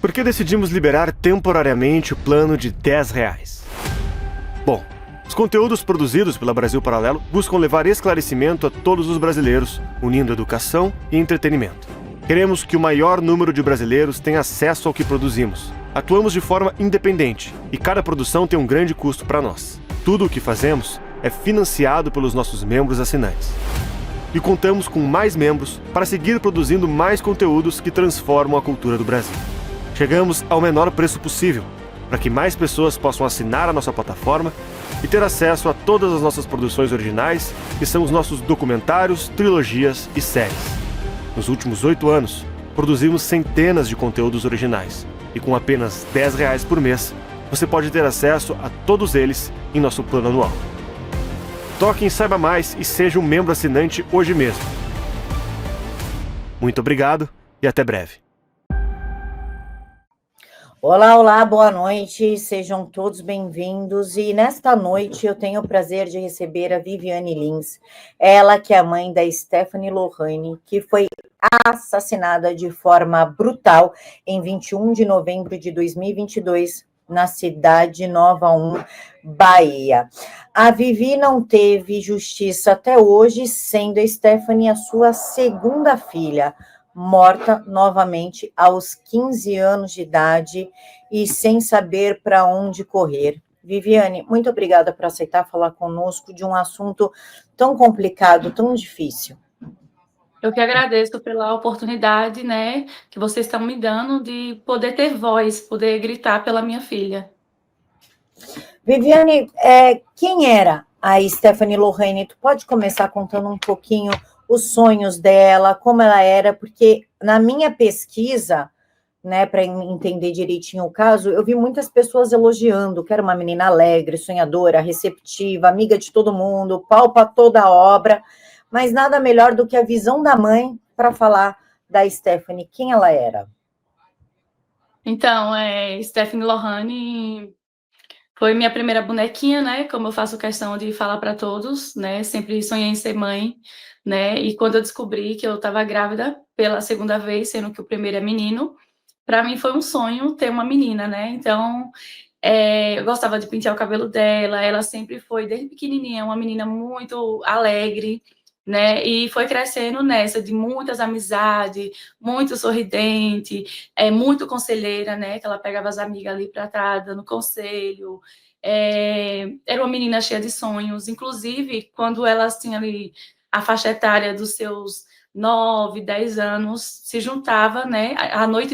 Por que decidimos liberar temporariamente o plano de R$10? Bom, os conteúdos produzidos pela Brasil Paralelo buscam levar esclarecimento a todos os brasileiros, unindo educação e entretenimento. Queremos que o maior número de brasileiros tenha acesso ao que produzimos. Atuamos de forma independente e cada produção tem um grande custo para nós. Tudo o que fazemos é financiado pelos nossos membros assinantes. E contamos com mais membros para seguir produzindo mais conteúdos que transformam a cultura do Brasil. Chegamos ao menor preço possível, para que mais pessoas possam assinar a nossa plataforma e ter acesso a todas as nossas produções originais, que são os nossos documentários, trilogias e séries. Nos últimos 8 anos, produzimos centenas de conteúdos originais, e com apenas R$10 por mês, você pode ter acesso a todos eles em nosso plano anual. Toque em Saiba Mais e seja um membro assinante hoje mesmo. Muito obrigado e até breve. Olá, olá, boa noite, sejam todos bem-vindos. E nesta noite eu tenho o prazer de receber a Viviane Lins, ela que é a mãe da Stephanie Lohane, que foi assassinada de forma brutal em 21 de novembro de 2022, na cidade Nova 1, Bahia. A Vivi não teve justiça até hoje, sendo a Stephanie a sua segunda filha, morta novamente aos 15 anos de idade e sem saber para onde correr. Viviane, muito obrigada por aceitar falar conosco de um assunto tão complicado, tão difícil. Eu que agradeço pela oportunidade, né, que vocês estão me dando de poder ter voz, poder gritar pela minha filha. Viviane, quem era a Stephanie Lohane? Tu pode começar contando um pouquinho os sonhos dela, como ela era, porque na minha pesquisa, né, para entender direitinho o caso, eu vi muitas pessoas elogiando que era uma menina alegre, sonhadora, receptiva, amiga de todo mundo, pau para toda a obra, mas nada melhor do que a visão da mãe para falar da Stephanie, quem ela era. Então, Stephanie Lohane foi minha primeira bonequinha, né, como eu faço questão de falar para todos, né, sempre sonhei em ser mãe, né, e quando eu descobri que eu estava grávida pela segunda vez, sendo que o primeiro é menino, para mim foi um sonho ter uma menina, né, então eu gostava de pentear o cabelo dela, ela sempre foi, desde pequenininha, uma menina muito alegre, né, e foi crescendo nessa de muitas amizades, muito sorridente, muito conselheira, né, que ela pegava as amigas ali para trás, dando conselho, era uma menina cheia de sonhos, inclusive, quando elas tinham ali a faixa etária dos seus 9, 10 anos, se juntava, né,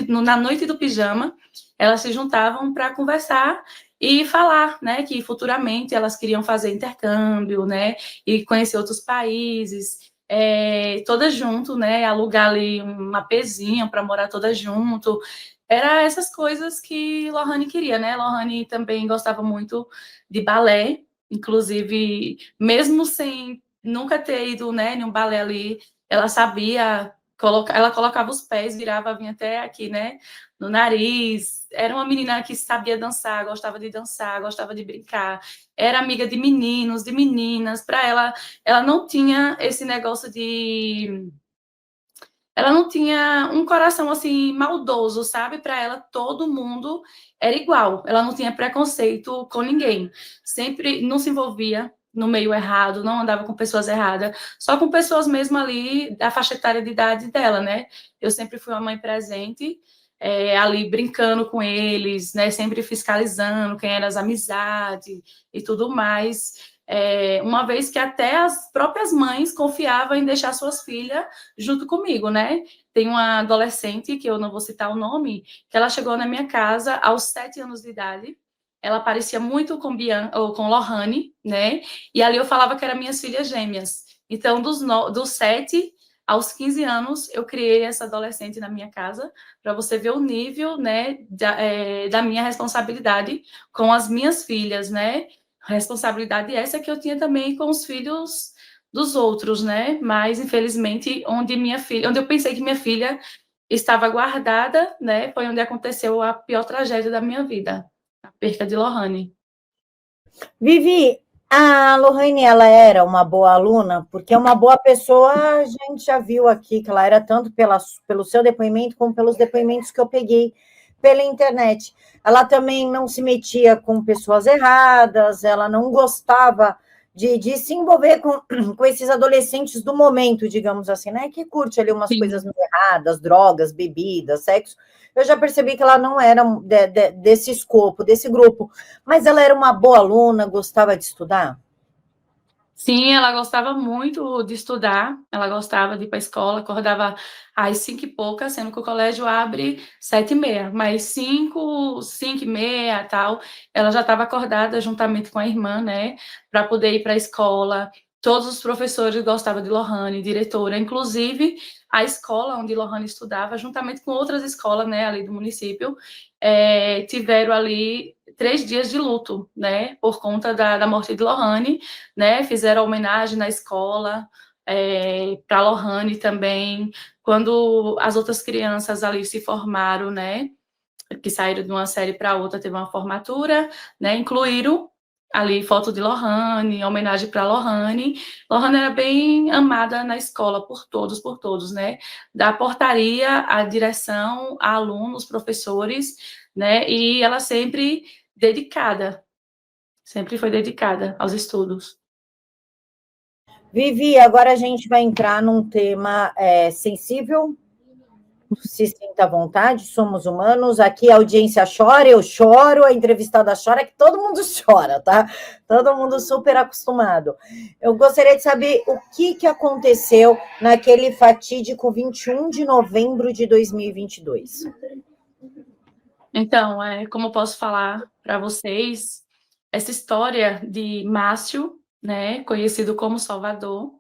na noite do pijama, elas se juntavam para conversar e falar, né, que futuramente elas queriam fazer intercâmbio, né, e conhecer outros países, todas junto, né, alugar ali um apezinho para morar todas junto. Era essas coisas que Lohane queria, né? Lohane também gostava muito de balé, inclusive, mesmo sem nunca ter ido, né, em um balé ali, ela sabia ela colocava os pés, virava, vinha até aqui, né, no nariz. Era uma menina que sabia dançar, gostava de brincar, era amiga de meninos, de meninas. Para ela não tinha esse negócio de... Ela não tinha um coração, assim, maldoso, sabe? Para ela, todo mundo era igual. Ela não tinha preconceito com ninguém. Sempre não se envolvia no meio errado, não andava com pessoas erradas, só com pessoas mesmo ali da faixa etária de idade dela, né? Eu sempre fui uma mãe presente, ali brincando com eles, né? Sempre fiscalizando quem eram as amizades e tudo mais. Uma vez que até as próprias mães confiavam em deixar suas filhas junto comigo, né? Tem uma adolescente, que eu não vou citar o nome, que ela chegou na minha casa aos 7 anos de idade. Ela parecia muito com com Lohane, né? E ali eu falava que eram minhas filhas gêmeas. Então, dos 7 aos 15 anos, eu criei essa adolescente na minha casa, para você ver o nível, né, da minha responsabilidade com as minhas filhas, né? Responsabilidade essa que eu tinha também com os filhos dos outros, né? Mas, infelizmente, onde eu pensei que minha filha estava guardada, né? Foi onde aconteceu a pior tragédia da minha vida, a perca de Lohane. Vivi, a Lohane, ela era uma boa aluna, porque é uma boa pessoa, a gente já viu aqui que ela era tanto pelo seu depoimento como pelos depoimentos que eu peguei pela internet. Ela também não se metia com pessoas erradas, ela não gostava de se envolver com esses adolescentes do momento, digamos assim, né? Que curte ali umas coisas Sim. erradas, drogas, bebidas, sexo. Eu já percebi que ela não era desse escopo, desse grupo, mas ela era uma boa aluna, gostava de estudar. Sim, ela gostava muito de estudar, ela gostava de ir para a escola, acordava às 5 e pouca, sendo que o colégio abre 7h30, mas 5h30, tal, ela já estava acordada juntamente com a irmã, né, para poder ir para a escola. Todos os professores gostavam de Lohane, diretora, inclusive a escola onde Lohane estudava, juntamente com outras escolas, né, ali do município, tiveram ali 3 dias de luto, né, por conta da morte de Lohane, né, fizeram homenagem na escola, para Lohane também, quando as outras crianças ali se formaram, né, que saíram de uma série para outra, teve uma formatura, né, incluíram ali foto de Lohane, homenagem para Lohane. Lohane era bem amada na escola por todos, né, da portaria, à direção, a alunos, professores, né, e ela sempre foi dedicada aos estudos. Vivi, agora a gente vai entrar num tema sensível. Se sinta à vontade, somos humanos. Aqui a audiência chora, eu choro, a entrevistada chora, que todo mundo chora, tá? Todo mundo super acostumado. Eu gostaria de saber o que aconteceu naquele fatídico 21 de novembro de 2022. Então, como eu posso falar para vocês, essa história de Márcio, né, conhecido como Salvador,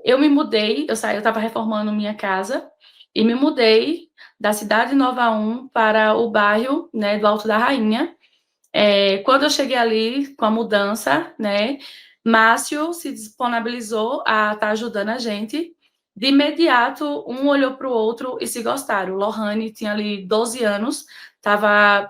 eu me mudei, eu estava reformando minha casa, e me mudei da cidade de Nova para o bairro, né, do Alto da Rainha. Quando eu cheguei ali com a mudança, né, Márcio se disponibilizou a estar ajudando a gente. De imediato, um olhou para o outro e se gostaram. Lohane tinha ali 12 anos,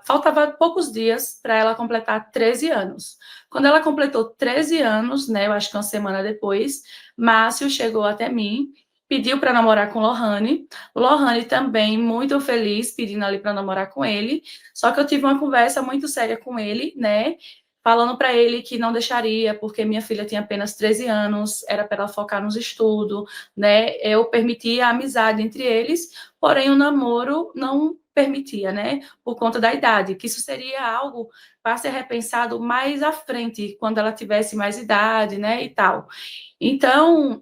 faltava poucos dias para ela completar 13 anos. Quando ela completou 13 anos, né, eu acho que uma semana depois, Márcio chegou até mim, pediu para namorar com Lohane. Lohane também, muito feliz, pedindo ali para namorar com ele. Só que eu tive uma conversa muito séria com ele, né? Falando para ele que não deixaria, porque minha filha tinha apenas 13 anos, era para ela focar nos estudos, né? Eu permitia a amizade entre eles, porém o namoro não permitia, né? Por conta da idade, que isso seria algo para ser repensado mais à frente, quando ela tivesse mais idade, né? E tal. Então,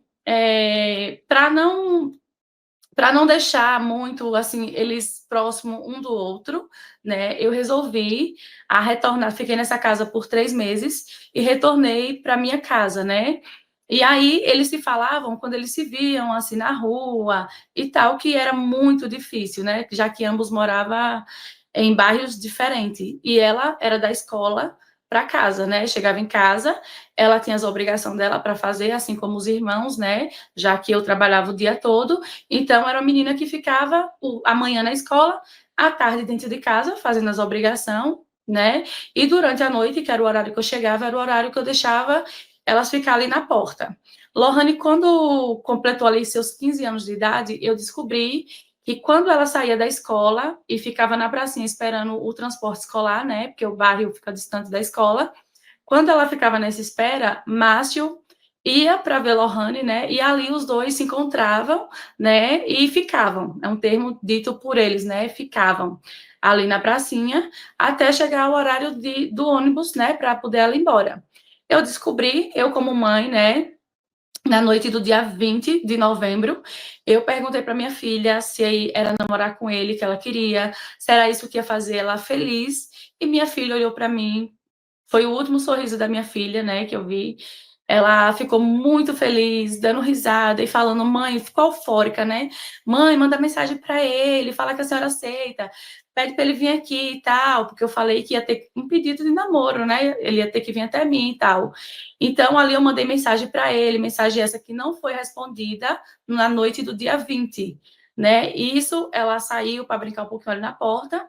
para não deixar muito assim eles próximos um do outro, né? Eu resolvi retornar, fiquei nessa casa por 3 meses e retornei para minha casa, né? E aí eles se falavam quando eles se viam assim na rua e tal, que era muito difícil, né? Já que ambos moravam em bairros diferentes e ela era da escola para casa, né? Chegava em casa, ela tinha as obrigações dela para fazer, assim como os irmãos, né? Já que eu trabalhava o dia todo, então, era uma menina que ficava a manhã na escola, à tarde dentro de casa, fazendo as obrigações, né? E durante a noite, que era o horário que eu chegava, era o horário que eu deixava elas ficar ali na porta. Lohane, quando completou ali seus 15 anos de idade, eu descobri que quando ela saía da escola e ficava na pracinha esperando o transporte escolar, né? Porque o bairro fica distante da escola, quando ela ficava nessa espera, Márcio ia para ver Lohane, né? E ali os dois se encontravam, né? E ficavam. É um termo dito por eles, né? Ficavam ali na pracinha até chegar o horário do ônibus, né? Para poder ela ir embora. Eu descobri, eu como mãe, né? Na noite do dia 20 de novembro, eu perguntei para minha filha se era namorar com ele que ela queria, se era isso que ia fazer ela feliz. E minha filha olhou para mim, foi o último sorriso da minha filha, né, que eu vi. Ela ficou muito feliz, dando risada e falando, mãe, ficou eufórica, né? Mãe, manda mensagem para ele, fala que a senhora aceita, pede para ele vir aqui e tal, porque eu falei que ia ter um pedido de namoro, né? Ele ia ter que vir até mim e tal. Então, ali eu mandei mensagem para ele, mensagem essa que não foi respondida na noite do dia 20, né? E isso, ela saiu para brincar um pouquinho ali na porta.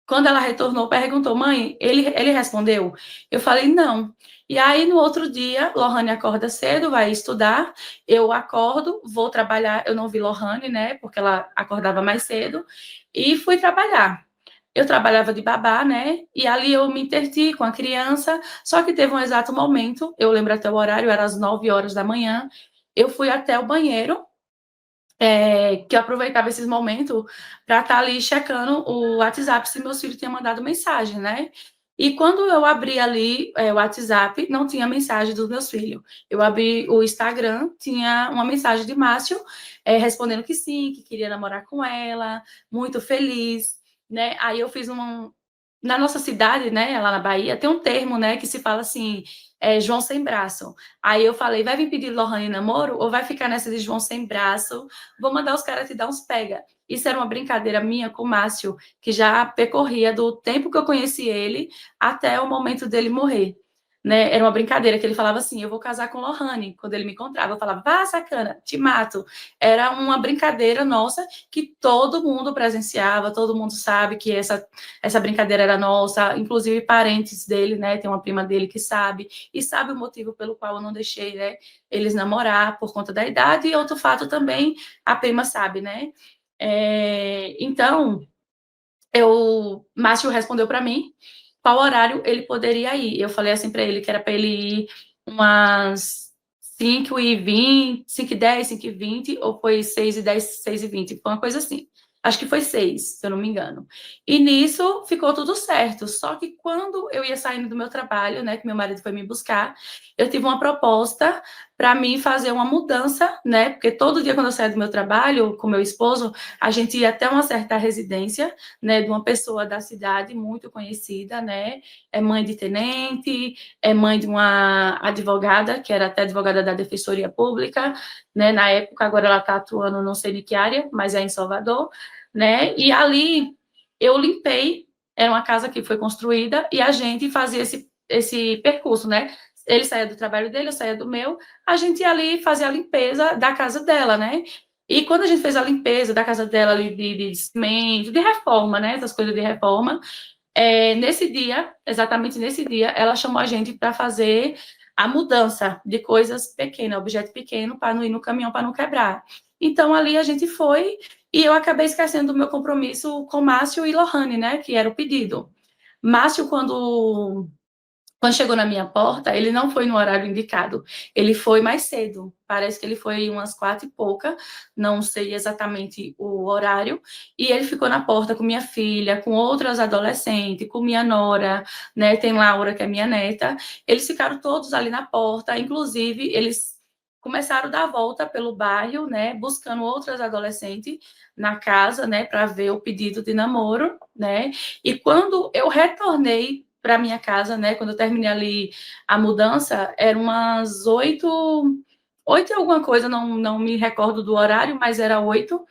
Quando ela retornou, perguntou, mãe, ele respondeu? Eu falei, não. E aí, no outro dia, Lohane acorda cedo, vai estudar, eu acordo, vou trabalhar, eu não vi Lohane, né, porque ela acordava mais cedo, e fui trabalhar. Eu trabalhava de babá, né, e ali eu me interti com a criança, só que teve um exato momento, eu lembro até o horário, era às 9 horas da manhã, eu fui até o banheiro, que eu aproveitava esses momentos para estar ali checando o WhatsApp se meus filhos tinham mandado mensagem, né? E quando eu abri ali o WhatsApp, não tinha mensagem dos meus filhos. Eu abri o Instagram, tinha uma mensagem de Márcio respondendo que sim, que queria namorar com ela, muito feliz, né? Aí eu fiz na nossa cidade, né, lá na Bahia, tem um termo, né, que se fala assim, João sem braço. Aí eu falei, vai vir pedir Lohane namoro ou vai ficar nessa de João sem braço? Vou mandar os caras te dar uns pega. Isso era uma brincadeira minha com o Márcio, que já percorria do tempo que eu conheci ele até o momento dele morrer. Né? Era uma brincadeira que ele falava assim, eu vou casar com Lohane. Quando ele me encontrava, eu falava, vá, sacana, te mato. Era uma brincadeira nossa que todo mundo presenciava, todo mundo sabe que essa brincadeira era nossa, inclusive parentes dele, né? Tem uma prima dele que sabe, e sabe o motivo pelo qual eu não deixei, né, eles namorar por conta da idade, e outro fato também, a prima sabe, né? Então, Márcio respondeu para mim qual horário ele poderia ir. Eu falei assim para ele que era para ele ir umas 5h20, 5h10, 5h20, ou foi 6h10, 6h20, foi uma coisa assim. Acho que foi 6, se eu não me engano. E nisso ficou tudo certo. Só que quando eu ia saindo do meu trabalho, né, que meu marido foi me buscar, eu tive uma proposta para mim fazer uma mudança, né? Porque todo dia quando eu saía do meu trabalho com meu esposo, a gente ia até uma certa residência, né, de uma pessoa da cidade muito conhecida, né? É mãe de tenente, é mãe de uma advogada, que era até advogada da Defensoria Pública, né? Na época, agora ela está atuando, não sei de que área, mas é em Salvador, né? E ali eu limpei, era uma casa que foi construída, e a gente fazia esse percurso, né? Ele saía do trabalho dele, eu saía do meu, a gente ia ali fazer a limpeza da casa dela, né? E quando a gente fez a limpeza da casa dela ali de cimento, de reforma, né? Essas coisas de reforma, nesse dia, exatamente nesse dia, ela chamou a gente para fazer a mudança de coisas pequenas, objeto pequeno, para não ir no caminhão, para não quebrar. Então, ali a gente foi, e eu acabei esquecendo do meu compromisso com Márcio e Lohane, né? Que era o pedido. Márcio, quando chegou na minha porta, ele não foi no horário indicado, ele foi mais cedo, parece que ele foi umas 4 e pouca, não sei exatamente o horário, e ele ficou na porta com minha filha, com outras adolescentes, com minha nora, né, tem Laura, que é minha neta, eles ficaram todos ali na porta, inclusive, eles começaram a dar a volta pelo bairro, né, buscando outras adolescentes na casa, né, para ver o pedido de namoro, né, e quando eu retornei para minha casa, né? Quando eu terminei ali a mudança, eram umas 8 e alguma coisa, não me recordo do horário, mas era 8.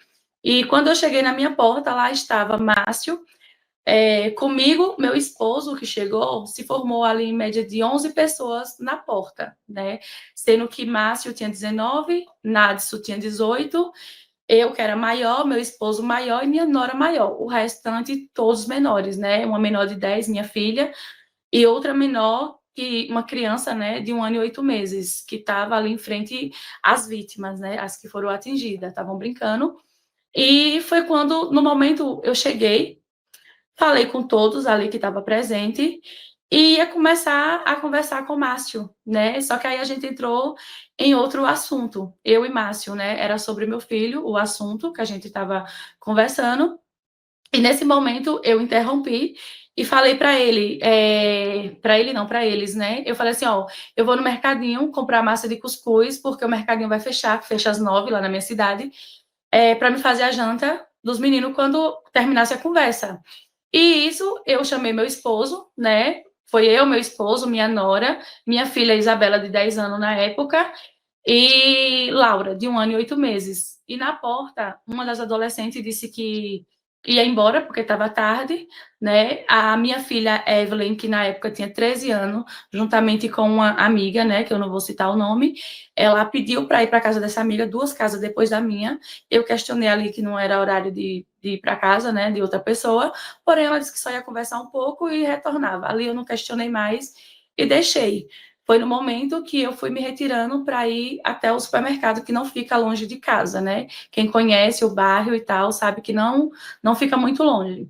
E quando eu cheguei na minha porta, lá estava Márcio, comigo, meu esposo que chegou, se formou ali em média de 11 pessoas na porta, né? Sendo que Márcio tinha 19, Nadson tinha 18, eu que era maior, meu esposo maior e minha nora maior. O restante, todos menores, né? Uma menor de 10, minha filha, e outra menor, que uma criança, né, de 1 ano e 8 meses, que estava ali em frente às vítimas, né? As que foram atingidas, estavam brincando. E foi quando, no momento, eu cheguei, falei com todos ali que estava presente, e ia começar a conversar com o Márcio, né? Só que aí a gente entrou em outro assunto, eu e Márcio, né? Era sobre meu filho, o assunto que a gente estava conversando. E nesse momento eu interrompi e falei para ele, para ele não, para eles, né? Eu falei assim, ó, eu vou no mercadinho comprar massa de cuscuz, porque o mercadinho vai fechar, fecha às 9 lá na minha cidade, para me fazer a janta dos meninos quando terminasse a conversa. E isso eu chamei meu esposo, né? Foi eu, meu esposo, minha nora, minha filha Isabela, de 10 anos na época, e Laura, de 1 ano e 8 meses. E na porta, uma das adolescentes disse que ia embora, porque estava tarde, né? A minha filha Evelyn, que na época tinha 13 anos, juntamente com uma amiga, né, que eu não vou citar o nome, ela pediu para ir para casa dessa amiga, 2 casas depois da minha. Eu questionei ali que não era horário de de ir para casa, né, de outra pessoa, porém ela disse que só ia conversar um pouco e retornava. Ali eu não questionei mais e deixei. Foi no momento que eu fui me retirando para ir até o supermercado, que não fica longe de casa, né? Quem conhece o bairro e tal sabe que não fica muito longe.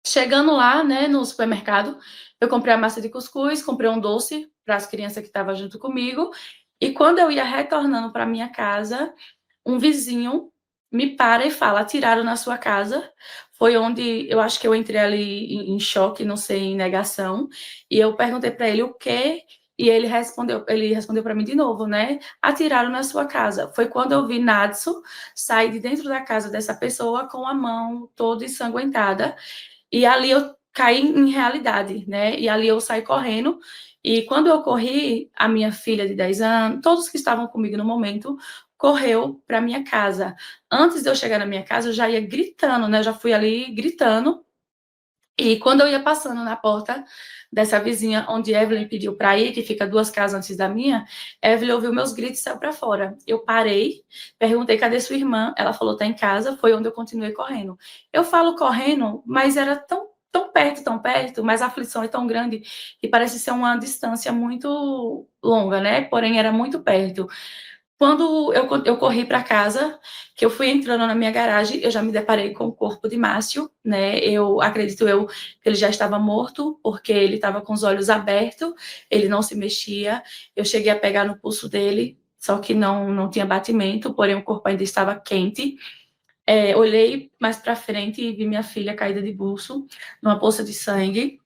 Chegando lá, né, no supermercado, eu comprei a massa de cuscuz, comprei um doce para as crianças que estavam junto comigo, e quando eu ia retornando para minha casa, um vizinho me para e fala: atiraram na sua casa. Foi onde eu acho que eu entrei ali em choque, não sei, em negação, e eu perguntei para ele o quê, e ele respondeu para mim de novo, né? Atiraram na sua casa. Foi quando eu vi Nadson sair de dentro da casa dessa pessoa com a mão toda ensanguentada. E ali eu caí em realidade, né? E ali eu saí correndo. E quando eu corri, a minha filha de 10 anos, todos que estavam comigo no momento, correu para minha casa. Antes de eu chegar na minha casa, eu já ia gritando, né? Eu já fui ali gritando. E quando eu ia passando na porta dessa vizinha onde Evelyn pediu para ir, que fica 2 casas antes da minha, Evelyn ouviu meus gritos e saiu para fora. Eu parei, perguntei cadê sua irmã, ela falou tá em casa, foi onde eu continuei correndo. Eu falo correndo, mas era tão perto, mas a aflição é tão grande que parece ser uma distância muito longa, né? Porém era muito perto. Quando eu corri para casa, que eu fui entrando na minha garagem, eu já me deparei com o corpo de Márcio, né? Eu acredito que ele já estava morto, porque ele estava com os olhos abertos, ele não se mexia. Eu cheguei a pegar no pulso dele, só que não tinha batimento, porém o corpo ainda estava quente. Olhei mais para frente e vi minha filha caída de buço, numa poça de sangue,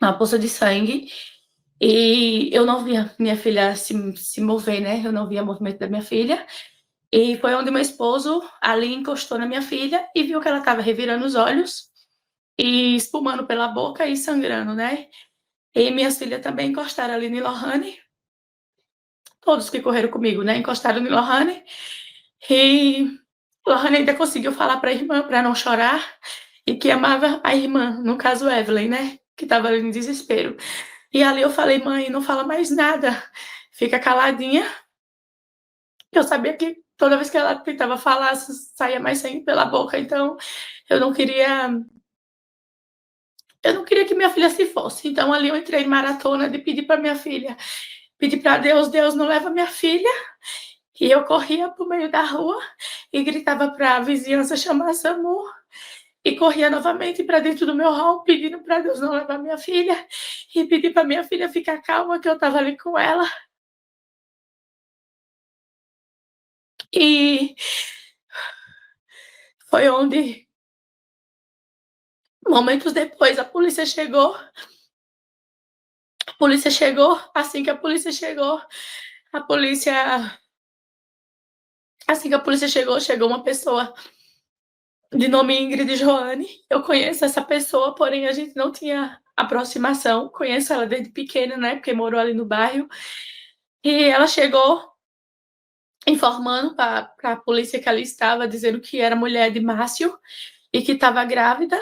numa poça de sangue. E eu não via minha filha se mover, né? Eu não via o movimento da minha filha. E foi onde meu esposo ali encostou na minha filha e viu que ela estava revirando os olhos e espumando pela boca e sangrando, né? E minhas filhas também encostaram ali em Lohane. Todos que correram comigo, né? Encostaram em Lohane. E Lohane ainda conseguiu falar para a irmã para não chorar e que amava a irmã, no caso Evelyn, né? Que estava ali em desespero. E ali eu falei, mãe, não fala mais nada, fica caladinha. Eu sabia que toda vez que ela tentava falar, saía mais sangue pela boca, então eu não queria que minha filha se fosse. Então ali eu entrei em maratona de pedir para minha filha, pedir para Deus, Deus não leva minha filha. E eu corria para o meio da rua e gritava para a vizinhança chamar SAMU. E corria novamente para dentro do meu hall, pedindo para Deus não levar minha filha. E pedir para minha filha ficar calma, que eu estava ali com ela. E foi onde, momentos depois, a polícia chegou. Assim que a polícia chegou, chegou uma pessoa de nome Ingrid Joane. Eu conheço essa pessoa, porém a gente não tinha aproximação. Conheço ela desde pequena, né? Porque morou ali no bairro. E ela chegou informando para a polícia que ela estava, dizendo que era mulher de Márcio e que estava grávida.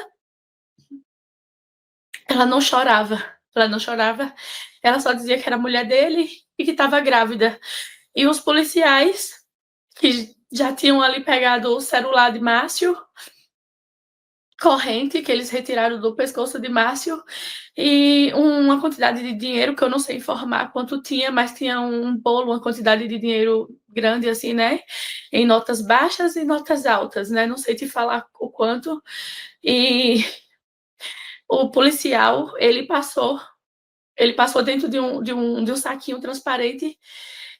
Ela não chorava, ela só dizia que era mulher dele e que estava grávida. E os policiais, que já tinham ali pegado o celular de Márcio, corrente que eles retiraram do pescoço de Márcio, e uma quantidade de dinheiro que eu não sei informar quanto tinha, mas tinha um bolo, uma quantidade de dinheiro grande assim, né? Em notas baixas e notas altas, né? Não sei te falar o quanto. E o policial, ele passou dentro de um saquinho transparente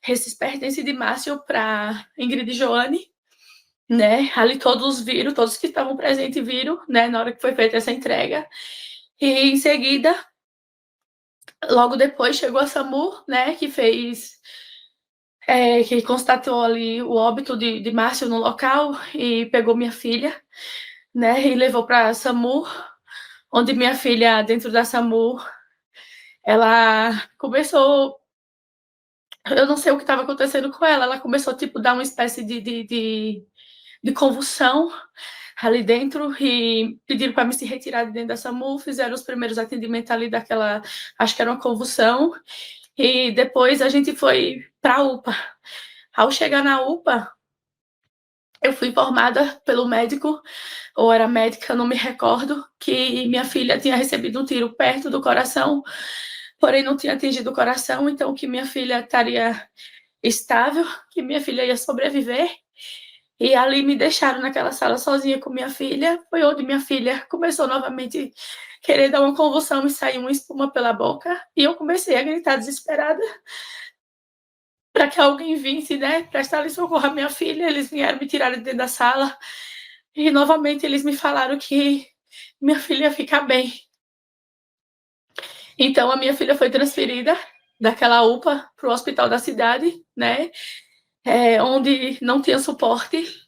esses pertences de Márcio para Ingrid e Joane, né? Ali todos que estavam presentes viram, né? Na hora que foi feita essa entrega. E em seguida, logo depois, chegou a SAMU, né? Que constatou ali o óbito de Márcio no local e pegou minha filha, né? E levou para a SAMU, onde minha filha, dentro da SAMU, ela começou. Eu não sei o que estava acontecendo com ela. Ela começou, tipo, dar uma espécie de convulsão ali dentro e pediram para me se retirar de dentro da SAMU. Fizeram os primeiros atendimentos ali daquela, acho que era uma convulsão. E depois a gente foi para a UPA. Ao chegar na UPA, eu fui informada pelo médico, ou era médica, não me recordo, que minha filha tinha recebido um tiro perto do coração, porém não tinha atingido o coração, então que minha filha estaria estável, que minha filha ia sobreviver. E ali me deixaram naquela sala sozinha com minha filha. Foi onde minha filha começou novamente a querer dar uma convulsão e sair uma espuma pela boca. E eu comecei a gritar desesperada para que alguém visse, né, prestar socorro à minha filha. Eles vieram me tirar de dentro da sala. E novamente eles me falaram que minha filha ia ficar bem. Então a minha filha foi transferida daquela UPA para o hospital da cidade, né, onde não tinha suporte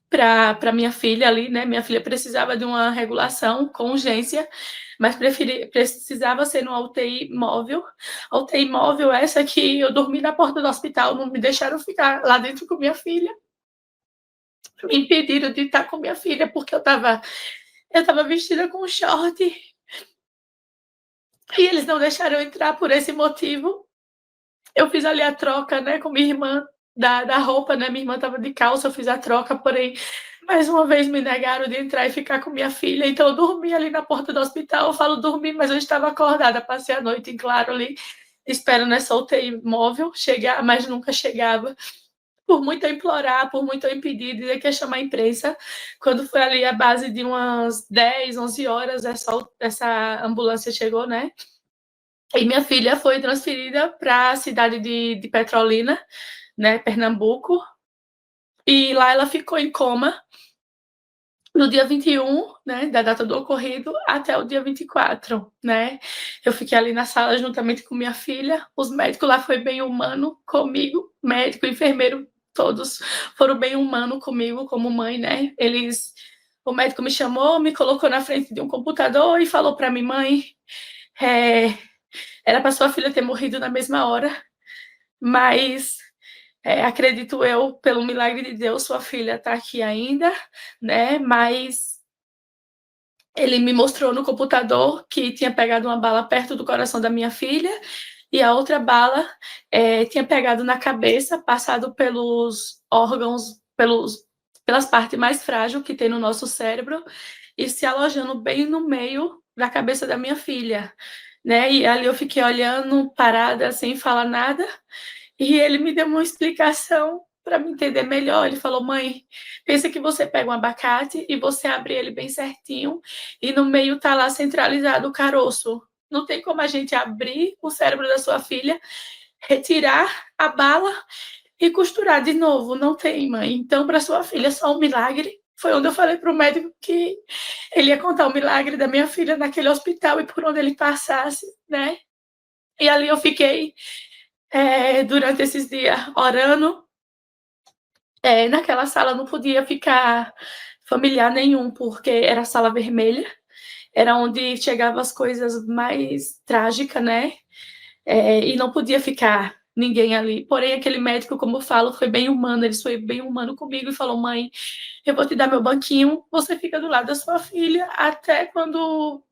para minha filha ali, né? Minha filha precisava de uma regulação com urgência, mas precisava ser numa UTI móvel. A UTI móvel essa que eu dormi na porta do hospital, não me deixaram ficar lá dentro com minha filha. Me impediram de estar com minha filha porque eu estava vestida com short. E eles não deixaram eu entrar por esse motivo. Eu fiz ali a troca, né, com minha irmã da roupa, né? Minha irmã estava de calça, eu fiz a troca, porém, mais uma vez me negaram de entrar e ficar com minha filha. Então, eu dormi ali na porta do hospital. Eu falo dormir, mas eu estava acordada. Passei a noite em claro ali, esperando essa UTI móvel chegar, mas nunca chegava. Por muito eu implorar, por muito eu impedir, dizer que ia chamar a imprensa. Quando foi ali a base de umas 10, 11 horas, essa ambulância chegou, né? E minha filha foi transferida para a cidade de Petrolina, né, Pernambuco, e lá ela ficou em coma no dia 21, né, da data do ocorrido, até o dia 24, né. Eu fiquei ali na sala juntamente com minha filha, os médicos lá foi bem humano comigo, médico, enfermeiro, todos foram bem humano comigo como mãe, né. O médico me chamou, me colocou na frente de um computador e falou para mim: "Mãe, era para sua filha ter morrido na mesma hora, mas acredito eu, pelo milagre de Deus, sua filha está aqui ainda, né? Mas ele me mostrou no computador que tinha pegado uma bala perto do coração da minha filha e a outra bala tinha pegado na cabeça, passado pelos órgãos, pelas partes mais frágeis que tem no nosso cérebro e se alojando bem no meio da cabeça da minha filha, né? E ali eu fiquei olhando, parada, sem falar nada. E ele me deu uma explicação para me entender melhor. Ele falou: "Mãe, pensa que você pega um abacate e você abre ele bem certinho e no meio tá lá centralizado o caroço. Não tem como a gente abrir o cérebro da sua filha, retirar a bala e costurar de novo. Não tem, mãe. Então, para sua filha, só um milagre". Foi onde eu falei para o médico que ele ia contar o milagre da minha filha naquele hospital e por onde ele passasse, né. E ali eu fiquei durante esses dias orando, naquela sala não podia ficar familiar nenhum, porque era sala vermelha, era onde chegavam as coisas mais trágicas, né? E não podia ficar ninguém ali. Porém, aquele médico, como eu falo, foi bem humano, ele foi bem humano comigo e falou: "Mãe, eu vou te dar meu banquinho, você fica do lado da sua filha até quando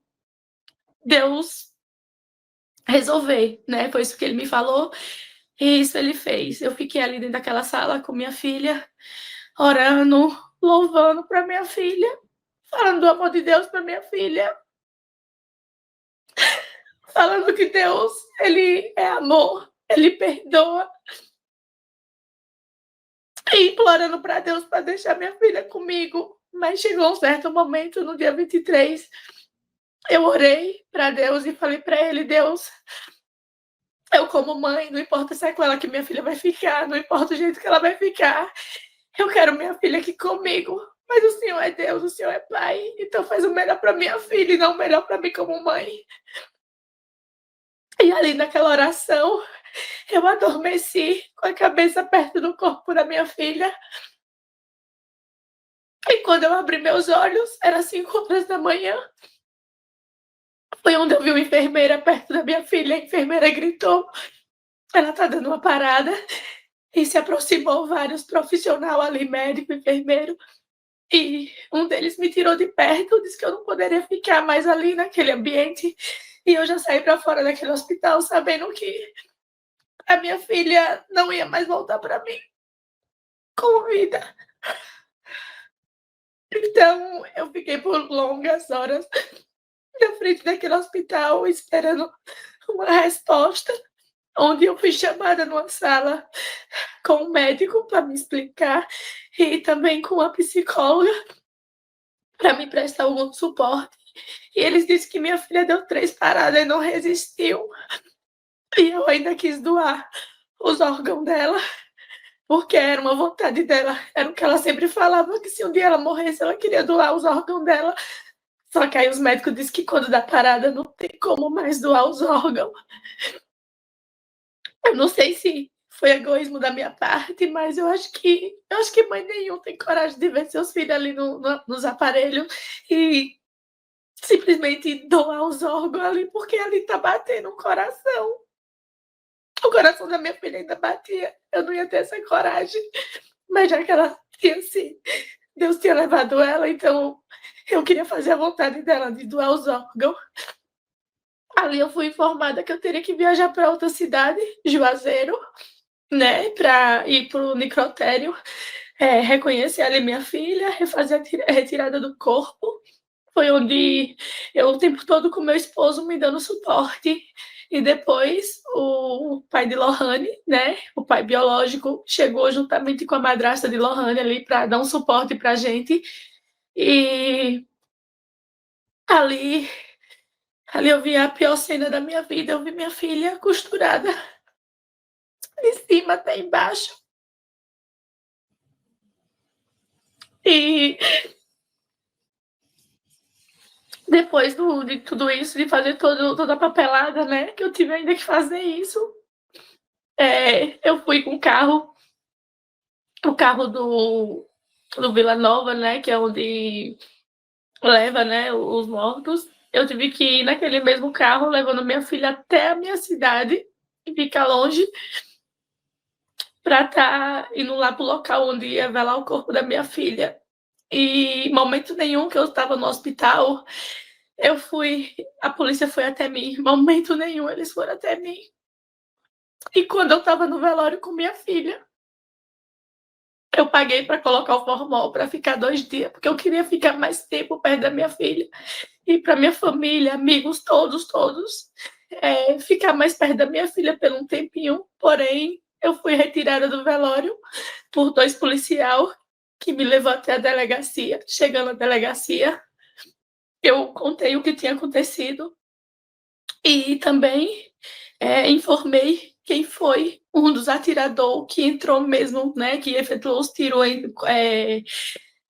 Deus resolver", né? Foi isso que ele me falou. E isso ele fez. Eu fiquei ali dentro daquela sala com minha filha, orando, louvando para minha filha, falando do amor de Deus para minha filha, falando que Deus, ele é amor, ele perdoa, e implorando para Deus para deixar minha filha comigo. Mas chegou um certo momento, no dia 23, eu orei para Deus e falei para ele: "Deus, eu como mãe, não importa se é com ela que minha filha vai ficar, não importa o jeito que ela vai ficar, eu quero minha filha aqui comigo. Mas o Senhor é Deus, o Senhor é Pai, então faz o melhor para minha filha e não o melhor para mim como mãe". E ali naquela oração, eu adormeci com a cabeça perto do corpo da minha filha. E quando eu abri meus olhos, era 5 horas da manhã. Foi onde eu vi uma enfermeira perto da minha filha. A enfermeira gritou: "Ela tá dando uma parada". E se aproximou vários profissionais ali, médico, enfermeiro. E um deles me tirou de perto, disse que eu não poderia ficar mais ali naquele ambiente. E eu já saí para fora daquele hospital sabendo que a minha filha não ia mais voltar para mim com vida. Então, eu fiquei por longas horas na frente daquele hospital esperando uma resposta, onde eu fui chamada numa sala com um médico para me explicar e também com uma psicóloga para me prestar algum suporte. E eles disseram que minha filha deu 3 paradas e não resistiu. E eu ainda quis doar os órgãos dela, porque era uma vontade dela, era o que ela sempre falava, que se um dia ela morresse, ela queria doar os órgãos dela. Só que aí os médicos disseram que quando dá parada não tem como mais doar os órgãos. Eu não sei se foi egoísmo da minha parte, mas eu acho que mãe nenhuma tem coragem de ver seus filhos ali nos aparelhos e simplesmente doar os órgãos ali, porque ali tá batendo um coração. O coração da minha filha ainda batia. Eu não ia ter essa coragem. Mas já que ela tinha assim, Deus tinha levado ela, então eu queria fazer a vontade dela de doar os órgãos. Ali eu fui informada que eu teria que viajar para outra cidade, Juazeiro, né, para ir para o necrotério, reconhecer ali minha filha, refazer a retirada do corpo. Foi onde eu, o tempo todo, com meu esposo me dando suporte. E depois o pai de Lohane, né, o pai biológico, chegou juntamente com a madrasta de Lohane ali para dar um suporte para a gente. E ali, ali eu vi a pior cena da minha vida. Eu vi minha filha costurada de cima até embaixo. E depois de tudo isso, de fazer toda a papelada, né, que eu tive ainda que fazer isso, eu fui com o carro do Vila Nova, né, que é onde leva, né, os mortos. Eu tive que ir naquele mesmo carro, levando minha filha até a minha cidade, e ficar longe, para estar indo lá para o local onde ia velar o corpo da minha filha. E em momento nenhum que eu estava no hospital, a polícia foi até mim. Em momento nenhum eles foram até mim. E quando eu estava no velório com minha filha, eu paguei para colocar o formol para ficar 2 dias, porque eu queria ficar mais tempo perto da minha filha. E para minha família, amigos, todos, ficar mais perto da minha filha por um tempinho. Porém, eu fui retirada do velório por 2 policiais que me levou até a delegacia. Chegando à delegacia, eu contei o que tinha acontecido e também informei quem foi um dos atiradores que entrou mesmo, né, que efetuou os tiros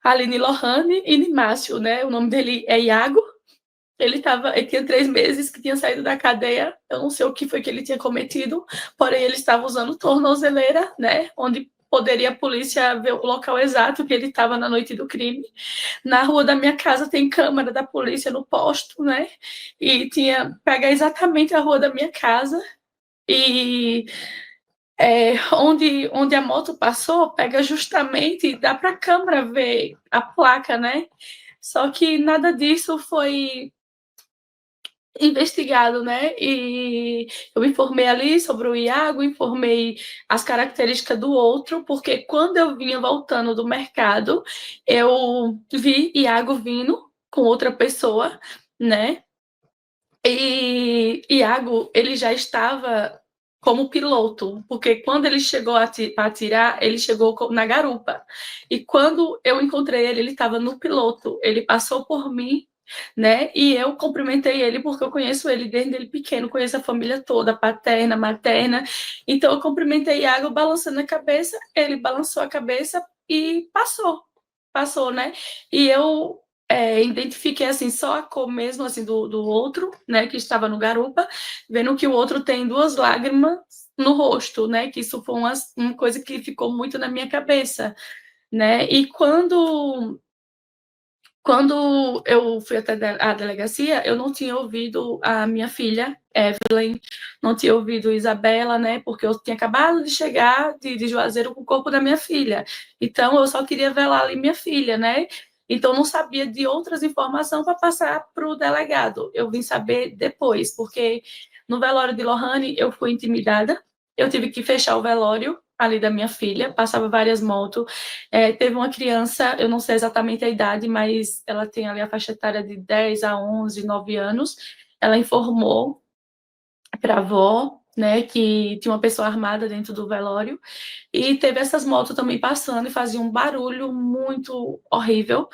ali em Lohane e em Márcio, né? O nome dele é Iago. Ele tinha 3 meses que tinha saído da cadeia. Eu não sei o que foi que ele tinha cometido, porém ele estava usando tornozeleira, né? Onde poderia a polícia ver o local exato que ele estava na noite do crime. Na rua da minha casa tem câmera da polícia no posto, né? E pega exatamente a rua da minha casa e onde a moto passou, pega justamente, dá para a câmera ver a placa, né? Só que nada disso foi investigado, né? E eu informei ali sobre o Iago, informei as características do outro, porque quando eu vinha voltando do mercado, eu vi Iago vindo com outra pessoa, né? E Iago, ele já estava como piloto, porque quando ele chegou para atirar, ele chegou na garupa. E quando eu encontrei ele, ele estava no piloto. Ele passou por mim, né? E eu cumprimentei ele porque eu conheço ele desde ele pequeno, conheço a família toda, paterna, materna. Então eu cumprimentei Iago balançando a cabeça, ele balançou a cabeça e passou, né? E eu identifiquei assim só a cor mesmo assim do outro, né, que estava no garupa, vendo que o outro tem 2 lágrimas no rosto, né, que isso foi uma coisa que ficou muito na minha cabeça, né? E quando eu fui até a delegacia, eu não tinha ouvido a minha filha, Evelyn, não tinha ouvido Isabela, né? Porque eu tinha acabado de chegar de Juazeiro com o corpo da minha filha. Então, eu só queria velar ali minha filha, né? Então, não sabia de outras informações para passar para o delegado. Eu vim saber depois, porque no velório de Lohane eu fui intimidada, eu tive que fechar o velório, ali da minha filha, passava várias motos. Teve uma criança, eu não sei exatamente a idade, mas ela tem ali a faixa etária de 10 a 11, 9 anos. Ela informou para a avó, né, que tinha uma pessoa armada dentro do velório. E teve essas motos também passando e faziam um barulho muito horrível,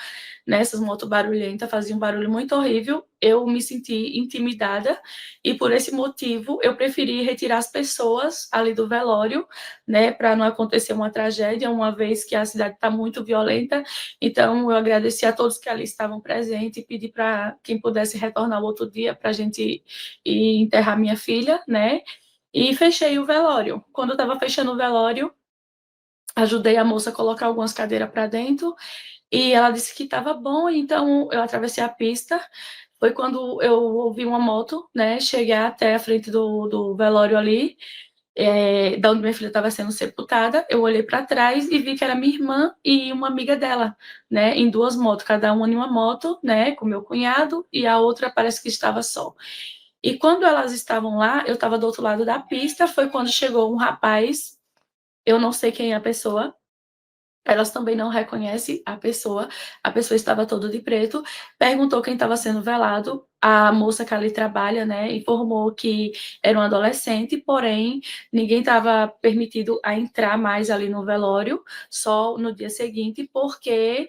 né? Essas motos barulhentas faziam um barulho muito horrível. Eu me senti intimidada e por esse motivo eu preferi retirar as pessoas ali do velório, né? Para não acontecer uma tragédia, uma vez que a cidade está muito violenta. Então eu agradeci a todos que ali estavam presentes e pedi para quem pudesse retornar o outro dia para a gente ir enterrar minha filha, né? E fechei o velório. Quando eu estava fechando o velório, ajudei a moça a colocar algumas cadeiras para dentro e ela disse que estava bom, então eu atravessei a pista. Foi quando eu ouvi uma moto, né, chegar até a frente do velório ali, da onde minha filha estava sendo sepultada. Eu olhei para trás e vi que era minha irmã e uma amiga dela, né, em duas motos, cada uma em uma moto, né, com meu cunhado, e a outra parece que estava só. E quando elas estavam lá, eu estava do outro lado da pista, foi quando chegou um rapaz, eu não sei quem é a pessoa, elas também não reconhecem a pessoa estava toda de preto, perguntou quem estava sendo velado, a moça que ali trabalha, né, informou que era um adolescente, porém, ninguém estava permitido a entrar mais ali no velório, só no dia seguinte, porque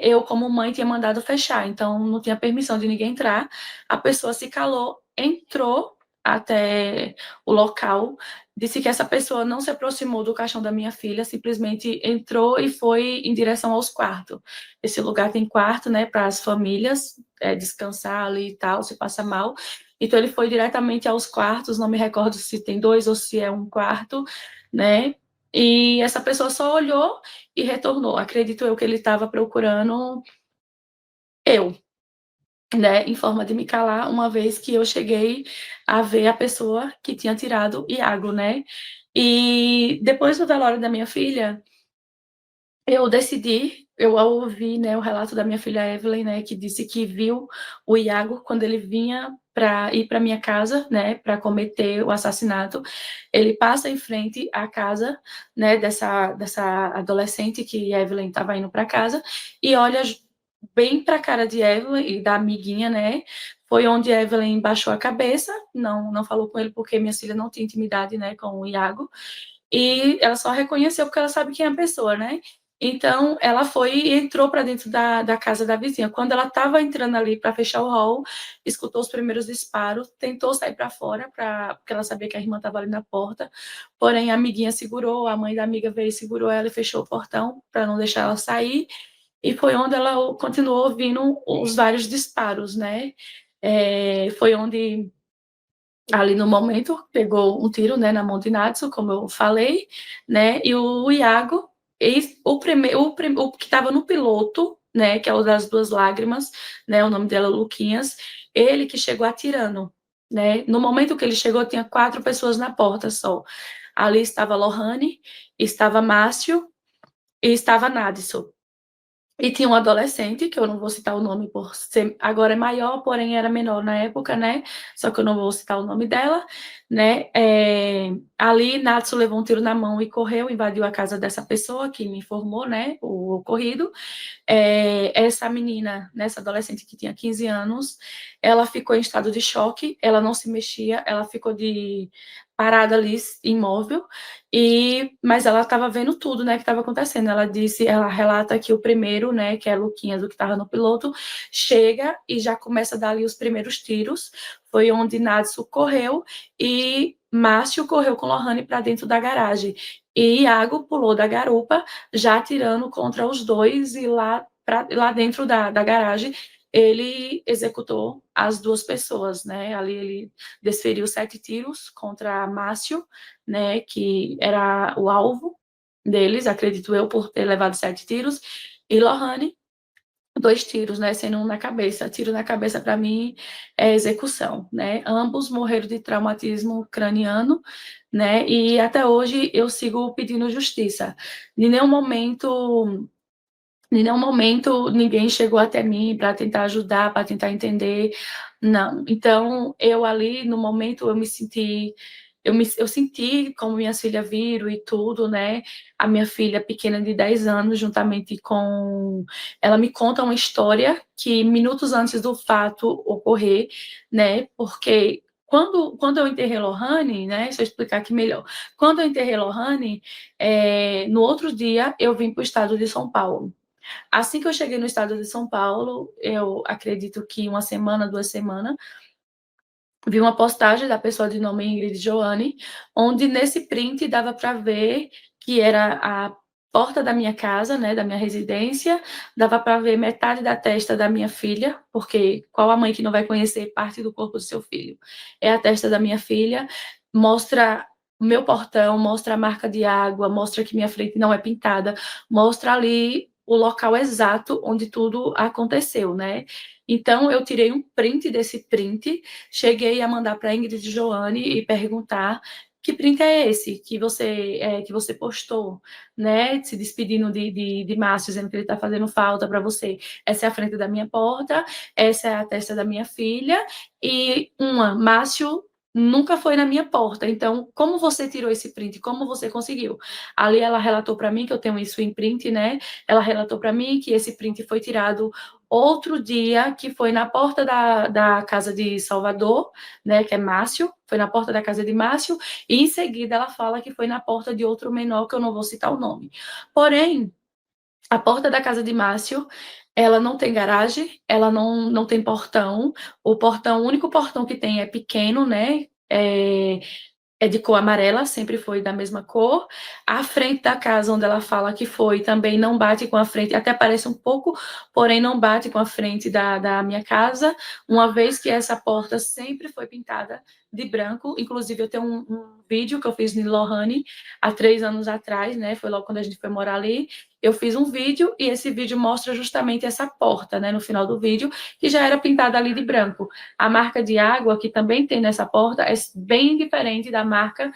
eu, como mãe, tinha mandado fechar, então não tinha permissão de ninguém entrar, a pessoa se calou, entrou até o local, disse que essa pessoa não se aproximou do caixão da minha filha, simplesmente entrou e foi em direção aos quartos. Esse lugar tem quarto, né, para as famílias descansar ali e tal, se passa mal. Então ele foi diretamente aos quartos, não me recordo se tem dois ou se é um quarto, né? E essa pessoa só olhou e retornou. Acredito eu que ele estava procurando eu, né, em forma de me calar, uma vez que eu cheguei a ver a pessoa que tinha tirado Iago, né. E depois do velório da minha filha, eu ouvi, né, o relato da minha filha Evelyn, né, que disse que viu o Iago quando ele vinha para ir para minha casa, né, para cometer o assassinato. Ele passa em frente à casa, né, dessa adolescente que Evelyn estava indo para casa e olha bem para a cara de Evelyn e da amiguinha, né? Foi onde Evelyn baixou a cabeça, não falou com ele porque minha filha não tinha intimidade, né, com o Iago. E ela só reconheceu porque ela sabe quem é a pessoa, né? Então, ela foi e entrou para dentro da casa da vizinha. Quando ela estava entrando ali para fechar o hall, escutou os primeiros disparos, tentou sair para fora, porque ela sabia que a irmã estava ali na porta. Porém, a amiguinha segurou, a mãe da amiga veio e segurou ela e fechou o portão para não deixar ela sair. E foi onde ela continuou ouvindo os vários disparos, né? Foi onde ali no momento, pegou um tiro, né, na mão de Natsu, como eu falei, né, e o Iago, o que estava no piloto, né, que é o das duas lágrimas, né, o nome dela é Luquinhas, ele que chegou atirando, né, no momento que ele chegou, tinha 4 pessoas na porta só, ali estava Lohane, estava Márcio e estava Nadson. E tinha um adolescente, que eu não vou citar o nome por ser, agora é maior, porém era menor na época, né? Só que eu não vou citar o nome dela, né? Ali, Natsu levou um tiro na mão e correu, invadiu a casa dessa pessoa que me informou, né? O ocorrido. Essa menina, né, essa adolescente que tinha 15 anos, ela ficou em estado de choque, ela não se mexia, ela ficou parada ali, imóvel, mas ela estava vendo tudo, né, que estava acontecendo. Ela relata que o primeiro, né, que é Luquinhas, o que estava no piloto, chega e já começa a dar ali os primeiros tiros. Foi onde Natsu correu e Márcio correu com Lohane para dentro da garagem. E Iago pulou da garupa, já atirando contra os dois, e lá dentro da garagem ele executou as 2 pessoas, né? Ali ele desferiu 7 tiros contra Márcio, né? Que era o alvo deles, acredito eu, por ter levado 7 tiros, e Lohane, 2 tiros, né? Sendo um na cabeça. Tiro na cabeça, para mim, é execução, né? Ambos morreram de traumatismo craniano, né? E até hoje eu sigo pedindo justiça. Em nenhum momento ninguém chegou até mim para tentar ajudar, para tentar entender, não. Então, eu ali, no momento, eu me senti eu senti como minhas filhas viram e tudo, né? A minha filha pequena de 10 anos, juntamente com... Ela me conta uma história que minutos antes do fato ocorrer, né? Porque quando eu enterrei Lohane, né? Deixa eu explicar aqui melhor. Quando eu enterrei Lohane, no outro dia eu vim para o estado de São Paulo. Assim que eu cheguei no estado de São Paulo, eu acredito que uma semana, 2 semanas, vi uma postagem da pessoa de nome Ingrid Joane, onde nesse print dava para ver que era a porta da minha casa, né, da minha residência, dava para ver metade da testa da minha filha, porque qual a mãe que não vai conhecer parte do corpo do seu filho? É a testa da minha filha, mostra o meu portão, mostra a marca de água, mostra que minha frente não é pintada, mostra ali o local exato onde tudo aconteceu, né? Então, eu tirei um print desse print, cheguei a mandar para a Ingrid Joane e perguntar que print é esse que você postou, né? Se despedindo de Márcio, dizendo que ele está fazendo falta para você. Essa é a frente da minha porta, essa é a testa da minha filha, e Márcio nunca foi na minha porta. Então, como você tirou esse print? Como você conseguiu? Ali ela relatou para mim, que eu tenho isso em print, né? Ela relatou para mim que esse print foi tirado outro dia, que foi na porta da casa de Salvador, né, que é Márcio, foi na porta da casa de Márcio, e em seguida ela fala que foi na porta de outro menor, que eu não vou citar o nome. Porém, a porta da casa de Márcio, ela não tem garagem, ela não tem portão, o único portão que tem é pequeno, né, é de cor amarela, sempre foi da mesma cor. A frente da casa onde ela fala que foi também não bate com a frente, até parece um pouco, porém não bate com a frente da minha casa, uma vez que essa porta sempre foi pintada de branco. Inclusive, eu tenho um vídeo que eu fiz em Lohane há 3 anos atrás, né? Foi logo quando a gente foi morar ali. Eu fiz um vídeo e esse vídeo mostra justamente essa porta, né? No final do vídeo, que já era pintada ali de branco. A marca de água que também tem nessa porta é bem diferente da marca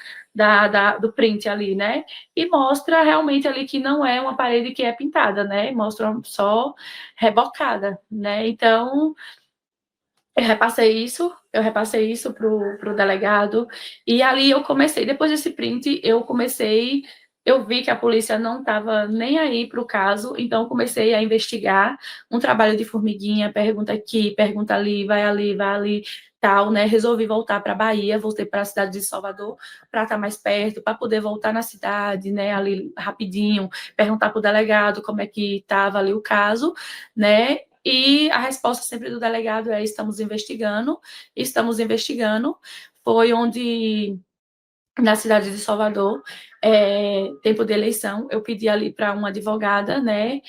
do print ali, né? E mostra realmente ali que não é uma parede que é pintada, né? Mostra só rebocada, né? Então, eu repassei isso pro delegado, e ali eu comecei, depois desse print, eu vi que a polícia não estava nem aí para o caso, então eu comecei a investigar, um trabalho de formiguinha, pergunta aqui, pergunta ali, vai ali, tal, né? Resolvi voltar para a Bahia, voltei para a cidade de Salvador, para estar mais perto, para poder voltar na cidade, né? Ali rapidinho, perguntar para o delegado como é que estava ali o caso, né? E a resposta sempre do delegado é: estamos investigando. Foi onde, na cidade de Salvador, tempo de eleição, eu pedi ali para uma advogada, né,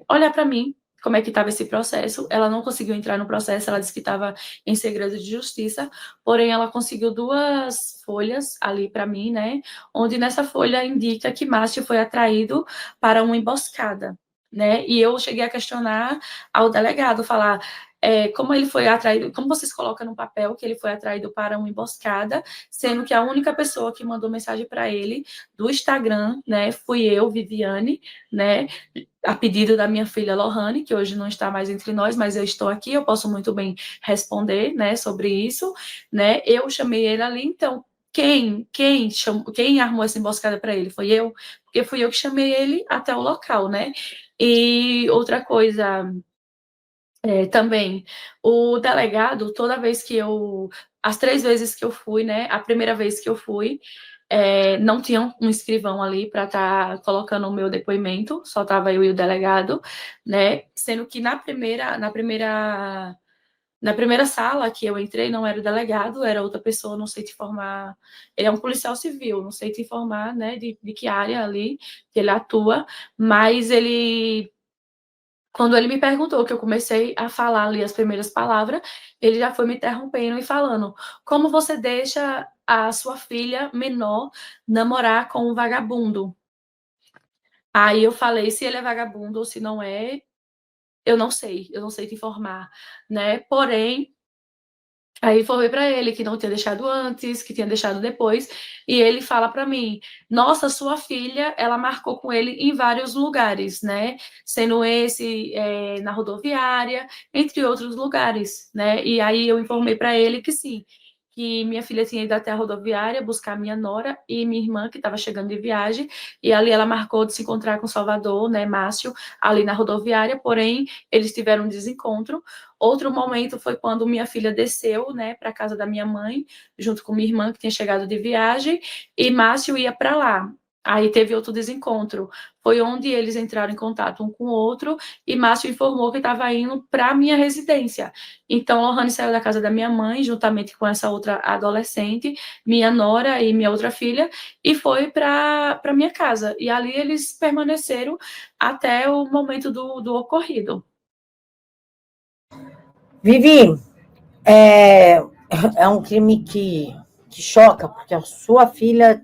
olhar para mim como é que estava esse processo. Ela não conseguiu entrar no processo, ela disse que estava em segredo de justiça, porém ela conseguiu 2 folhas ali para mim, né, onde nessa folha indica que Márcio foi atraído para uma emboscada, né, e eu cheguei a questionar ao delegado, falar como ele foi atraído, como vocês colocam no papel que ele foi atraído para uma emboscada, sendo que a única pessoa que mandou mensagem para ele do Instagram, né, fui eu, Viviane, né, a pedido da minha filha Lohane, que hoje não está mais entre nós, mas eu estou aqui, eu posso muito bem responder, né, sobre isso, né, eu chamei ele ali, então, quem armou essa emboscada para ele? Foi eu, porque fui eu que chamei ele até o local, né, e outra coisa... também, o delegado, toda vez que as 3 vezes que eu fui, né, a primeira vez que eu fui, não tinha um escrivão ali para estar colocando o meu depoimento, só estava eu e o delegado, né, sendo que na primeira sala que eu entrei não era o delegado, era outra pessoa, não sei te informar, ele é um policial civil, não sei te informar, né, de que área ali que ele atua, mas quando ele me perguntou, que eu comecei a falar ali as primeiras palavras, ele já foi me interrompendo e falando: como você deixa a sua filha menor namorar com um vagabundo? Aí eu falei: se ele é vagabundo ou se não é, eu não sei te informar, né? Porém, aí informei para ele que não tinha deixado antes, que tinha deixado depois, e ele fala para mim: nossa, sua filha, ela marcou com ele em vários lugares, né? Sendo esse na rodoviária, entre outros lugares, né? E aí eu informei para ele que sim, que minha filha tinha ido até a rodoviária buscar minha nora e minha irmã, que estava chegando de viagem, e ali ela marcou de se encontrar com Salvador, né, Márcio, ali na rodoviária, porém, eles tiveram um desencontro. Outro momento foi quando minha filha desceu, né, para a casa da minha mãe, junto com minha irmã, que tinha chegado de viagem, e Márcio ia para lá. Aí teve outro desencontro. Foi onde eles entraram em contato um com o outro e Márcio informou que estava indo para a minha residência. Então, Lohane saiu da casa da minha mãe, juntamente com essa outra adolescente, minha nora e minha outra filha, e foi para minha casa. E ali eles permaneceram até o momento do ocorrido. Vivi, é um crime que choca, porque a sua filha,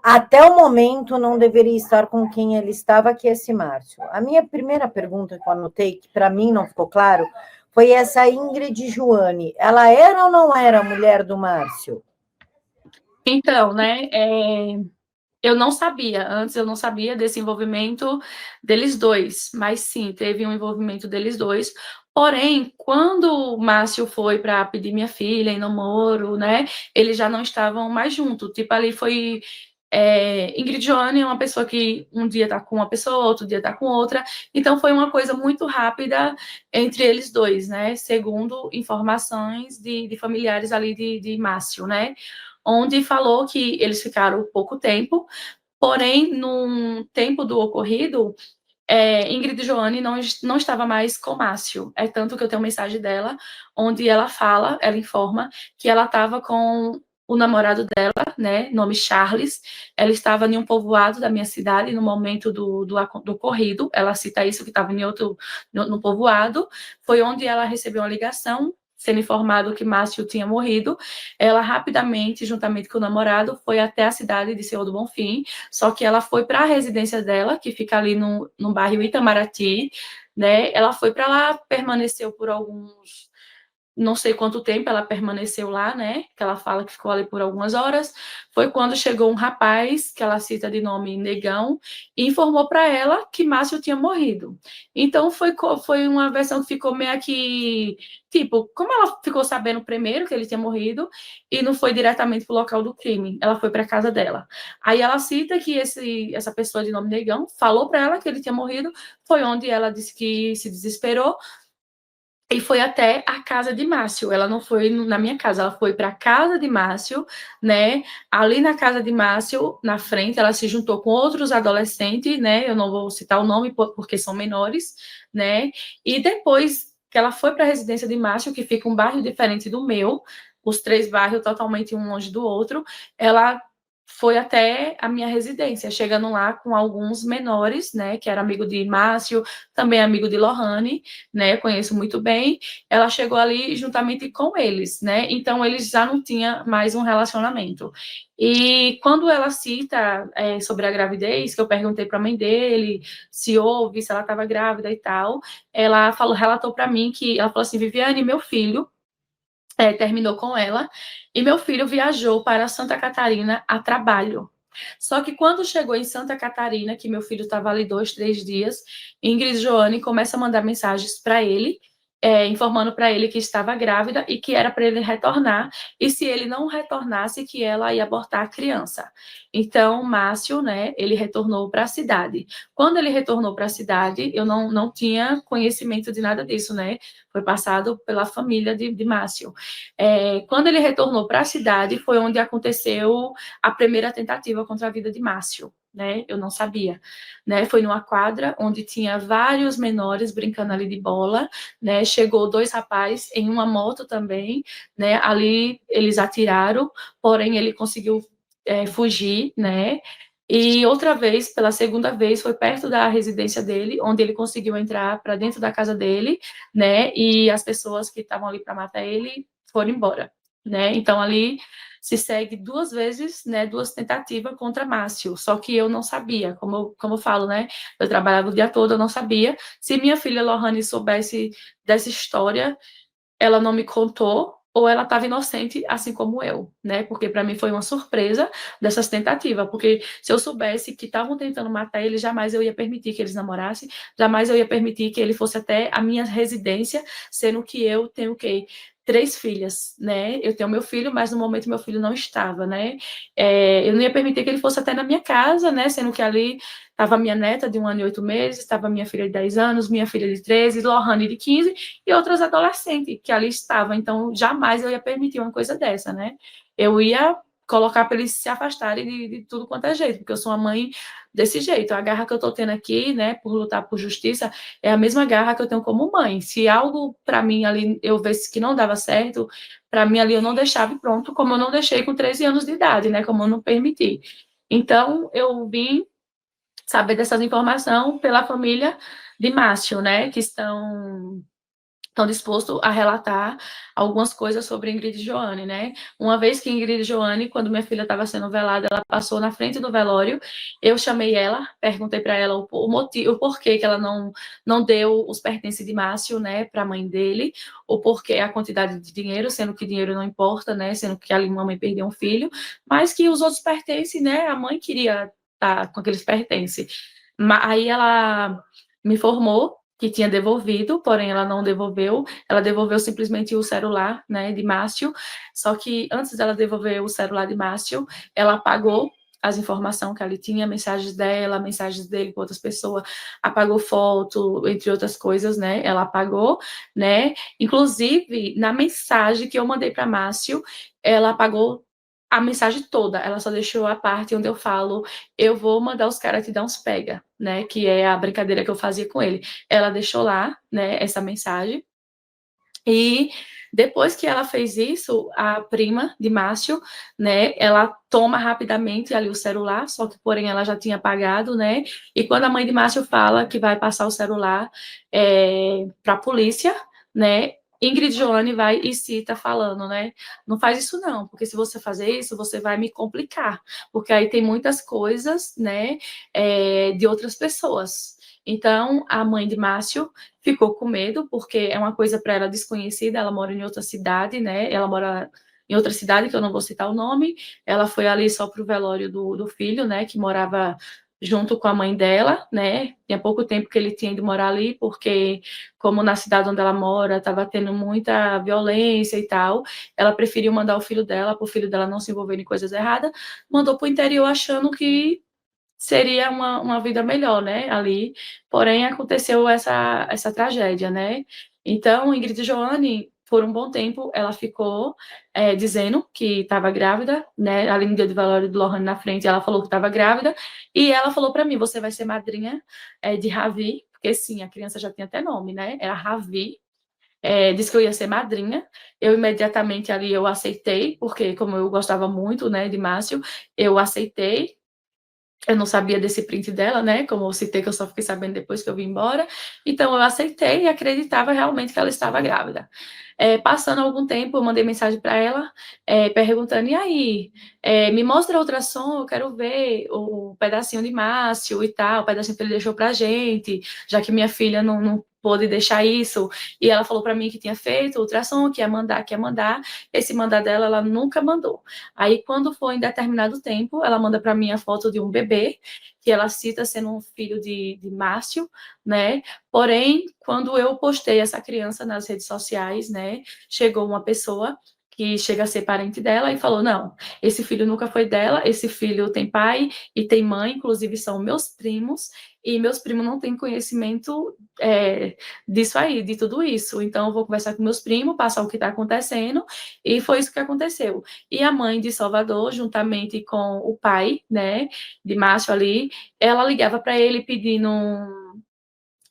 até o momento, não deveria estar com quem ele estava, que é esse Márcio. A minha primeira pergunta que eu anotei, que para mim não ficou claro, foi essa Ingrid Joane. Ela era ou não era a mulher do Márcio? Então, né, eu não sabia, antes eu não sabia desse envolvimento deles dois, mas sim, teve um envolvimento deles dois. Porém, quando o Márcio foi para pedir minha filha em namoro, né, eles já não estavam mais juntos. Tipo, ali foi. Ingrid Joane é uma pessoa que um dia tá com uma pessoa, outro dia tá com outra. Então, foi uma coisa muito rápida entre eles dois, né, segundo informações de familiares ali de Márcio, né, onde falou que eles ficaram pouco tempo, porém, no tempo do ocorrido, Ingrid Joane não estava mais com Márcio. É tanto que eu tenho uma mensagem dela, onde ela fala, ela informa que ela estava com o namorado dela, né, nome Charles. Ela estava em um povoado da minha cidade no momento do ocorrido. Ela cita isso, que estava em outro no povoado. Foi onde ela recebeu uma ligação sendo informado que Márcio tinha morrido. Ela rapidamente, juntamente com o namorado, foi até a cidade de Senhor do Bonfim, só que ela foi para a residência dela, que fica ali no bairro Itamaraty, né? Ela foi para lá, permaneceu por alguns, não sei quanto tempo ela permaneceu lá, né? Que ela fala que ficou ali por algumas horas. Foi quando chegou um rapaz, que ela cita de nome Negão, e informou para ela que Márcio tinha morrido. Então foi uma versão que ficou meio que, tipo, como ela ficou sabendo primeiro que ele tinha morrido e não foi diretamente para o local do crime, ela foi para a casa dela. Aí ela cita que essa pessoa de nome Negão falou para ela que ele tinha morrido, foi onde ela disse que se desesperou e foi até a casa de Márcio. Ela não foi na minha casa, ela foi para a casa de Márcio, né? Ali na casa de Márcio, na frente, ela se juntou com outros adolescentes, né? Eu não vou citar o nome porque são menores, né? E depois que ela foi para a residência de Márcio, que fica um bairro diferente do meu, os 3 bairros totalmente um longe do outro, ela foi até a minha residência, chegando lá com alguns menores, né, que era amigo de Márcio, também amigo de Lohane, né, conheço muito bem. Ela chegou ali juntamente com eles, né, então eles já não tinham mais um relacionamento. E quando ela cita sobre a gravidez, que eu perguntei para a mãe dele se houve, se ela estava grávida e tal, ela relatou para mim que, ela falou assim, Viviane, meu filho terminou com ela, e meu filho viajou para Santa Catarina a trabalho. Só que quando chegou em Santa Catarina, que meu filho estava ali 2, 3 dias, Ingrid Joane começa a mandar mensagens para ele, informando para ele que estava grávida e que era para ele retornar, e se ele não retornasse, que ela ia abortar a criança. Então, Márcio, né, ele retornou para a cidade. Quando ele retornou para a cidade, eu não tinha conhecimento de nada disso, né? Foi passado pela família de Márcio. Quando ele retornou para a cidade, foi onde aconteceu a primeira tentativa contra a vida de Márcio, né? Eu não sabia, né? Foi numa quadra onde tinha vários menores brincando ali de bola, né? Chegou 2 rapazes em uma moto também, né? Ali eles atiraram, porém ele conseguiu fugir, né? E outra vez, pela segunda vez, foi perto da residência dele, onde ele conseguiu entrar para dentro da casa dele, né? E as pessoas que estavam ali para matar ele foram embora, né? Então ali se segue 2 vezes, né? 2 tentativas contra Márcio. Só que eu não sabia, como eu falo, né? Eu trabalhava o dia todo, eu não sabia. Se minha filha Lohane soubesse dessa história, ela não me contou, ou ela estava inocente, assim como eu, né? Porque para mim foi uma surpresa dessas tentativas, porque se eu soubesse que estavam tentando matar ele, jamais eu ia permitir que eles namorassem, jamais eu ia permitir que ele fosse até a minha residência, sendo que eu tenho que 3 filhas, né? Eu tenho meu filho, mas no momento meu filho não estava, né? Eu não ia permitir que ele fosse até na minha casa, né? Sendo que ali estava minha neta de 1 ano e 8 meses, estava minha filha de 10 anos, minha filha de 13, Lohane de 15 e outras adolescentes que ali estavam. Então, jamais eu ia permitir uma coisa dessa, né? Eu ia colocar para eles se afastarem de tudo quanto é jeito, porque eu sou uma mãe desse jeito. A garra que eu estou tendo aqui, né, por lutar por justiça, é a mesma garra que eu tenho como mãe. Se algo para mim ali eu visse que não dava certo, para mim ali eu não deixava pronto, como eu não deixei com 13 anos de idade, né, como eu não permiti. Então, eu vim saber dessas informações pela família de Márcio, né, que estão dispostos a relatar algumas coisas sobre Ingrid e Joane, né? Uma vez que Ingrid e Joane, quando minha filha estava sendo velada, ela passou na frente do velório, eu chamei ela, perguntei para ela o motivo, o porquê que ela não deu os pertences de Márcio, né, para a mãe dele, o porquê a quantidade de dinheiro, sendo que dinheiro não importa, né, sendo que ali uma mãe perdeu um filho, mas que os outros pertences, né, a mãe queria estar com aqueles pertences. Aí ela me informou que tinha devolvido, porém ela não devolveu, ela devolveu simplesmente o celular, né, de Márcio, só que antes dela devolver o celular de Márcio, ela apagou as informações que ali tinha, mensagens dela, mensagens dele com outras pessoas, apagou foto, entre outras coisas, né, ela apagou, né, inclusive, na mensagem que eu mandei para Márcio, ela apagou a mensagem toda, ela só deixou a parte onde eu falo, eu vou mandar os caras te dar uns pega, né, que é a brincadeira que eu fazia com ele. Ela deixou lá, né, essa mensagem, e depois que ela fez isso, a prima de Márcio, né, ela toma rapidamente ali o celular, só que porém ela já tinha apagado, né, e quando a mãe de Márcio fala que vai passar o celular para a polícia, né, Ingrid Joane vai e cita falando, né, não faz isso não, porque se você fazer isso, você vai me complicar, porque aí tem muitas coisas, né, de outras pessoas. Então, a mãe de Márcio ficou com medo, porque é uma coisa para ela desconhecida, ela mora em outra cidade, né? Ela mora em outra cidade, que eu não vou citar o nome. Ela foi ali só para o velório do filho, né? Que morava junto com a mãe dela, né? Tinha pouco tempo que ele tinha ido morar ali, porque como na cidade onde ela mora estava tendo muita violência e tal, ela preferiu mandar o filho dela, para o filho dela não se envolver em coisas erradas, mandou para o interior achando que seria uma vida melhor, né, ali. Porém, aconteceu essa tragédia, né. Então, Ingrid Joane, por um bom tempo, ela ficou dizendo que estava grávida, né, ali no dia do velório do Lohane na frente, ela falou que estava grávida, e ela falou para mim, você vai ser madrinha de Ravi, porque sim, a criança já tinha até nome, né, era Ravi, disse que eu ia ser madrinha, eu imediatamente ali eu aceitei, porque como eu gostava muito, né, de Márcio, eu aceitei, eu não sabia desse print dela, né? Como eu citei, que eu só fiquei sabendo depois que eu vim embora. Então, eu aceitei e acreditava realmente que ela estava grávida. Passando algum tempo, eu mandei mensagem para ela, perguntando: e aí, me mostra a ultrassom, eu quero ver o pedacinho de Márcio e tal, o pedacinho que ele deixou para gente, já que minha filha não pôde deixar isso. E ela falou para mim que tinha feito o ultrassom, que ia mandar, que ia mandar. Esse mandar dela, ela nunca mandou. Aí, quando foi em determinado tempo, ela manda para mim a foto de um bebê, que ela cita sendo um filho de Márcio, né? Porém, quando eu postei essa criança nas redes sociais, né, chegou uma pessoa que chega a ser parente dela e falou: não, esse filho nunca foi dela, esse filho tem pai e tem mãe, inclusive são meus primos, e meus primos não têm conhecimento disso aí, de tudo isso. Então, eu vou conversar com meus primos, passar o que está acontecendo, e foi isso que aconteceu. E a mãe de Salvador, juntamente com o pai, né, de Márcio ali, ela ligava para ele pedindo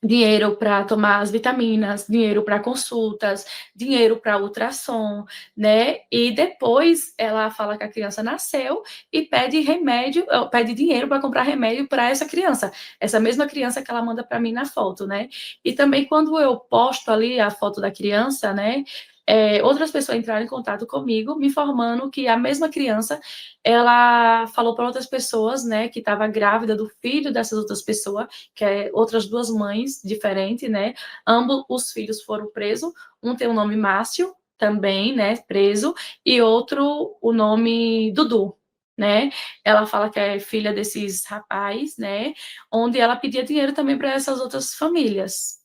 dinheiro para tomar as vitaminas, dinheiro para consultas, dinheiro para ultrassom, né? E depois ela fala que a criança nasceu e pede remédio, pede dinheiro para comprar remédio para essa mesma criança que ela manda para mim na foto, né? E também quando eu posto ali a foto da criança, né? Outras pessoas entraram em contato comigo, me informando que a mesma criança, ela falou para outras pessoas, né, que estava grávida do filho dessas outras pessoas, que é outras duas mães diferentes, né, ambos os filhos foram presos, um tem o nome Márcio, também, né, preso, e outro o nome Dudu, né, ela fala que é filha desses rapazes, né, onde ela pedia dinheiro também para essas outras famílias.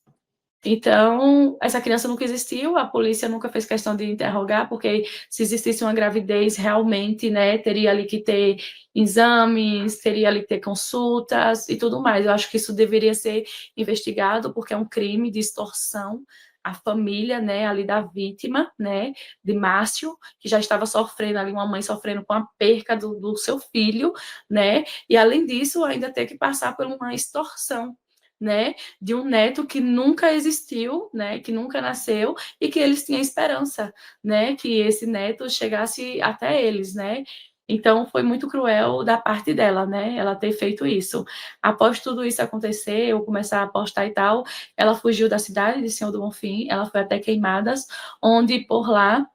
Então, essa criança nunca existiu, a polícia nunca fez questão de interrogar, porque se existisse uma gravidez, realmente, né, teria ali que ter exames, teria ali que ter consultas e tudo mais. Eu acho que isso deveria ser investigado, porque é um crime de extorsão à família, né, ali da vítima, né, de Márcio, que já estava sofrendo ali, uma mãe sofrendo com a perca do seu filho, né, e além disso, ainda ter que passar por uma extorsão, né, de um neto que nunca existiu, né, que nunca nasceu e que eles tinham esperança, né, que esse neto chegasse até eles, né. Então foi muito cruel da parte dela, né, ela ter feito isso. Após tudo isso acontecer, eu começar a postar e tal, ela fugiu da cidade de Senhor do Bonfim, ela foi até Queimadas, onde por lá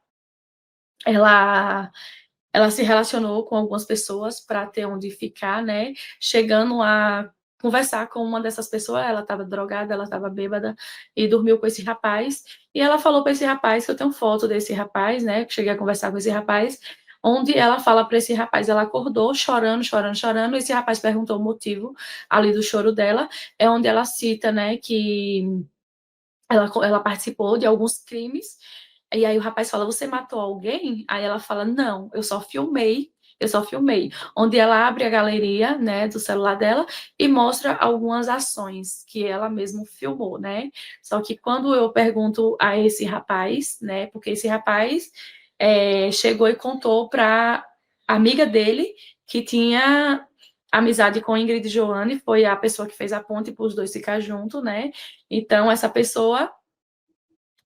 ela ela se relacionou com algumas pessoas para ter onde ficar, né, chegando a conversar com uma dessas pessoas, ela estava drogada, ela estava bêbada, e dormiu com esse rapaz, e ela falou para esse rapaz, que eu tenho foto desse rapaz, né, que cheguei a conversar com esse rapaz, onde ela fala para esse rapaz, ela acordou chorando, chorando, chorando, e esse rapaz perguntou o motivo ali do choro dela, é onde ela cita, né, que ela participou de alguns crimes, e aí o rapaz fala, você matou alguém? Aí ela fala, não, eu só filmei. Onde ela abre a galeria, né, do celular dela e mostra algumas ações que ela mesma filmou, né? Só que quando eu pergunto a esse rapaz, né, porque esse rapaz chegou e contou para amiga dele que tinha amizade com Ingrid e Joane, foi a pessoa que fez a ponte para os dois ficar juntos, né? Então,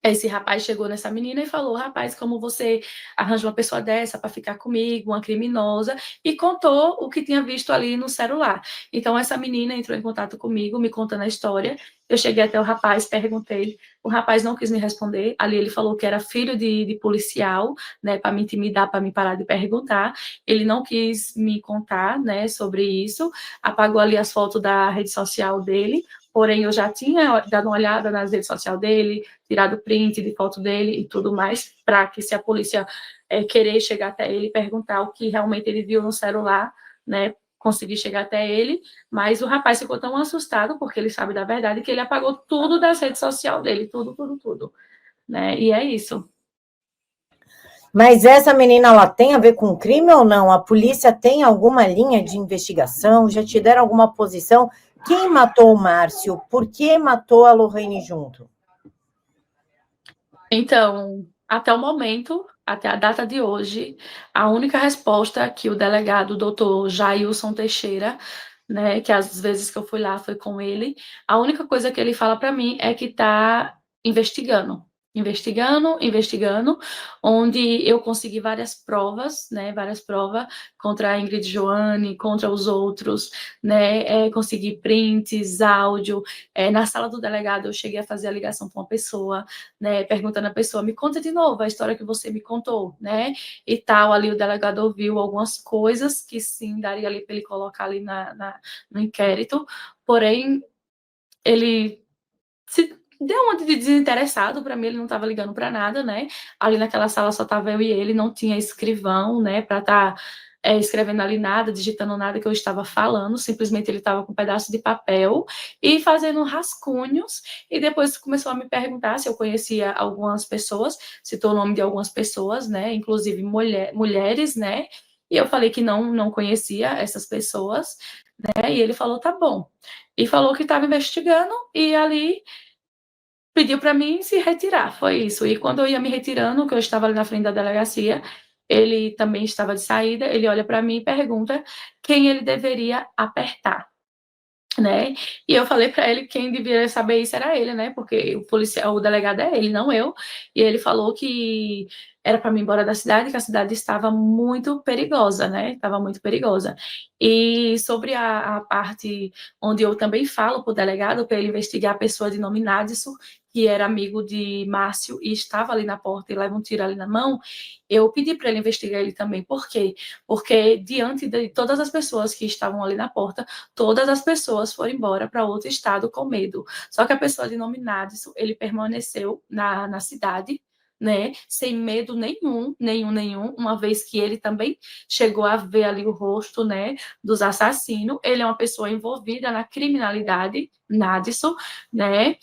esse rapaz chegou nessa menina e falou, rapaz, como você arranja uma pessoa dessa para ficar comigo, uma criminosa, e contou o que tinha visto ali no celular. Então, essa menina entrou em contato comigo, me contando a história. Eu cheguei até o rapaz, perguntei, o rapaz não quis me responder. Ali ele falou que era filho de policial, né, para me intimidar, para me parar de perguntar. Ele não quis me contar, né, sobre isso, apagou ali as fotos da rede social dele, porém eu já tinha dado uma olhada nas redes sociais dele, tirado print de foto dele e tudo mais, para que se a polícia querer chegar até ele e perguntar o que realmente ele viu no celular, né, conseguir chegar até ele, mas o rapaz ficou tão assustado, porque ele sabe da verdade, que ele apagou tudo das redes sociais dele, tudo, tudo, tudo, né, e é isso. Mas essa menina, ela tem a ver com crime ou não? A polícia tem alguma linha de investigação? Já te deram alguma posição? Quem matou o Márcio? Por que matou a Lorraine junto? Então, até o momento, até a data de hoje, a única resposta que o delegado doutor Jailson Teixeira, né, que às vezes que eu fui lá foi com ele, a única coisa que ele fala para mim é que está investigando, investigando, onde eu consegui várias provas, né, várias provas contra a Ingrid Joane, contra os outros, né, consegui prints, áudio, na sala do delegado eu cheguei a fazer a ligação com uma pessoa, né, perguntando à pessoa, me conta de novo a história que você me contou, né, e tal, ali o delegado ouviu algumas coisas que sim, daria ali para ele colocar ali no inquérito, porém, ele se deu uma de desinteressado, para mim ele não estava ligando para nada, né, ali naquela sala só estava eu e ele, não tinha escrivão, né, para estar escrevendo ali nada, digitando nada que eu estava falando, simplesmente ele estava com um pedaço de papel e fazendo rascunhos, e depois começou a me perguntar se eu conhecia algumas pessoas, citou o nome de algumas pessoas, né, inclusive mulheres, né, e eu falei que não conhecia essas pessoas, né, e ele falou, tá bom, e falou que estava investigando, e ali pediu para mim se retirar, foi isso. E quando eu ia me retirando, que eu estava ali na frente da delegacia, ele também estava de saída, ele olha para mim e pergunta quem ele deveria apertar, né? E eu falei para ele que quem deveria saber isso era ele, né? Porque o policial, o delegado é ele, não eu. E ele falou que era para mim ir embora da cidade, que a cidade estava muito perigosa, né? Estava muito perigosa. E sobre a parte onde eu também falo para o delegado, para ele investigar a pessoa de nome Nadson, que era amigo de Márcio e estava ali na porta e leva um tiro ali na mão, eu pedi para ele investigar ele também. Por quê? Porque diante de todas as pessoas que estavam ali na porta, todas as pessoas foram embora para outro estado com medo. Só que a pessoa de nome Nadson, ele permaneceu na cidade, né, sem medo nenhum, uma vez que ele também chegou a ver ali o rosto, né, dos assassinos. Ele é uma pessoa envolvida na criminalidade, Nadson, né,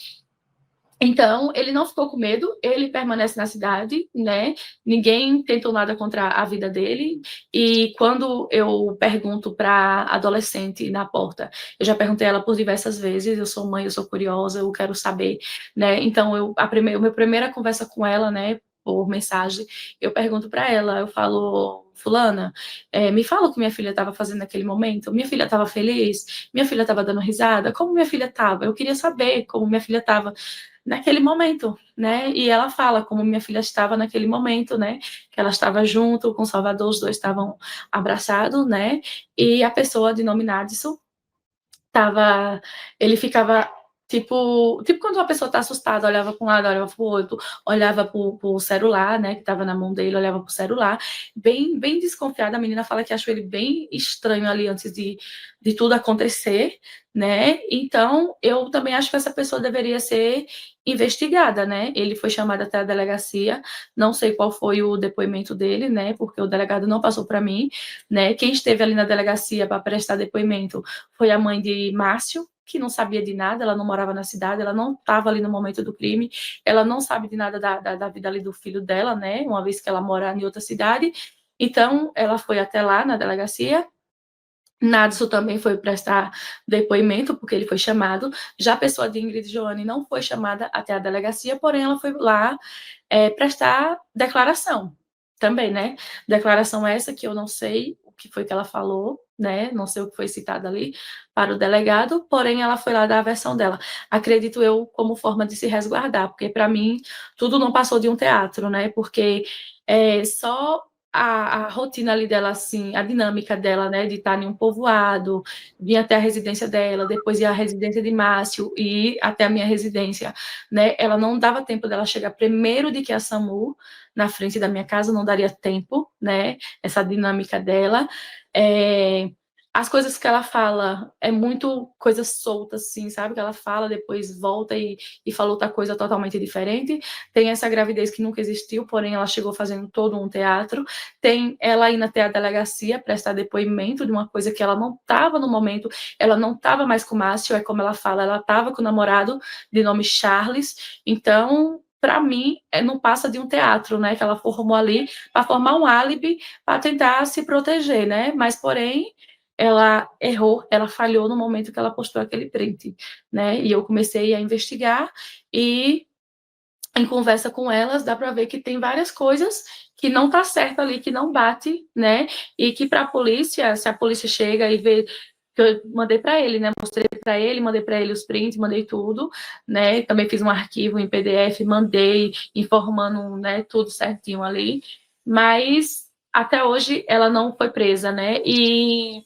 Então, ele não ficou com medo, ele permanece na cidade, né? Ninguém tentou nada contra a vida dele. E quando eu pergunto para adolescente na porta, eu já perguntei ela por diversas vezes, eu sou mãe, eu sou curiosa, eu quero saber, né? Então, minha primeira conversa com ela, né, por mensagem, eu pergunto para ela, eu falo, fulana, me fala o que minha filha estava fazendo naquele momento. Minha filha estava feliz? Minha filha estava dando risada? Como minha filha estava? Eu queria saber como minha filha estava naquele momento, né? E ela fala como minha filha estava naquele momento, né? Que ela estava junto com o Salvador, os dois estavam abraçados, né? E a pessoa de nome Nadson tava, ele ficava tipo quando uma pessoa tá assustada, olhava para um lado, olhava para o outro, olhava pro celular, né, que estava na mão dele, olhava pro celular, bem desconfiada. A menina fala que achou ele bem estranho ali antes de tudo acontecer, né? Então, eu também acho que essa pessoa deveria ser investigada, né? Ele foi chamado até a delegacia, não sei qual foi o depoimento dele, né? Porque o delegado não passou para mim, né? Quem esteve ali na delegacia para prestar depoimento foi a mãe de Márcio, que não sabia de nada, ela não morava na cidade, ela não estava ali no momento do crime, ela não sabe de nada da vida ali do filho dela, né? Uma vez que ela mora em outra cidade. Então, ela foi até lá na delegacia. Nadson também foi prestar depoimento, porque ele foi chamado. Já a pessoa de Ingrid Joane não foi chamada até a delegacia, porém ela foi lá prestar declaração também, né? Declaração essa que eu não sei o que foi que ela falou, né? Não sei o que foi citado ali para o delegado, porém ela foi lá dar a versão dela. Acredito eu como forma de se resguardar, porque para mim tudo não passou de um teatro, né? Porque só a rotina ali dela, assim, a dinâmica dela, né, de estar em um povoado, vir até a residência dela, depois ir à residência de Márcio e ir até a minha residência, né, ela não dava tempo dela chegar primeiro de que a SAMU na frente da minha casa, não daria tempo, né, essa dinâmica dela, as coisas que ela fala é muito coisa solta, assim, sabe, que ela fala, depois volta e fala outra coisa totalmente diferente. Tem essa gravidez que nunca existiu, porém ela chegou fazendo todo um teatro. Tem ela indo até a delegacia prestar depoimento de uma coisa que ela não estava no momento, ela não estava mais com o Márcio, é como ela fala, ela estava com o namorado de nome Charles. Então, para mim, não passa de um teatro, né, que ela formou ali para formar um álibi para tentar se proteger, né, mas porém ela errou, ela falhou no momento que ela postou aquele print, né, e eu comecei a investigar e em conversa com elas, dá para ver que tem várias coisas que não tá certo ali, que não bate, né? E que para a polícia, se a polícia chega e vê que eu mandei para ele, né? Mostrei para ele, mandei para ele os prints, mandei tudo, né? Também fiz um arquivo em PDF, mandei informando, né, tudo certinho ali. Mas até hoje ela não foi presa, né? E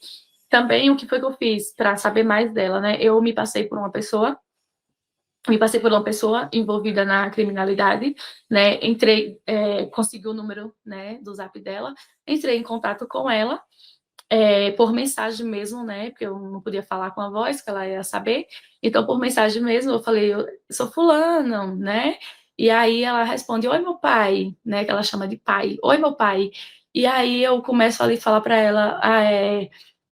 também o que foi que eu fiz para saber mais dela, né? Eu me passei por uma pessoa envolvida na criminalidade, né, entrei, consegui o número, né, do zap dela, entrei em contato com ela, por mensagem mesmo, né, porque eu não podia falar com a voz, que ela ia saber, então por mensagem mesmo, eu falei, eu sou fulana, né, e aí ela responde, oi meu pai, né, que ela chama de pai, oi meu pai, e aí eu começo ali a falar para ela,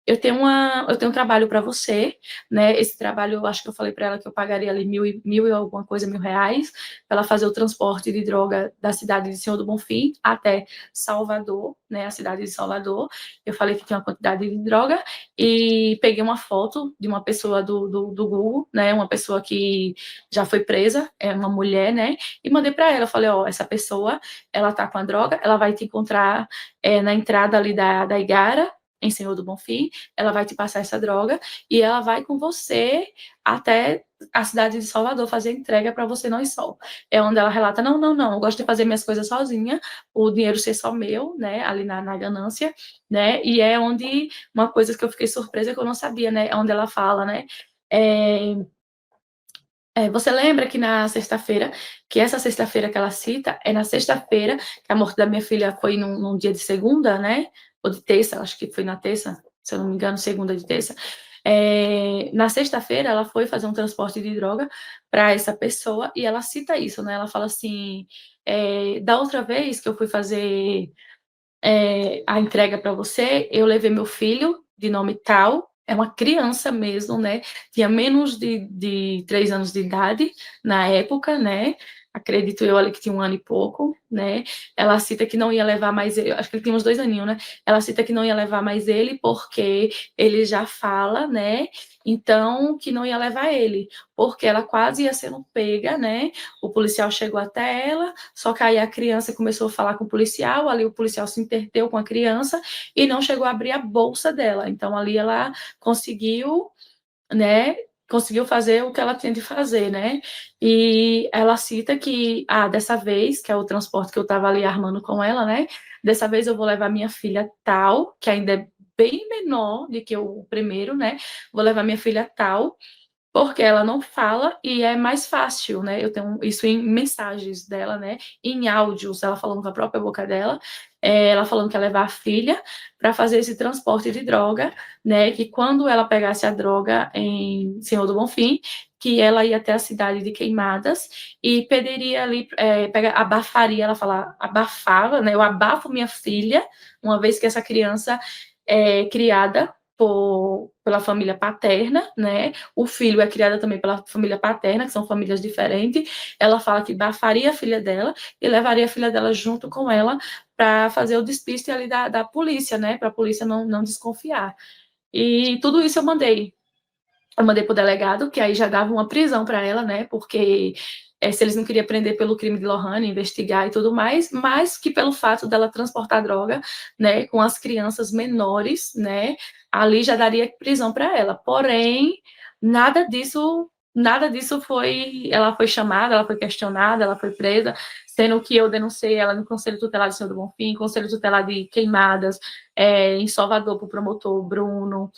eu tenho um trabalho para você, né? Esse trabalho, eu acho que eu falei para ela que eu pagaria ali mil e alguma coisa, R$ 1.000, para ela fazer o transporte de droga da cidade de Senhor do Bonfim até Salvador, né? A cidade de Salvador. Eu falei que tinha uma quantidade de droga e peguei uma foto de uma pessoa do Google, né? Uma pessoa que já foi presa, é uma mulher, né? E mandei para ela, eu falei, ó, essa pessoa, ela tá com a droga, ela vai te encontrar na entrada ali da Igara, em Senhor do Bonfim, ela vai te passar essa droga e ela vai com você até a cidade de Salvador fazer entrega para você não ir só. É onde ela relata, não, eu gosto de fazer minhas coisas sozinha, o dinheiro ser só meu, né, ali na ganância, né, e é onde, uma coisa que eu fiquei surpresa que eu não sabia, né, é onde ela fala, né, você lembra que na sexta-feira, que essa sexta-feira que ela cita, é na sexta-feira que a morte da minha filha foi num dia de segunda, né? Ou de terça, acho que foi na terça, se eu não me engano, segunda de terça. Na sexta-feira, ela foi fazer um transporte de droga para essa pessoa e ela cita isso, né? Ela fala assim: da outra vez que eu fui fazer a entrega para você, eu levei meu filho, de nome tal, é uma criança mesmo, né? Tinha menos de 3 anos de idade na época, né? Acredito eu ali que tinha 1 ano e pouco, né? Ela cita que não ia levar mais ele, acho que ele tinha uns 2 aninhos, né? Ela cita que não ia levar mais ele porque ele já fala, né? Então, que não ia levar ele, porque ela quase ia sendo pega, né? O policial chegou até ela, só que aí a criança começou a falar com o policial, ali o policial se interteu com a criança e não chegou a abrir a bolsa dela. Então, ali ela conseguiu, né, conseguiu fazer o que ela tinha de fazer, né, e ela cita que, dessa vez, que é o transporte que eu estava ali armando com ela, né, dessa vez eu vou levar minha filha tal, que ainda é bem menor do que o primeiro, né, vou levar minha filha tal, porque ela não fala e é mais fácil, né? Eu tenho isso em mensagens dela, né? Em áudios, ela falando com a própria boca dela, ela falando que ia levar a filha para fazer esse transporte de droga, né? Que quando ela pegasse a droga em Senhor do Bonfim, que ela ia até a cidade de Queimadas e pediria ali, abafaria, ela fala, abafava, né? Eu abafo minha filha, uma vez que essa criança é criada pela família paterna, né? O filho é criado também pela família paterna, que são famílias diferentes. Ela fala que bafaria a filha dela e levaria a filha dela junto com ela para fazer o despiste ali da polícia, né? Para a polícia não desconfiar. E tudo isso eu mandei. Eu mandei para o delegado, que aí já dava uma prisão para ela, né? Porque se eles não queriam prender pelo crime de Lohane, investigar e tudo mais, mas que pelo fato dela transportar droga, né, com as crianças menores, né, ali já daria prisão para ela. Porém, nada disso foi, ela foi chamada, ela foi questionada, ela foi presa, sendo que eu denunciei ela no Conselho Tutelar de Senhor do Bonfim, Conselho Tutelar de Queimadas, em Salvador, para o promotor Bruno,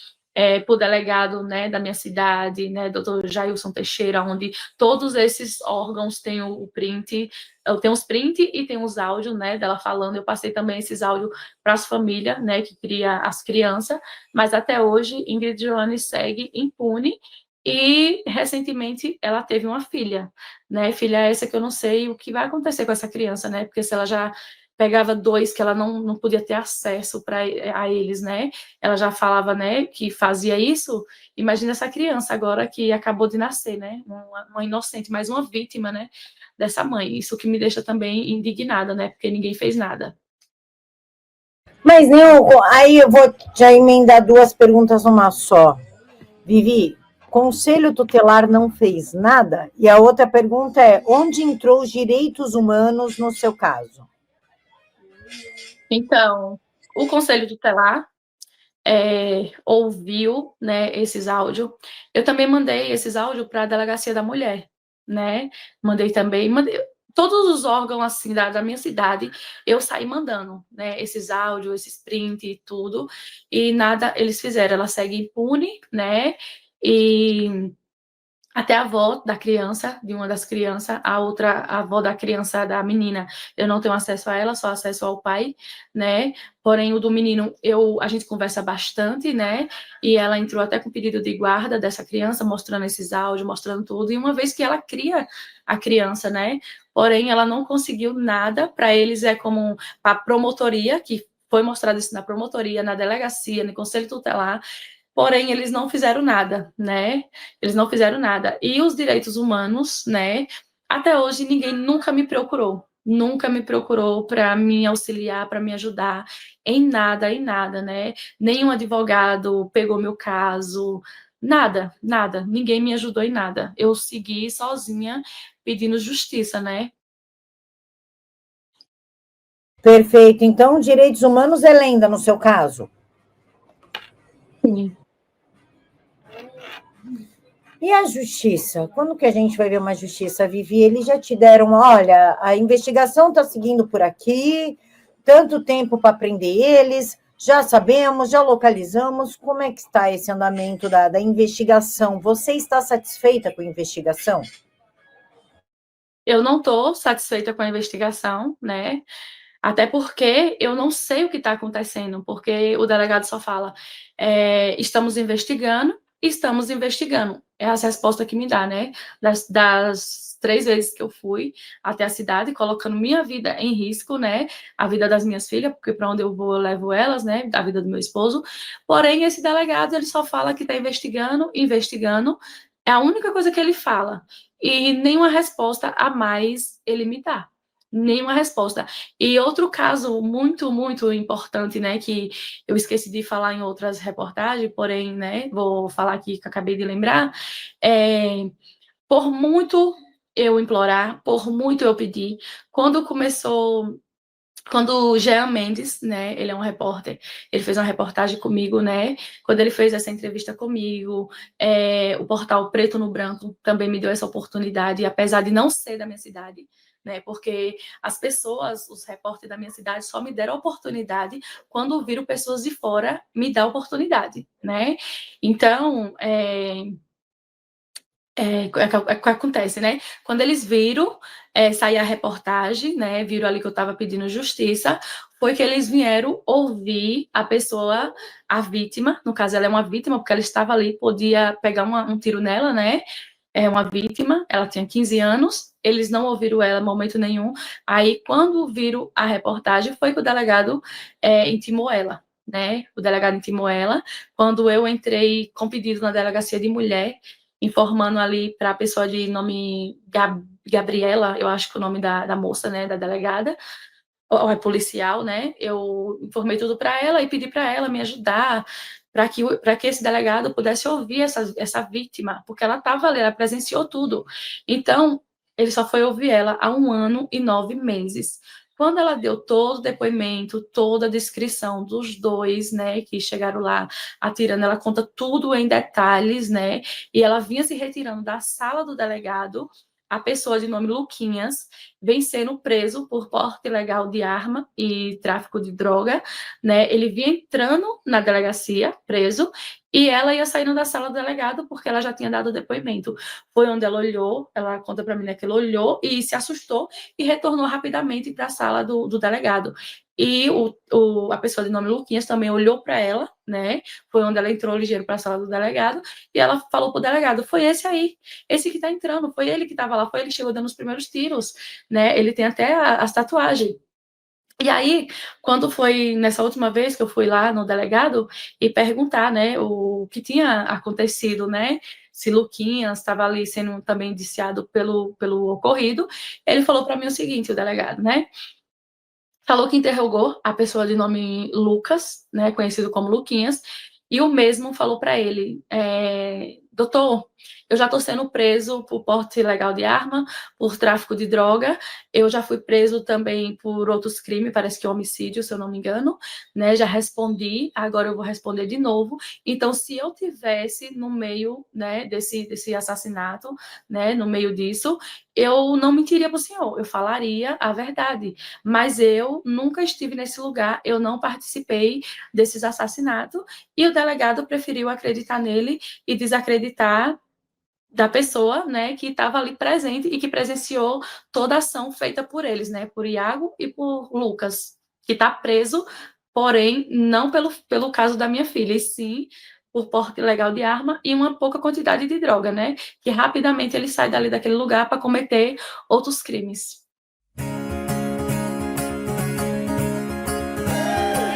para o delegado, né, da minha cidade, né, doutor Jailson Teixeira, onde todos esses órgãos têm o print, eu tenho os print e tem os áudios, né, dela falando, eu passei também esses áudios para as famílias, né, que cria as crianças, mas até hoje Ingrid Joane segue impune e recentemente ela teve uma filha, né, filha essa que eu não sei o que vai acontecer com essa criança, né, porque se ela já pegava 2 que ela não podia ter acesso a eles, né? Ela já falava, né, que fazia isso. Imagina essa criança agora que acabou de nascer, né? Uma inocente, mais uma vítima, né, dessa mãe. Isso que me deixa também indignada, né? Porque ninguém fez nada. Mas não, aí eu vou já emendar 2 perguntas numa só. Vivi, Conselho Tutelar não fez nada? E a outra pergunta é, onde entrou os direitos humanos no seu caso? Então, o Conselho Tutelar ouviu, né, esses áudios. Eu também mandei esses áudios para a Delegacia da Mulher, né? Mandei todos os órgãos assim da minha cidade, eu saí mandando, né, esses áudios, esses print e tudo, e nada eles fizeram. Ela segue impune, né? E até a avó da criança, de uma das crianças, a avó da criança, da menina, eu não tenho acesso a ela, só acesso ao pai, né? Porém, o do menino, a gente conversa bastante, né? E ela entrou até com pedido de guarda dessa criança, mostrando esses áudios, mostrando tudo. E uma vez que ela cria a criança, né? Porém, ela não conseguiu nada. Para eles é como a promotoria, que foi mostrado isso na promotoria, na delegacia, no conselho tutelar. Porém, eles não fizeram nada, né? Eles não fizeram nada. E os direitos humanos, né? Até hoje, ninguém nunca me procurou para me auxiliar, para me ajudar em nada, né? Nenhum advogado pegou meu caso, nada, nada. Ninguém me ajudou em nada. Eu segui sozinha pedindo justiça, né? Perfeito. Então, direitos humanos é lenda no seu caso? Sim. E a justiça? Quando que a gente vai ver uma justiça, Vivi? Eles já te deram, olha, a investigação está seguindo por aqui, tanto tempo para prender eles, já sabemos, já localizamos. Como é que está esse andamento da investigação? Você está satisfeita com a investigação? Eu não estou satisfeita com a investigação, né? Até porque eu não sei o que está acontecendo, porque o delegado só fala, estamos investigando. É as respostas que me dá, né? Das 3 vezes que eu fui até a cidade, colocando minha vida em risco, né? A vida das minhas filhas, porque para onde eu vou eu levo elas, né? A vida do meu esposo. Porém, esse delegado, ele só fala que está investigando, é a única coisa que ele fala. E nenhuma resposta a mais ele me dá. Nenhuma resposta. E outro caso muito, muito importante, né, que eu esqueci de falar em outras reportagens, porém, né, vou falar aqui que acabei de lembrar, por muito eu implorar, por muito eu pedir, quando o Jean Mendes, né, ele é um repórter, ele fez uma reportagem comigo, né, quando ele fez essa entrevista comigo, o portal Preto no Branco também me deu essa oportunidade, apesar de não ser da minha cidade, né, porque as pessoas, os repórteres da minha cidade só me deram oportunidade quando viram pessoas de fora me dar oportunidade, né, então, o que acontece, né? Quando eles viram sair a reportagem, né? Viram ali que eu estava pedindo justiça, foi que eles vieram ouvir a pessoa, a vítima, no caso ela é uma vítima, porque ela estava ali, podia pegar um tiro nela, né? É uma vítima, ela tinha 15 anos, eles não ouviram ela em momento nenhum. Aí, quando viram a reportagem, foi que o delegado intimou ela, né? O delegado intimou ela. Quando eu entrei com pedido na delegacia de mulher, informando ali para a pessoa de nome Gabriela, eu acho que é o nome da moça, né, da delegada, ou é policial, né, eu informei tudo para ela e pedi para ela me ajudar, para que esse delegado pudesse ouvir essa vítima, porque ela estava ali, ela presenciou tudo. Então, ele só foi ouvir ela há 1 ano e 9 meses. Quando ela deu todo o depoimento, toda a descrição dos dois, né, que chegaram lá atirando, ela conta tudo em detalhes, né, e ela vinha se retirando da sala do delegado, a pessoa de nome Luquinhas vem sendo preso por porte ilegal de arma e tráfico de droga, né, ele vinha entrando na delegacia, preso, e ela ia saindo da sala do delegado porque ela já tinha dado o depoimento. Foi onde ela olhou, ela conta para mim, né, que ela olhou e se assustou e retornou rapidamente para a sala do delegado. E a pessoa de nome Luquinhas também olhou para ela, né? Foi onde ela entrou ligeiro para a sala do delegado e ela falou para o delegado: foi esse aí, esse que está entrando, foi ele que estava lá, foi ele que chegou dando os primeiros tiros, né? Ele tem até as tatuagens. E aí, quando foi nessa última vez que eu fui lá no delegado e perguntar, né, o que tinha acontecido, né, se Luquinhas estava ali sendo também indiciado pelo ocorrido, ele falou para mim o seguinte, o delegado, né, falou que interrogou a pessoa de nome Lucas, né, conhecido como Luquinhas, e o mesmo falou para ele, doutor, eu já estou sendo preso por porte ilegal de arma, por tráfico de droga, eu já fui preso também por outros crimes, parece que homicídio, se eu não me engano, né, já respondi, agora eu vou responder de novo, então se eu tivesse no meio, né, desse assassinato, né, no meio disso, eu não mentiria para o senhor, eu falaria a verdade, mas eu nunca estive nesse lugar, eu não participei desses assassinatos, e o delegado preferiu acreditar nele e desacreditar da pessoa, né, que estava ali presente e que presenciou toda a ação feita por eles, né, por Iago e por Lucas, que está preso, porém, não pelo caso da minha filha, e sim por porte ilegal de arma e uma pouca quantidade de droga, né, que rapidamente ele sai dali daquele lugar para cometer outros crimes.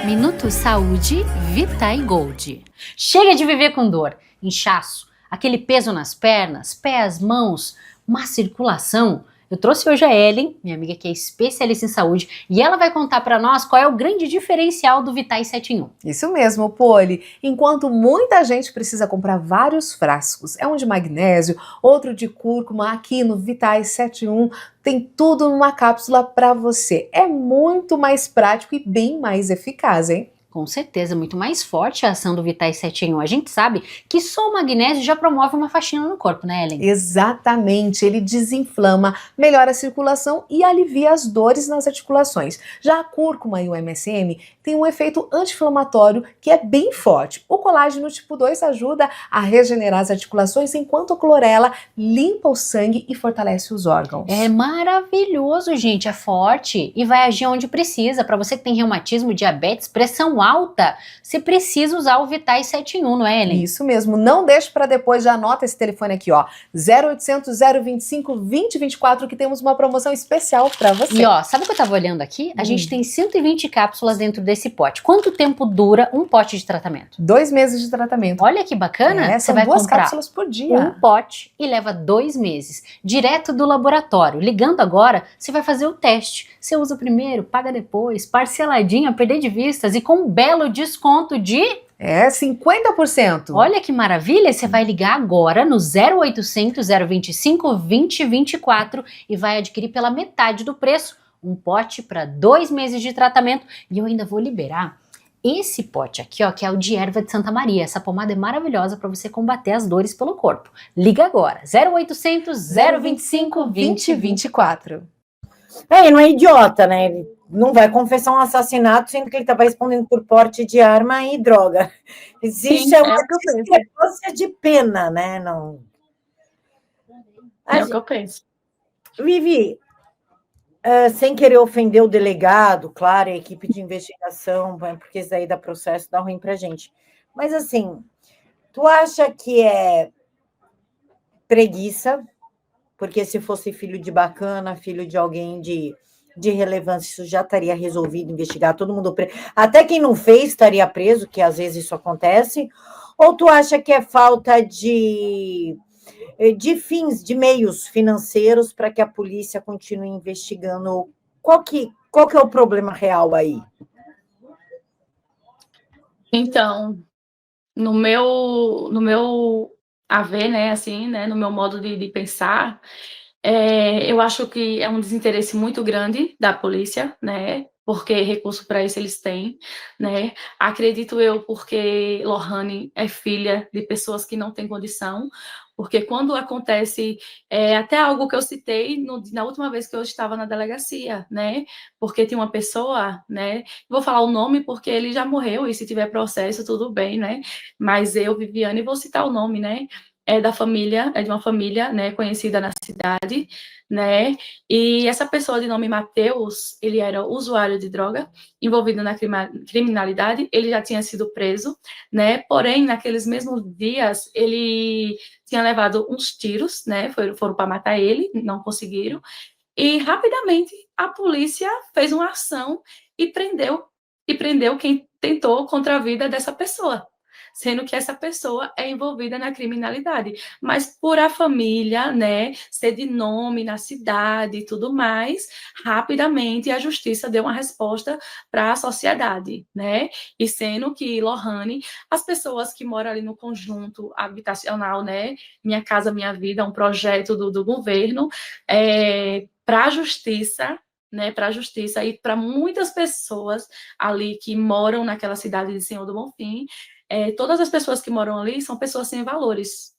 Minuto Saúde Vitae Gold. Chega de viver com dor, inchaço, aquele peso nas pernas, pés, mãos, má circulação. Eu trouxe hoje a Ellen, minha amiga que é especialista em saúde, e ela vai contar para nós qual é o grande diferencial do Vitae 7 em 1. Isso mesmo, Poli. Enquanto muita gente precisa comprar vários frascos, um de magnésio, outro de cúrcuma, aqui no Vitae 7 em 1 tem tudo numa cápsula para você. É muito mais prático e bem mais eficaz, hein? Com certeza, muito mais forte a ação do Vitae 7 em 1. A gente sabe que só o magnésio já promove uma faxina no corpo, né, Ellen? Exatamente, ele desinflama, melhora a circulação e alivia as dores nas articulações. Já a cúrcuma e o MSM têm um efeito anti-inflamatório que é bem forte. O colágeno tipo 2 ajuda a regenerar as articulações, enquanto a clorela limpa o sangue e fortalece os órgãos. É maravilhoso, gente, é forte e vai agir onde precisa. Para você que tem reumatismo, diabetes, pressão alta, você precisa usar o Vitai 7 em 1, não é, Ellen? Isso mesmo, não deixe para depois, já anota esse telefone aqui, ó, 0800 025 2024, que temos uma promoção especial para você. E ó, sabe o que eu tava olhando aqui? A gente tem 120 cápsulas dentro desse pote. Quanto tempo dura um pote de tratamento? 2 meses de tratamento. Olha que bacana, você São vai 2 comprar cápsulas por dia. um pote e leva 2 meses, direto do laboratório. Ligando agora, você vai fazer o teste. Você usa primeiro, paga depois, parceladinho, a perder de vistas e com um belo desconto de... 50%. Olha que maravilha, você vai ligar agora no 0800 025 2024 e vai adquirir pela metade do preço um pote para 2 meses de tratamento. E eu ainda vou liberar esse pote aqui, ó, que é o de erva de Santa Maria. Essa pomada é maravilhosa para você combater as dores pelo corpo. Liga agora, 0800 025 2024. Ele não é idiota, né? Ele não vai confessar um assassinato, sendo que ele estava respondendo por porte de arma e droga. Existe Sim, uma discrepância de pena, né? Não... É o que eu penso. Vivi, sem querer ofender o delegado, claro, a equipe de investigação, porque isso aí dá processo, dá ruim pra gente. Mas, assim, tu acha que é preguiça? Porque se fosse filho de bacana, filho de alguém de relevância, isso já estaria resolvido, investigar, todo mundo preso. Até quem não fez estaria preso, que às vezes isso acontece. Ou tu acha que é falta de fins, de meios financeiros para que a polícia continue investigando? Qual que é o problema real aí? Então, no meu a ver, né, assim, né, no meu modo de pensar, eu acho que é um desinteresse muito grande da polícia, né, porque recurso para isso eles têm, né, acredito eu porque Lohane é filha de pessoas que não têm condição, porque quando acontece, até algo que eu citei na última vez que eu estava na delegacia, né, porque tinha uma pessoa, né, vou falar o nome porque ele já morreu e se tiver processo tudo bem, né, mas eu, Viviane, vou citar o nome, né, é de uma família, né, conhecida na cidade, né, e essa pessoa de nome Mateus, ele era usuário de droga, envolvido na criminalidade, ele já tinha sido preso, né, porém, naqueles mesmos dias, ele tinha levado uns tiros, né, foram para matar ele, não conseguiram, e rapidamente a polícia fez uma ação e prendeu quem tentou contra a vida dessa pessoa, sendo que essa pessoa é envolvida na criminalidade, mas por a família, né, ser de nome na cidade e tudo mais, rapidamente a justiça deu uma resposta para a sociedade, né, e sendo que Lohane, as pessoas que moram ali no conjunto habitacional, né, Minha Casa Minha Vida, um projeto do governo, para a justiça, né, para a justiça e para muitas pessoas ali que moram naquela cidade de Senhor do Bonfim, todas as pessoas que moram ali são pessoas sem valores,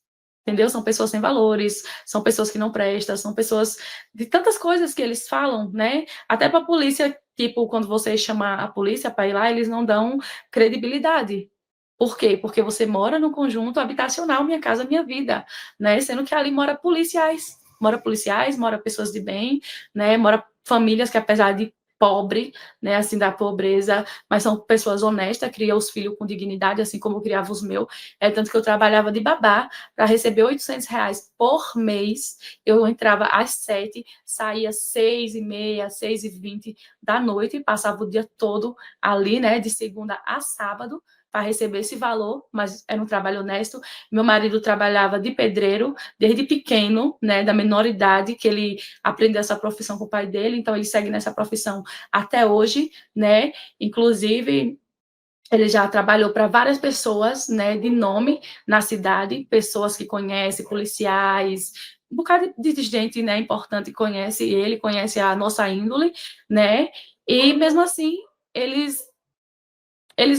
entendeu? São pessoas sem valores, são pessoas que não prestam, são pessoas de tantas coisas que eles falam, né? Até para a polícia, tipo, quando você chama a polícia para ir lá, eles não dão credibilidade. Por quê? Porque você mora no conjunto habitacional Minha Casa Minha Vida, né? Sendo que ali mora policiais, mora pessoas de bem, né? Mora famílias que, apesar de pobre, né, assim, da pobreza, mas são pessoas honestas, criam os filhos com dignidade, assim como eu criava os meus, tanto que eu trabalhava de babá para receber R$ 800 por mês, eu entrava às 7, saía às 6h30, 6h20 da noite, passava o dia todo ali, né, de segunda a sábado, para receber esse valor, mas era um trabalho honesto. Meu marido trabalhava de pedreiro desde pequeno, né, da menor idade, que ele aprendeu essa profissão com o pai dele, então ele segue nessa profissão até hoje, né, inclusive ele já trabalhou para várias pessoas, né, de nome na cidade, pessoas que conhecem, policiais, um bocado de gente, né, importante conhece ele, conhece a nossa índole, né, e mesmo assim, eles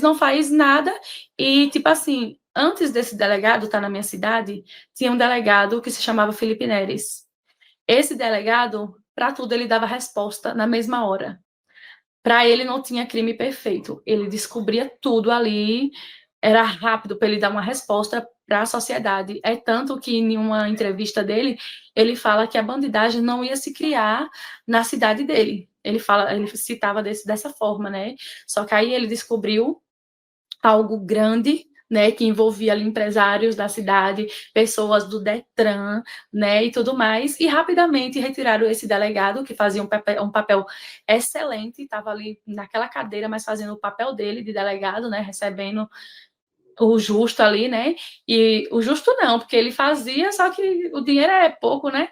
não fazem nada e, tipo assim, antes desse delegado estar na minha cidade, tinha um delegado que se chamava Felipe Neres. Esse delegado, para tudo, ele dava resposta na mesma hora. Para ele não tinha crime perfeito. Ele descobria tudo ali, era rápido para ele dar uma resposta para a sociedade. É tanto que em uma entrevista dele, ele fala que a bandidagem não ia se criar na cidade dele. Ele citava dessa forma, né? Só que aí ele descobriu algo grande, né, que envolvia ali empresários da cidade, pessoas do Detran, né, e tudo mais, e rapidamente retiraram esse delegado, que fazia um papel excelente, estava ali naquela cadeira, mas fazendo o papel dele de delegado, né, recebendo o justo ali, né, e o justo não, porque ele fazia, só que o dinheiro é pouco, né,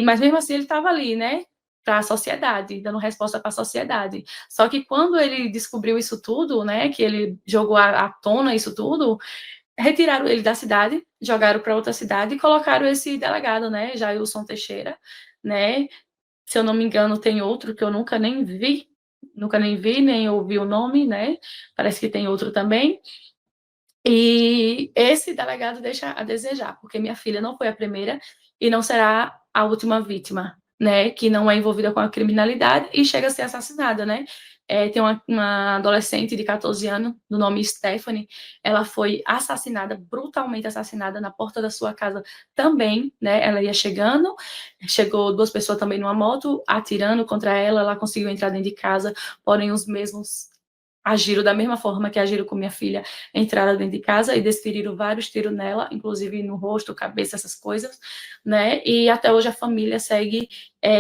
mas mesmo assim ele estava ali, né, para a sociedade, dando resposta para a sociedade. Só que quando ele descobriu isso tudo, né, que ele jogou à tona isso tudo, retiraram ele da cidade, jogaram para outra cidade e colocaram esse delegado, né, Jailson Teixeira, né, se eu não me engano tem outro que eu nunca nem vi, nem ouvi o nome, né, parece que tem outro também, e esse delegado deixa a desejar, porque minha filha não foi a primeira e não será a última vítima, né, que não é envolvida com a criminalidade e chega a ser assassinada, né. Tem uma adolescente de 14 anos, do nome Stephanie, ela foi assassinada, brutalmente assassinada na porta da sua casa também, né, ela ia chegou 2 pessoas também numa moto, atirando contra ela, ela conseguiu entrar dentro de casa, porém os mesmos agiram da mesma forma que agiram com minha filha, entraram dentro de casa e desferiram vários tiros nela, inclusive no rosto, cabeça, essas coisas, né, e até hoje a família segue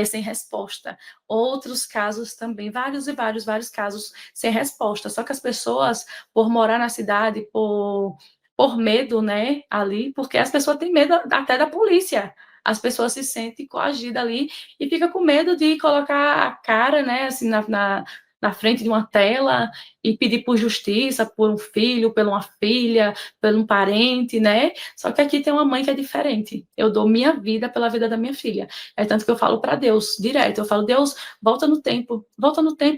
sem resposta. Outros casos também, vários e vários, vários casos sem resposta, só que as pessoas, por morar na cidade, por medo, né, ali, porque as pessoas têm medo até da polícia, as pessoas se sentem coagidas ali e fica com medo de colocar a cara, né, assim, na frente de uma tela e pedir por justiça, por um filho, por uma filha, por um parente, né? Só que aqui tem uma mãe que é diferente. Eu dou minha vida pela vida da minha filha. É tanto que eu falo para Deus, direto. Eu falo, Deus, volta no tempo,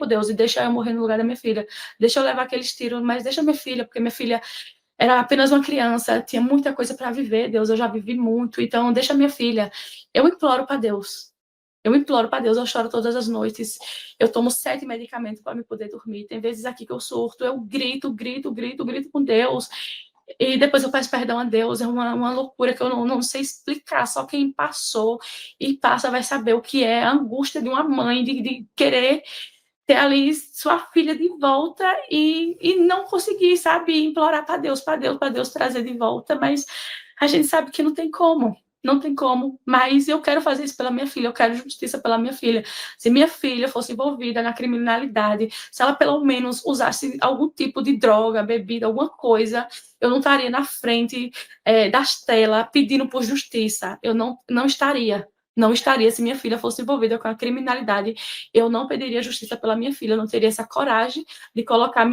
Deus, e deixa eu morrer no lugar da minha filha. Deixa eu levar aqueles tiros, mas deixa minha filha, porque minha filha era apenas uma criança, tinha muita coisa para viver, Deus, eu já vivi muito, então deixa minha filha. Eu imploro para Deus. Eu imploro para Deus, eu choro todas as noites. Eu tomo 7 medicamentos para me poder dormir. Tem vezes aqui que eu surto, eu grito com Deus. E depois eu peço perdão a Deus. É uma loucura que eu não sei explicar. Só quem passou e passa vai saber o que é a angústia de uma mãe de querer ter ali sua filha de volta e não conseguir, sabe, implorar para Deus, trazer de volta, mas a gente sabe que não tem como. Não tem como, mas eu quero fazer isso pela minha filha, eu quero justiça pela minha filha. Se minha filha fosse envolvida na criminalidade, se ela pelo menos usasse algum tipo de droga, bebida, alguma coisa, eu não estaria na frente das telas pedindo por justiça. Eu não estaria. Não estaria se minha filha fosse envolvida com a criminalidade. Eu não pediria justiça pela minha filha, eu não teria essa coragem de colocar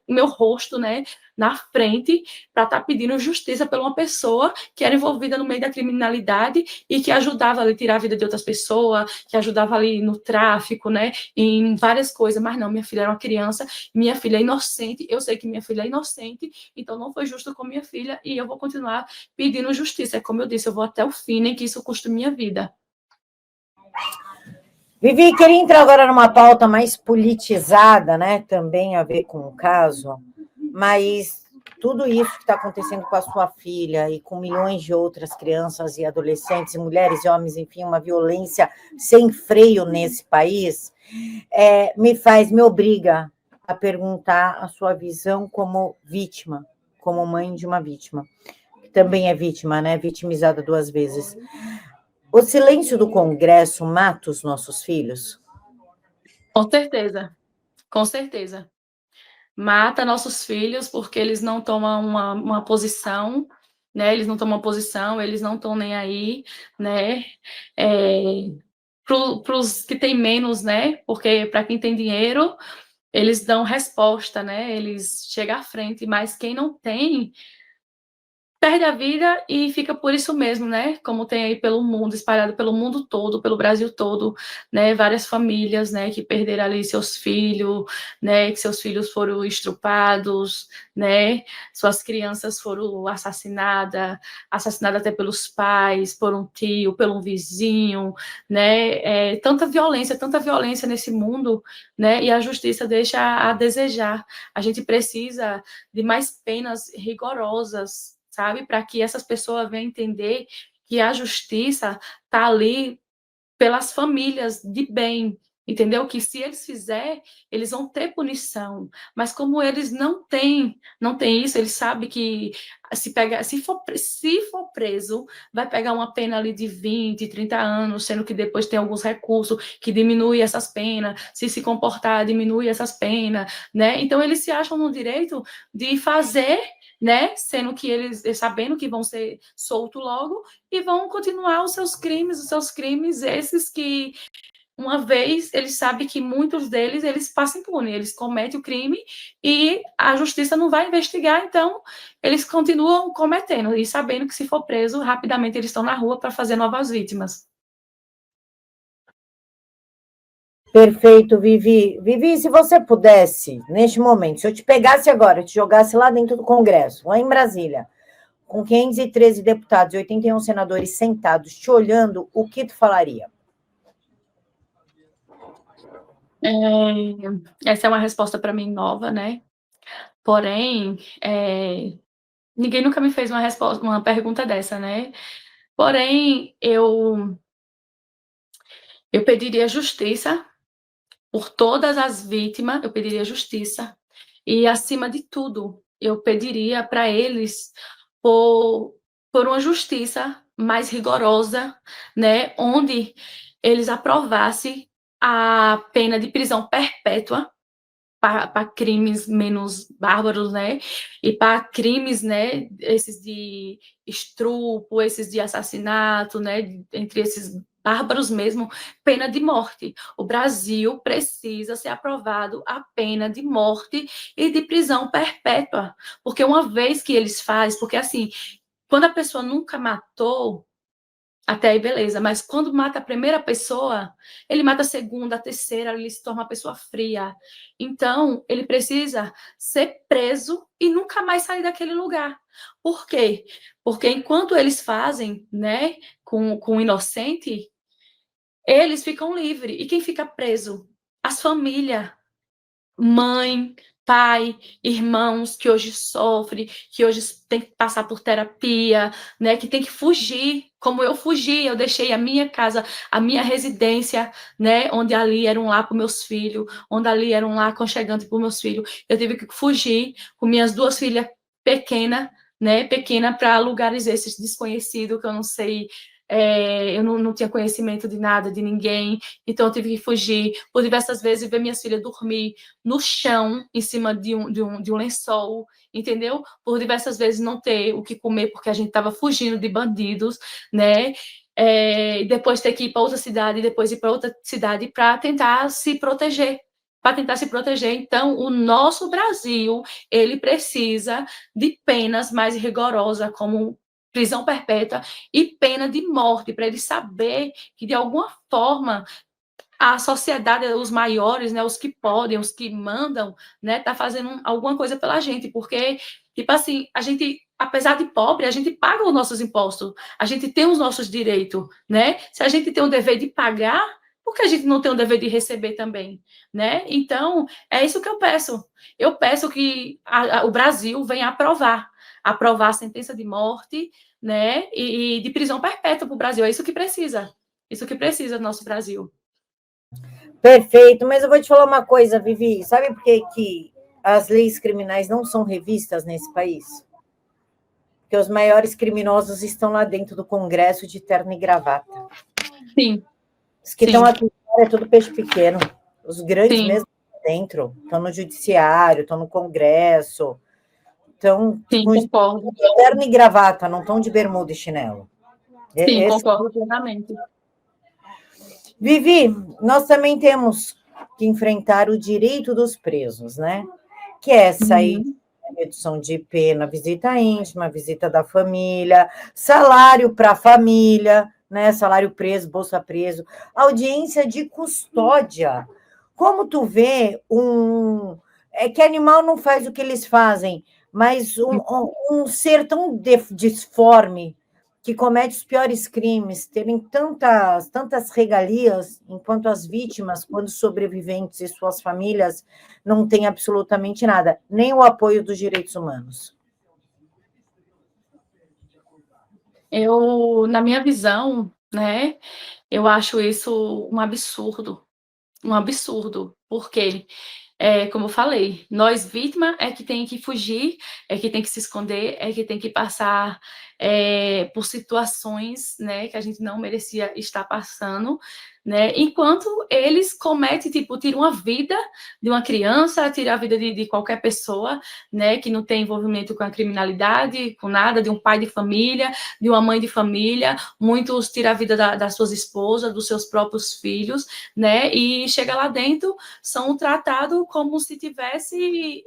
meu rosto, né, na frente para estar pedindo justiça por uma pessoa que era envolvida no meio da criminalidade e que ajudava ali a tirar a vida de outras pessoas, que ajudava ali no tráfico, né, em várias coisas. Mas não, minha filha era uma criança, minha filha é inocente, eu sei que minha filha é inocente, então não foi justo com minha filha e eu vou continuar pedindo justiça. Como eu disse, eu vou até o fim, nem que isso custe minha vida. Vivi, queria entrar agora numa pauta mais politizada, né? Também a ver com o caso, mas tudo isso que está acontecendo com a sua filha e com milhões de outras crianças e adolescentes, mulheres e homens, enfim, uma violência sem freio nesse país, me obriga a perguntar a sua visão como vítima, como mãe de uma vítima, que também é vítima, né? Vitimizada 2 vezes. O silêncio do Congresso mata os nossos filhos? Com certeza, com certeza. Mata nossos filhos porque eles não tomam uma posição, né? Eles não tomam posição, eles não estão nem aí, né? Para os que têm menos, né? Porque para quem tem dinheiro, eles dão resposta, né? Eles chegam à frente, mas quem não tem perde a vida e fica por isso mesmo, né? Como tem aí pelo mundo, espalhado pelo mundo todo, pelo Brasil todo, né? Várias famílias, né? Que perderam ali seus filhos, né? Que seus filhos foram estrupados, né? Suas crianças foram assassinadas até pelos pais, por um tio, por um vizinho, né? Tanta violência nesse mundo, né? E a justiça deixa a desejar. A gente precisa de mais penas rigorosas, sabe? Para que essas pessoas venham entender que a justiça está ali pelas famílias de bem, entendeu? Que se eles fizerem, eles vão ter punição. Mas como eles não têm isso, eles sabem que se for preso, vai pegar uma pena ali de 20, 30 anos, sendo que depois tem alguns recursos que diminuem essas penas, se comportar, diminui essas penas, né? Então eles se acham no direito de fazer, né? Sendo que eles, sabendo que vão ser soltos logo, e vão continuar os seus crimes, esses que uma vez eles sabem que muitos deles eles passam impune, eles cometem o crime e a justiça não vai investigar, então eles continuam cometendo e sabendo que se for preso, rapidamente eles estão na rua para fazer novas vítimas. Perfeito, Vivi. Vivi, se você pudesse, neste momento, se eu te pegasse agora, te jogasse lá dentro do Congresso, lá em Brasília, com 513 deputados e 81 senadores sentados te olhando, o que tu falaria? Essa é uma resposta para mim nova, né? Porém, ninguém nunca me fez uma pergunta dessa, né? Porém, eu pediria justiça por todas as vítimas, eu pediria justiça. E, acima de tudo, eu pediria para eles por uma justiça mais rigorosa, né? Onde eles aprovassem a pena de prisão perpétua para crimes menos bárbaros, né? E para crimes, né? Esses de estupro, esses de assassinato, né? Entre esses bárbaros mesmo, pena de morte. O Brasil precisa ser aprovado a pena de morte e de prisão perpétua, porque uma vez que eles fazem, porque assim, quando a pessoa nunca matou, até aí, beleza. Mas quando mata a primeira pessoa, ele mata a segunda, a terceira, ele se torna uma pessoa fria. Então, ele precisa ser preso e nunca mais sair daquele lugar. Por quê? Porque enquanto eles fazem, né, com o inocente, eles ficam livres. E quem fica preso? As famílias. Mãe, pai, irmãos que hoje sofrem, que hoje tem que passar por terapia, né, que tem que fugir, como eu fugi, eu deixei a minha casa, a minha residência, né, onde ali era um lar para meus filhos, onde ali era um lar aconchegante para meus filhos, eu tive que fugir com minhas duas filhas pequenas, né, para lugares esses desconhecidos, que eu não sei, eu não tinha conhecimento de nada, de ninguém, então eu tive que fugir, por diversas vezes ver minhas filhas dormir no chão, em cima de um lençol, entendeu? Por diversas vezes não ter o que comer, porque a gente estava fugindo de bandidos, né? Depois ter que ir para outra cidade, depois ir para outra cidade para tentar se proteger. Então, o nosso Brasil, ele precisa de penas mais rigorosas, como prisão perpétua e pena de morte, para ele saber que, de alguma forma, a sociedade, os maiores, né, os que podem, os que mandam, né, tá fazendo alguma coisa pela gente, porque, tipo assim, a gente, apesar de pobre, a gente paga os nossos impostos, a gente tem os nossos direitos, né? Se a gente tem o dever de pagar, por que a gente não tem o dever de receber também, né? Então, é isso que eu peço. Eu peço que o Brasil venha aprovar a sentença de morte, né, e de prisão perpétua para o Brasil. É isso que precisa. Isso que precisa do nosso Brasil. Perfeito, mas eu vou te falar uma coisa, Vivi. Sabe por que as leis criminais não são revistas nesse país? Porque os maiores criminosos estão lá dentro do Congresso de terno e gravata. Sim. Os que estão aqui é tudo peixe pequeno. Os grandes Sim. mesmo dentro, estão no judiciário, estão no Congresso, estão com terno e gravata, não estão de bermuda e chinelo. Sim, concordo plenamente. Vivi, nós também temos que enfrentar o direito dos presos, né? Que é sair redução de pena, visita íntima, visita da família, salário para a família, né? Salário preso, bolsa preso, audiência de custódia. Como tu vê, é que animal não faz o que eles fazem, mas um ser tão disforme, que comete os piores crimes, terem tantas regalias, enquanto as vítimas, quando sobreviventes e suas famílias, não têm absolutamente nada, nem o apoio dos direitos humanos. Na minha visão, né, eu acho isso um absurdo, um absurdo, porque como eu falei, nós vítima é que tem que fugir, é que tem que se esconder, é que tem que passar por situações, né, que a gente não merecia estar passando, né, enquanto eles cometem, tipo, tiram a vida de uma criança, tiram a vida de qualquer pessoa, né, que não tem envolvimento com a criminalidade, com nada, de um pai de família, de uma mãe de família, muitos tiram a vida das suas esposas, dos seus próprios filhos, né, e chega lá dentro, são tratados como se tivesse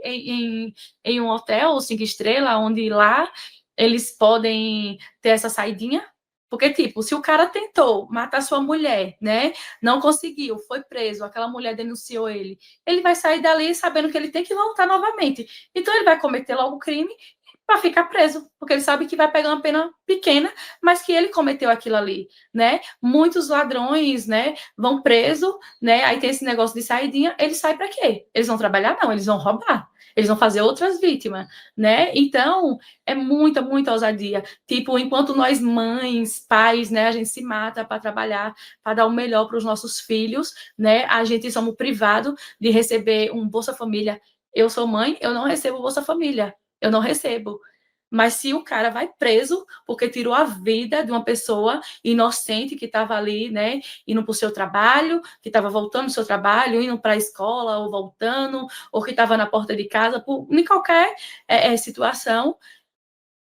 em um hotel 5 estrelas, onde lá eles podem ter essa saidinha, porque, tipo, se o cara tentou matar sua mulher, né, não conseguiu, foi preso, aquela mulher denunciou ele vai sair dali sabendo que ele tem que voltar novamente. Então, ele vai cometer logo o crime para ficar preso, porque ele sabe que vai pegar uma pena pequena, mas que ele cometeu aquilo ali, né? Muitos ladrões, né, vão preso, né? Aí tem esse negócio de saidinha, eles saem para quê? Eles vão trabalhar? Não, eles vão roubar. Eles vão fazer outras vítimas, né? Então, é muita, muita ousadia. Tipo, enquanto nós mães, pais, né, a gente se mata para trabalhar, para dar o melhor para os nossos filhos, né? A gente somos privados de receber um Bolsa Família. Eu sou mãe, eu não recebo Bolsa Família. Eu não recebo. Mas se o cara vai preso porque tirou a vida de uma pessoa inocente que estava ali, né, indo para o seu trabalho, que estava voltando do seu trabalho, indo para a escola ou voltando, ou que estava na porta de casa, em qualquer situação,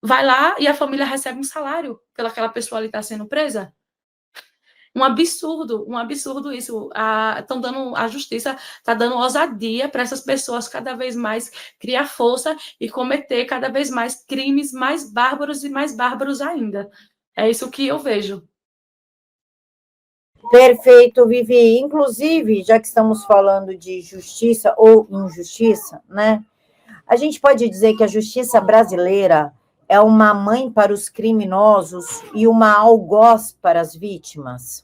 vai lá e a família recebe um salário pelaquela pessoa ali estar sendo presa. Um absurdo isso. Estão dando, a justiça está dando ousadia para essas pessoas cada vez mais criar força e cometer cada vez mais crimes mais bárbaros e mais bárbaros ainda. É isso que eu vejo. Perfeito, Vivi. Inclusive, já que estamos falando de justiça ou injustiça, né? A gente pode dizer que a justiça brasileira é uma mãe para os criminosos e uma algoz para as vítimas?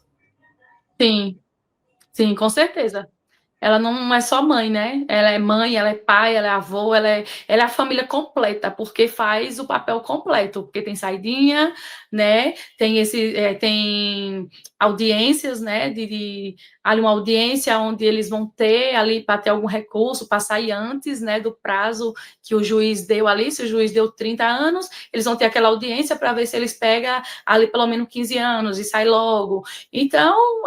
Sim, com certeza. Ela não é só mãe, né? Ela é mãe, ela é pai, ela é avô, ela é a família completa, porque faz o papel completo, porque tem saidinha, né? Tem audiências, né? Ali uma audiência onde eles vão ter ali para ter algum recurso, para sair antes, né? Do prazo que o juiz deu ali. Se o juiz deu 30 anos, eles vão ter aquela audiência para ver se eles pegam ali pelo menos 15 anos e sai logo. Então,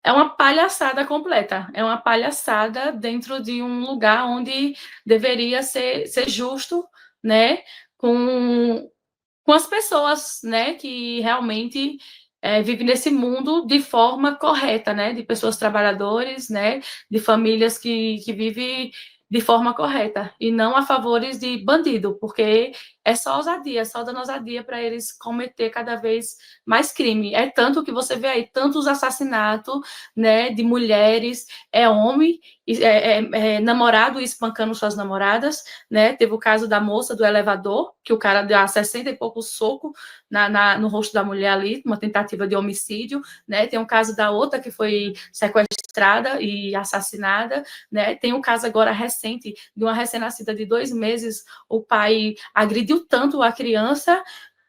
é uma palhaçada completa, é uma palhaçada dentro de um lugar onde deveria ser justo, né, com as pessoas, né, que realmente vivem nesse mundo de forma correta, né, de pessoas trabalhadoras, né, de famílias que vivem de forma correta, e não a favores de bandido, porque é só ousadia, é só dando ousadia para eles cometer cada vez mais crime. É tanto que você vê aí tantos assassinatos, né, de mulheres, homem, namorado espancando suas namoradas, né? Teve o caso da moça do elevador, que o cara deu a 60 e pouco soco no rosto da mulher ali, uma tentativa de homicídio, né? Tem o caso da outra que foi sequestrada e assassinada, né? Tem um caso agora recente de uma recém-nascida de 2 meses, o pai agrediu tanto a criança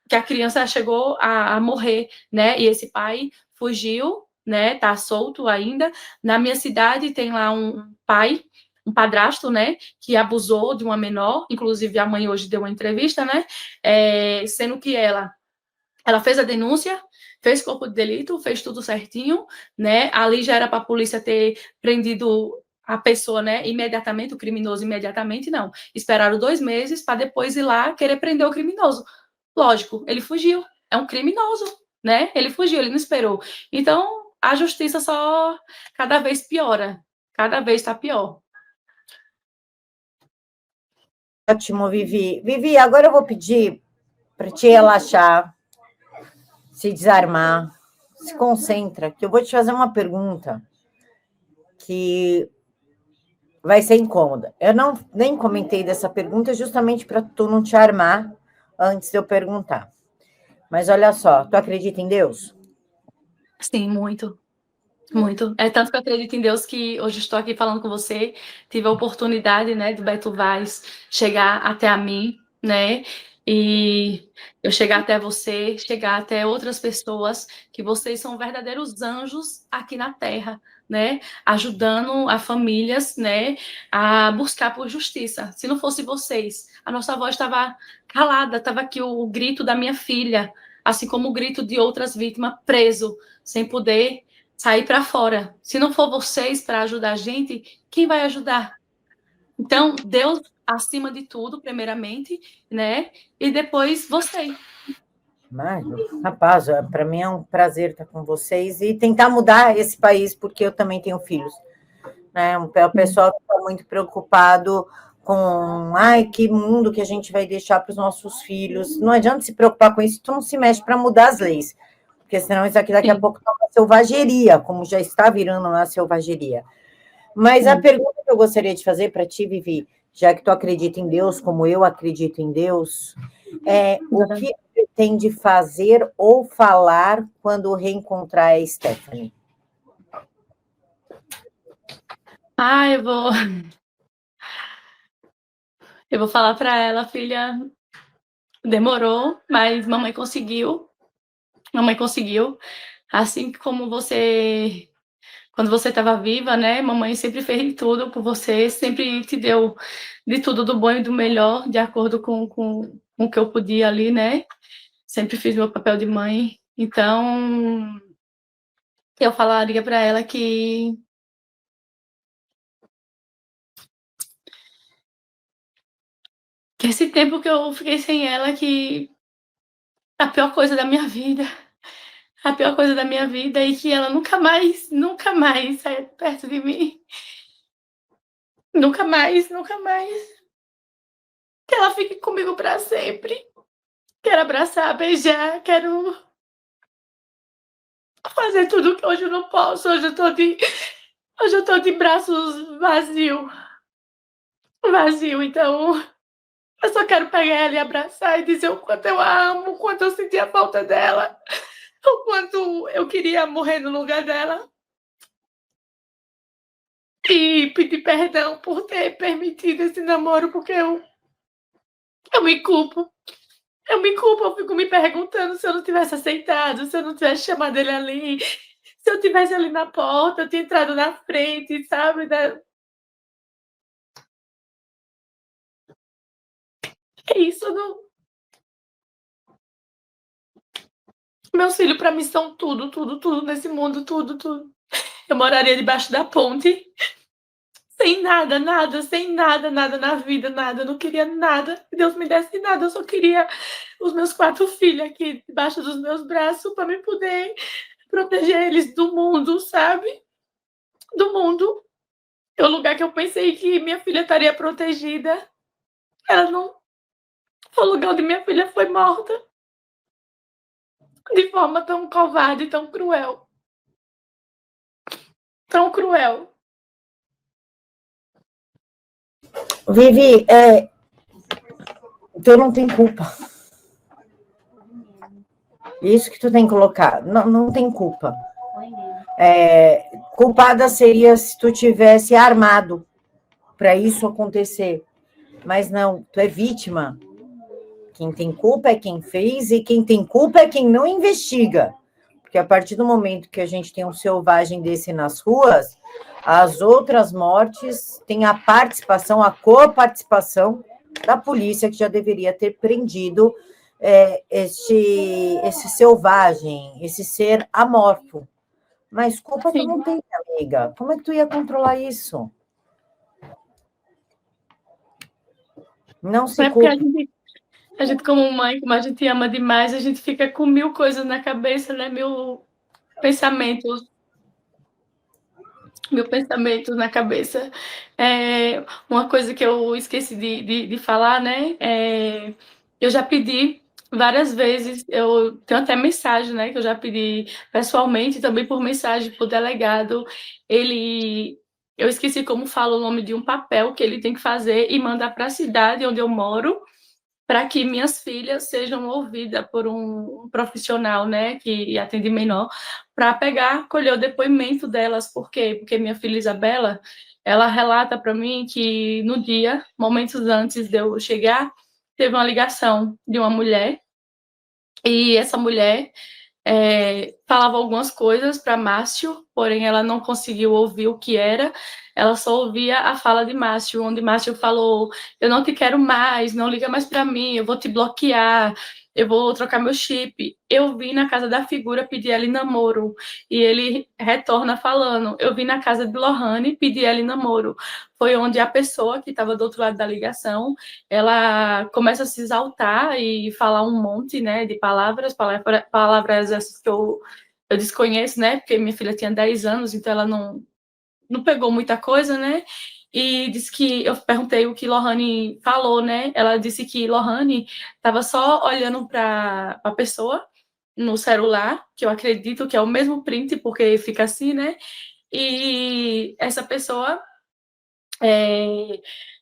que a criança chegou a morrer, né? E esse pai fugiu, né? Tá solto ainda. Na minha cidade tem lá um pai, um padrasto, né? Que abusou de uma menor. Inclusive a mãe hoje deu uma entrevista, né? Sendo que ela fez a denúncia, fez corpo de delito, fez tudo certinho, né? Ali já era para a polícia ter prendido a pessoa, né? Imediatamente, o criminoso imediatamente, não. Esperaram 2 meses para depois ir lá querer prender o criminoso. Lógico, ele fugiu. É um criminoso, né? Ele fugiu, ele não esperou. Então, a justiça só cada vez piora. Cada vez está pior. Ótimo, Vivi. Vivi, agora eu vou pedir para te relaxar, se desarmar, se concentra, que eu vou te fazer uma pergunta que vai ser incômoda. Eu nem comentei dessa pergunta justamente para tu não te armar antes de eu perguntar. Mas olha só, tu acredita em Deus? Sim, muito. Muito. É tanto que eu acredito em Deus que hoje estou aqui falando com você, tive a oportunidade, né, do Beto Vaz chegar até a mim, né, e eu chegar até você, chegar até outras pessoas, que vocês são verdadeiros anjos aqui na Terra, né, ajudando as famílias, né, a buscar por justiça. Se não fosse vocês, a nossa voz estava calada, estava aqui o grito da minha filha, assim como o grito de outras vítimas preso, sem poder sair para fora. Se não for vocês para ajudar a gente, quem vai ajudar? Então, Deus acima de tudo, primeiramente, né, e depois você. Mas, rapaz, para mim é um prazer estar com vocês e tentar mudar esse país, porque eu também tenho filhos. Né? O pessoal está muito preocupado com que mundo que a gente vai deixar para os nossos filhos. Não adianta se preocupar com isso, tu não se mexe para mudar as leis, porque senão isso aqui daqui a pouco é uma selvageria, como já está virando uma selvageria. Mas a pergunta que eu gostaria de fazer para ti, Vivi, já que tu acredita em Deus, como eu acredito em Deus, o que pretende fazer ou falar quando reencontrar a Stephanie? Eu vou falar para ela, filha, demorou, mas mamãe conseguiu. Mamãe conseguiu. Assim como você, quando você estava viva, né? Mamãe sempre fez tudo por você, sempre te deu de tudo do bom e do melhor, de acordo com o que eu podia ali, né? Sempre fiz meu papel de mãe. Então, eu falaria para ela que esse tempo que eu fiquei sem ela, que a pior coisa da minha vida, a pior coisa da minha vida, e que ela nunca mais saia perto de mim. Nunca mais, nunca mais. Que ela fique comigo para sempre. Quero abraçar, beijar, quero fazer tudo que hoje eu não posso. Hoje eu tô de braços vazio. Vazio, então eu só quero pegar ela e abraçar e dizer o quanto eu a amo, o quanto eu sentia falta dela, o quanto eu queria morrer no lugar dela. E pedir perdão por ter permitido esse namoro, porque eu me culpo. Eu me culpo, eu fico me perguntando se eu não tivesse aceitado, se eu não tivesse chamado ele ali, se eu tivesse ali na porta, eu tinha entrado na frente, sabe? É isso, não. Meus filhos, pra mim, são tudo, tudo, tudo nesse mundo, tudo, tudo. Eu moraria debaixo da ponte, sem nada, nada, sem nada, nada na vida, nada. Eu não queria nada, que Deus me desse nada. Eu só queria os meus 4 filhos aqui debaixo dos meus braços para me poder proteger eles do mundo, sabe? Do mundo. É o lugar que eu pensei que minha filha estaria protegida. Ela não. O lugar onde minha filha foi morta. De forma tão covarde, tão cruel. Tão cruel. Vivi, tu não tem culpa. Isso que tu tem que colocar. Não tem culpa. Culpada seria se tu tivesse armado para isso acontecer. Mas não, tu é vítima. Quem tem culpa é quem fez e quem tem culpa é quem não investiga. Porque a partir do momento que a gente tem um selvagem desse nas ruas, as outras mortes têm a participação, a coparticipação da polícia, que já deveria ter prendido esse selvagem, esse ser amorfo. Mas culpa tu não tem, amiga. Como é que tu ia controlar isso? Não se culpa. A gente, como mãe, como a gente ama demais, a gente fica com 1000 coisas na cabeça, né? 1000 pensamentos. 1000 pensamentos na cabeça. Uma coisa que eu esqueci de falar, né? Eu já pedi várias vezes, eu tenho até mensagem, né? Que eu já pedi pessoalmente, também por mensagem para o delegado. Eu esqueci como fala o nome de um papel que ele tem que fazer e mandar para a cidade onde eu moro, para que minhas filhas sejam ouvidas por um profissional, né, que atende menor, para colher o depoimento delas. Por quê? Porque minha filha Isabela, ela relata para mim que no dia, momentos antes de eu chegar, teve uma ligação de uma mulher, e essa mulher falava algumas coisas para Márcio, porém ela não conseguiu ouvir o que era, ela só ouvia a fala de Márcio, onde Márcio falou: eu não te quero mais, não liga mais para mim, eu vou te bloquear, eu vou trocar meu chip. Eu vim na casa da figura pedir ela em namoro, e ele retorna falando: eu vim na casa de Lohane pedir ela em namoro. Foi onde a pessoa que estava do outro lado da ligação, ela começa a se exaltar e falar um monte, né, de palavras essas que eu desconheço, né, porque minha filha tinha 10 anos, então ela não pegou muita coisa, né, e disse que, eu perguntei o que Lohane falou, né, ela disse que Lohane estava só olhando para a pessoa no celular, que eu acredito que é o mesmo print, porque fica assim, né, e essa pessoa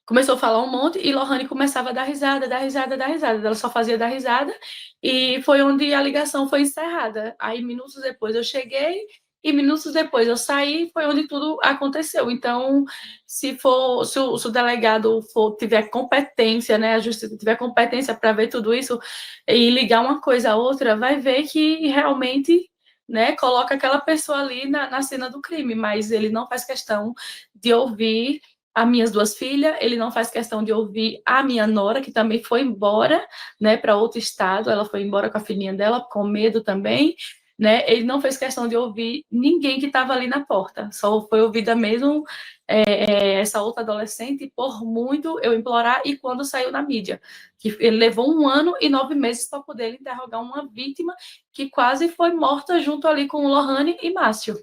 começou a falar um monte e Lohane começava a dar risada, dar risada, dar risada. Ela só fazia dar risada e foi onde a ligação foi encerrada. Aí, minutos depois, eu cheguei e minutos depois eu saí, foi onde tudo aconteceu. Então, se o delegado tiver competência, né, a justiça tiver competência para ver tudo isso e ligar uma coisa a outra, vai ver que realmente, né, coloca aquela pessoa ali na cena do crime, mas ele não faz questão de ouvir as minhas duas filhas, ele não faz questão de ouvir a minha nora, que também foi embora, né, para outro estado, ela foi embora com a filhinha dela, com medo também, né, ele não fez questão de ouvir ninguém que estava ali na porta, só foi ouvida mesmo essa outra adolescente, por muito eu implorar, e quando saiu na mídia, que ele levou 1 ano e 9 meses para poder interrogar uma vítima que quase foi morta junto ali com Lohane e Márcio.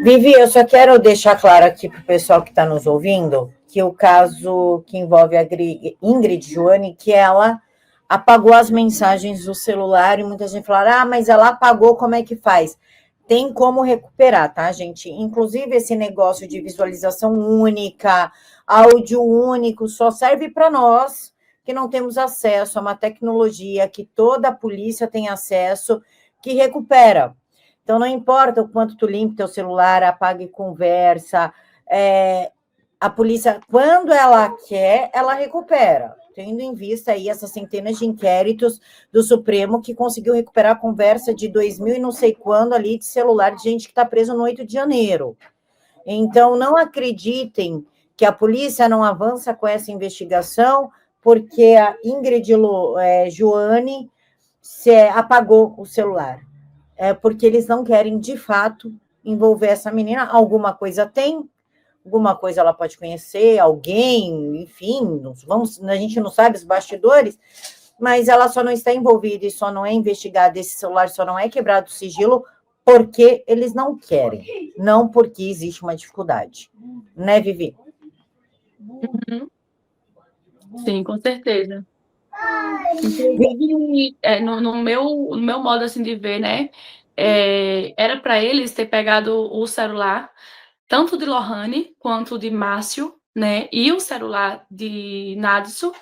Vivi, eu só quero deixar claro aqui para o pessoal que está nos ouvindo que o caso que envolve a Ingrid Joane, que ela apagou as mensagens do celular e muita gente fala, mas ela apagou, como é que faz? Tem como recuperar, tá, gente? Inclusive, esse negócio de visualização única, áudio único, só serve para nós que não temos acesso a uma tecnologia que toda a polícia tem acesso, que recupera. Então, não importa o quanto tu limpe teu celular, apague conversa, a polícia, quando ela quer, ela recupera. Tendo em vista aí essas centenas de inquéritos do Supremo que conseguiu recuperar a conversa de 2000 e não sei quando ali de celular de gente que está presa no 8 de janeiro. Então, não acreditem que a polícia não avança com essa investigação porque a Ingrid Joane apagou o celular. Porque eles não querem, de fato, envolver essa menina. Alguma coisa tem, alguma coisa ela pode conhecer, alguém, enfim, a gente não sabe os bastidores, mas ela só não está envolvida e só não é investigada, esse celular só não é quebrado o sigilo porque eles não querem, não porque existe uma dificuldade. Né, Vivi? Uhum. Sim, com certeza. Inclusive, no meu modo assim de ver, né, era para eles ter pegado o celular, tanto de Lohane quanto de Márcio, né, e o celular de Nadson,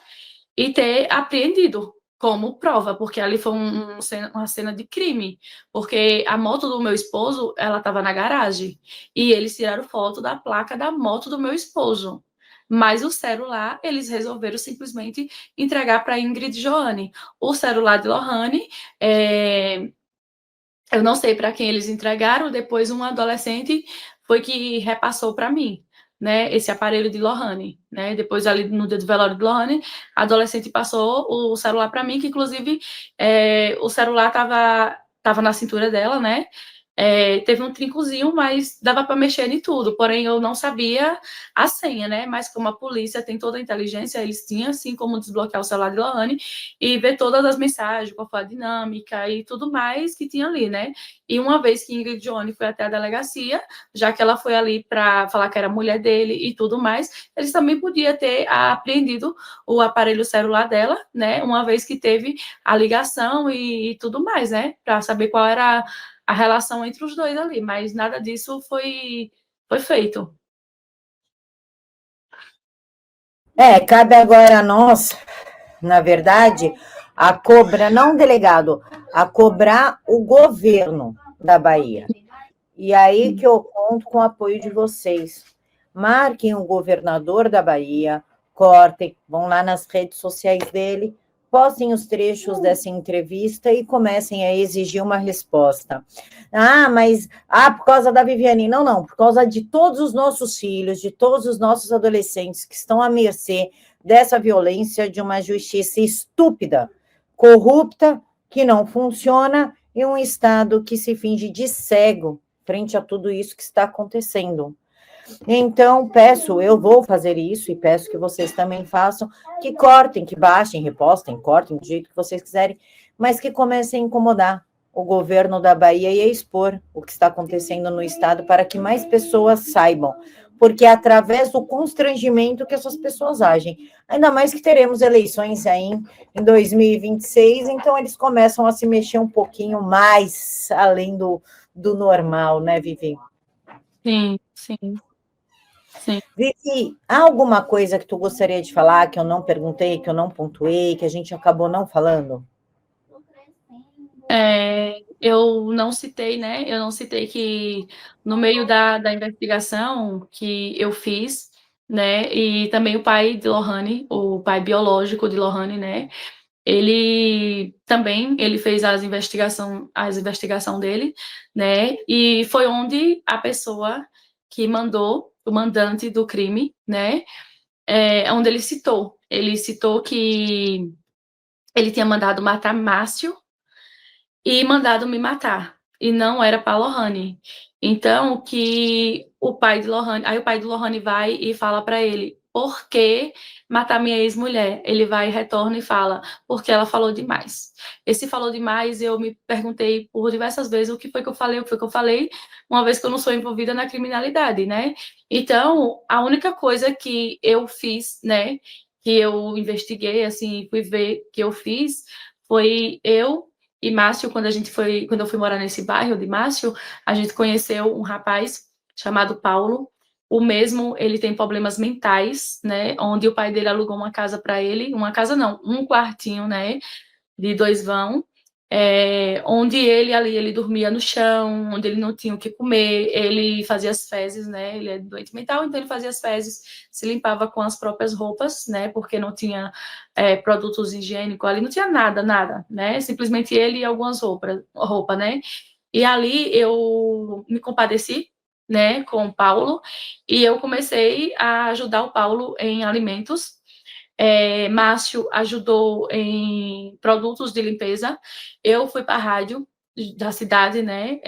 e ter apreendido como prova, porque ali foi uma cena de crime, porque a moto do meu esposo, ela estava na garagem, e eles tiraram foto da placa da moto do meu esposo. Mas o celular, eles resolveram simplesmente entregar para Ingrid Joane. O celular de Lohane, eu não sei para quem eles entregaram, depois um adolescente foi que repassou para mim, né, esse aparelho de Lohane, né, depois ali no dia do velório de Lohane, a adolescente passou o celular para mim, que inclusive o celular estava na cintura dela, né, teve um trincozinho, mas dava para mexer em tudo, porém eu não sabia a senha, né, mas como a polícia tem toda a inteligência, eles tinham assim como desbloquear o celular de Lohane e ver todas as mensagens, qual foi a dinâmica e tudo mais que tinha ali, né, e uma vez que Ingrid Joane foi até a delegacia, já que ela foi ali para falar que era mulher dele e tudo mais, eles também podiam ter apreendido o aparelho celular dela, né, uma vez que teve a ligação e tudo mais, né, para saber qual era a relação entre os dois ali, mas nada disso foi feito. Cabe agora a nós, na verdade, a cobrar, não o delegado, a cobrar o governo da Bahia. E aí que eu conto com o apoio de vocês. Marquem o governador da Bahia, cortem, vão lá nas redes sociais dele, postem os trechos dessa entrevista e comecem a exigir uma resposta. Mas por causa da Viviane. Não, por causa de todos os nossos filhos, de todos os nossos adolescentes que estão à mercê dessa violência, de uma justiça estúpida, corrupta, que não funciona, e um Estado que se finge de cego frente a tudo isso que está acontecendo. Então, eu vou fazer isso e peço que vocês também façam, que cortem, que baixem, repostem, cortem do jeito que vocês quiserem, mas que comecem a incomodar o governo da Bahia e a expor o que está acontecendo no Estado para que mais pessoas saibam, porque é através do constrangimento que essas pessoas agem. Ainda mais que teremos eleições aí em 2026, então eles começam a se mexer um pouquinho mais além do normal, né, Vivi? Sim. Vivi, há alguma coisa que tu gostaria de falar que eu não perguntei, que eu não pontuei, que a gente acabou não falando? Eu não citei, né? Eu não citei que no meio da investigação que eu fiz, né? E também o pai de Lohane, o pai biológico de Lohane, né? Ele também fez as investigação dele, né? E foi onde a pessoa que mandou, o mandante do crime, né? Onde ele citou que ele tinha mandado matar Márcio e mandado me matar, e não era para Lohane. Então, que o pai de Lohane, aí o pai de Lohane vai e fala para ele, por que matar minha ex-mulher? Ele vai e retorna e fala, porque ela falou demais. Esse falou demais, eu me perguntei por diversas vezes o que foi que eu falei, uma vez que eu não sou envolvida na criminalidade, né? Então, a única coisa que eu fiz, né, que eu investiguei, assim, fui ver que eu fiz, foi eu e Márcio, quando eu fui morar nesse bairro de Márcio, a gente conheceu um rapaz chamado Paulo. O mesmo, ele tem problemas mentais, né? Onde o pai dele alugou uma casa para ele, uma casa não, um quartinho, né? De 2 vão, onde ele dormia no chão, onde ele não tinha o que comer, ele fazia as fezes, né? Ele é doente mental, então ele fazia as fezes, se limpava com as próprias roupas, né? Porque não tinha produtos higiênicos ali, não tinha nada, né? Simplesmente ele e algumas roupa, né? E ali eu me compadeci, né, com o Paulo, e eu comecei a ajudar o Paulo em alimentos. Márcio ajudou em produtos de limpeza. Eu fui para a rádio da cidade, né,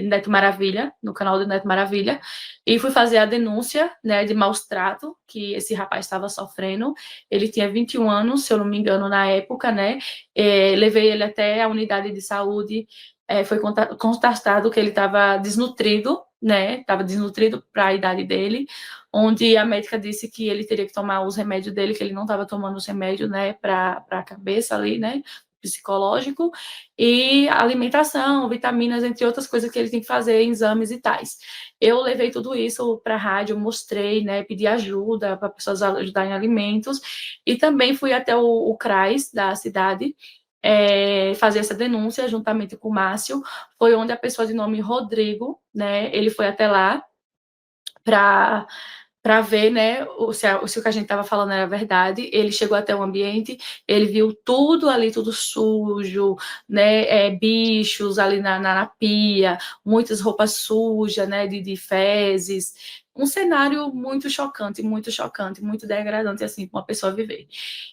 Neto Maravilha, no canal do Neto Maravilha, e fui fazer a denúncia, né, de maus trato que esse rapaz estava sofrendo. Ele tinha 21 anos, se eu não me engano, na época, né, levei ele até a unidade de saúde, foi constatado que ele estava desnutrido, né, estava desnutrido para a idade dele, onde a médica disse que ele teria que tomar os remédios dele, que ele não estava tomando os remédios, né, para a cabeça ali, né, psicológico, e alimentação, vitaminas, entre outras coisas que ele tem que fazer, exames e tais. Eu levei tudo isso para a rádio, mostrei, né, pedi ajuda para pessoas ajudarem em alimentos, e também fui até o CRAS da cidade, fazer essa denúncia juntamente com o Márcio. Foi onde a pessoa de nome Rodrigo, né, ele foi até lá para ver, né, se o que a gente estava falando era verdade. Ele chegou até o ambiente, ele viu tudo ali, tudo sujo, né, bichos ali na pia, muitas roupas sujas, né, de fezes, um cenário muito chocante, muito degradante, assim, para uma pessoa viver.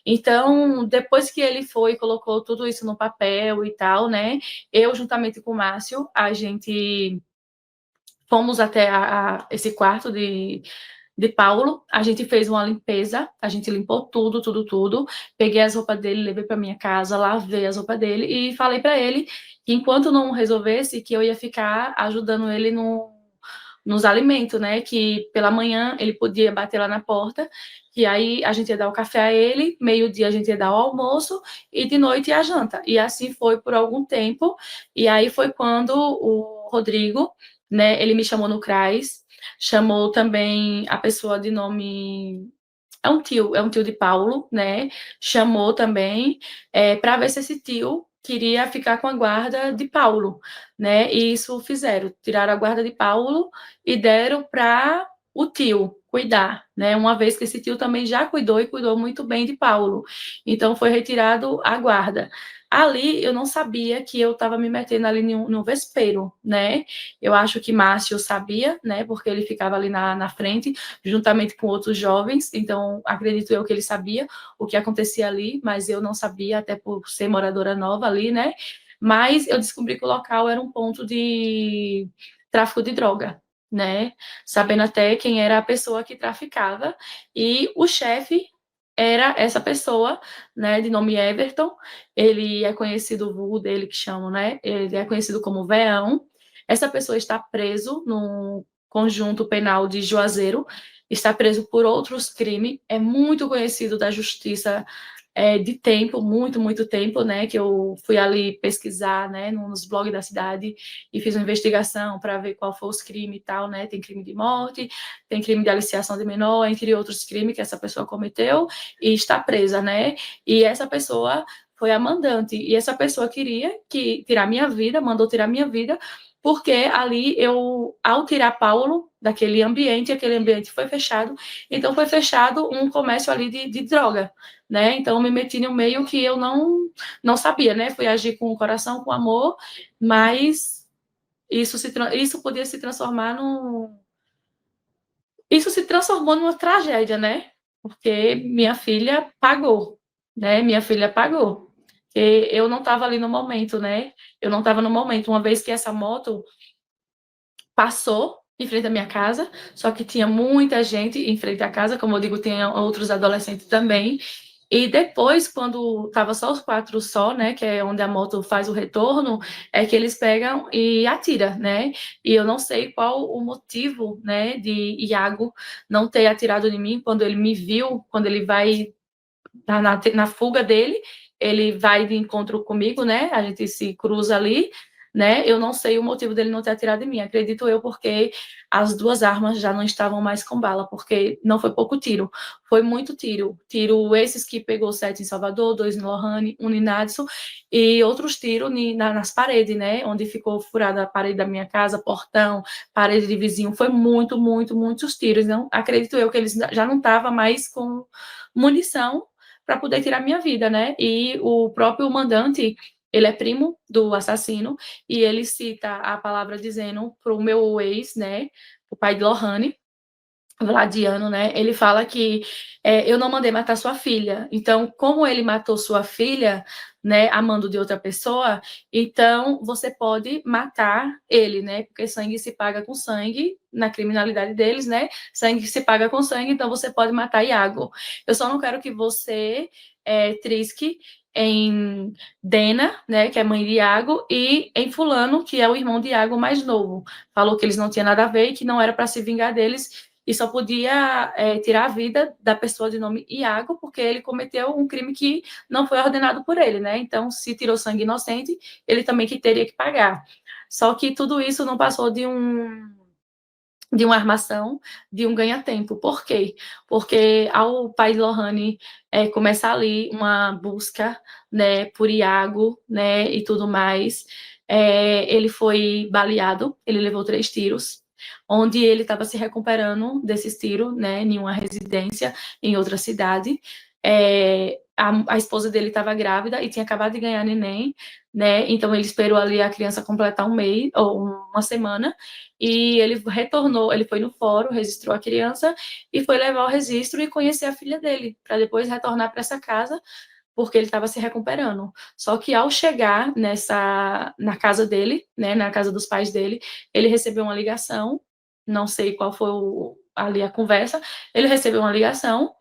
Então, depois que ele foi e colocou tudo isso no papel e tal, né, eu, juntamente com o Márcio, a gente fomos até esse quarto de Paulo, a gente fez uma limpeza, a gente limpou tudo, peguei as roupas dele, levei para minha casa, lavei as roupas dele e falei para ele que enquanto não resolvesse, que eu ia ficar ajudando ele nos alimentos, né, que pela manhã ele podia bater lá na porta, que aí a gente ia dar o café a ele, meio-dia a gente ia dar o almoço e de noite a janta. E assim foi por algum tempo, e aí foi quando o Rodrigo, né, ele me chamou no CRAS, chamou também a pessoa de nome... É um tio de Paulo, né? Chamou também para ver se esse tio queria ficar com a guarda de Paulo, né? E isso fizeram, tiraram a guarda de Paulo e deram para o tio, cuidar, né? Uma vez que esse tio também já cuidou e cuidou muito bem de Paulo. Então foi retirado a guarda. Ali eu não sabia que eu estava me metendo ali no vespeiro, né? Eu acho que Márcio sabia, né? Porque ele ficava ali na frente, juntamente com outros jovens. Então acredito eu que ele sabia o que acontecia ali, mas eu não sabia, até por ser moradora nova ali, né? Mas eu descobri que o local era um ponto de tráfico de droga, né? Sabendo até quem era a pessoa que traficava, e o chefe era essa pessoa, né, de nome Everton. Ele é conhecido, o vulgo dele que chamam, né, ele é conhecido como Veão. Essa pessoa está preso no conjunto penal de Juazeiro, está preso por outros crimes, é muito conhecido da justiça de tempo, muito tempo, né, que eu fui ali pesquisar, né, nos blogs da cidade e fiz uma investigação para ver qual foi os crimes e tal, né, tem crime de morte, tem crime de aliciação de menor, entre outros crimes que essa pessoa cometeu e está presa, né, e essa pessoa foi a mandante, e essa pessoa queria tirar minha vida, mandou tirar minha vida, porque ali ao tirar Paulo daquele ambiente, aquele ambiente foi fechado, então foi fechado um comércio ali de droga, né? Então eu me meti no meio que eu não sabia, né? Fui agir com o coração, com amor, mas isso podia se transformar isso se transformou numa tragédia, né? Porque minha filha pagou, né? Minha filha pagou. E eu não estava ali no momento, né? Eu não estava no momento. Uma vez que essa moto passou em frente à minha casa, só que tinha muita gente em frente à casa, como eu digo, tinha outros adolescentes também. E depois, quando estava só os quatro só, né, que é onde a moto faz o retorno, é que eles pegam e atira, né? E eu não sei qual o motivo, né, de Iago não ter atirado em mim quando ele me viu, quando ele vai na fuga dele, ele vai de encontro comigo, né? A gente se cruza ali, né? Eu não sei o motivo dele não ter atirado em mim, acredito eu, porque as duas armas já não estavam mais com bala, porque não foi pouco tiro, foi muito tiro. Tiro esses que pegou 7 em Salvador, 2 em Lohane, um em Nadson, e outros tiros nas paredes, né? Onde ficou furada a parede da minha casa, portão, parede de vizinho, foi muitos tiros. Não acredito eu que eles já não estavam mais com munição para poder tirar minha vida, né? E o próprio mandante, ele é primo do assassino, e ele cita a palavra dizendo para o meu ex, né, o pai de Lohane, Vladiano, né? Ele fala que eu não mandei matar sua filha. Então, como ele matou sua filha, né, a mando de outra pessoa, então você pode matar ele, né? Porque sangue se paga com sangue na criminalidade deles, né? Sangue se paga com sangue, então você pode matar Iago. Eu só não quero que você trisque em Dena, né, que é mãe de Iago, e em Fulano, que é o irmão de Iago mais novo. Falou que eles não tinham nada a ver e que não era para se vingar deles, e só podia tirar a vida da pessoa de nome Iago, porque ele cometeu um crime que não foi ordenado por ele, né? Então, se tirou sangue inocente, ele também que teria que pagar. Só que tudo isso não passou de uma armação, de um ganha-tempo. Por quê? Porque ao pai de Lohane começar ali uma busca, né, por Iago, né, e tudo mais, ele foi baleado, ele levou 3 tiros, onde ele estava se recuperando desses tiros, né, em uma residência em outra cidade. A esposa dele estava grávida e tinha acabado de ganhar neném, né, então ele esperou ali a criança completar um mês, ou uma semana, e ele retornou, ele foi no fórum, registrou a criança e foi levar o registro e conhecer a filha dele, para depois retornar para essa casa, porque ele estava se recuperando. Só que ao chegar na casa dele, né, na casa dos pais dele, ele recebeu uma ligação, não sei qual foi ali a conversa, ele recebeu uma ligação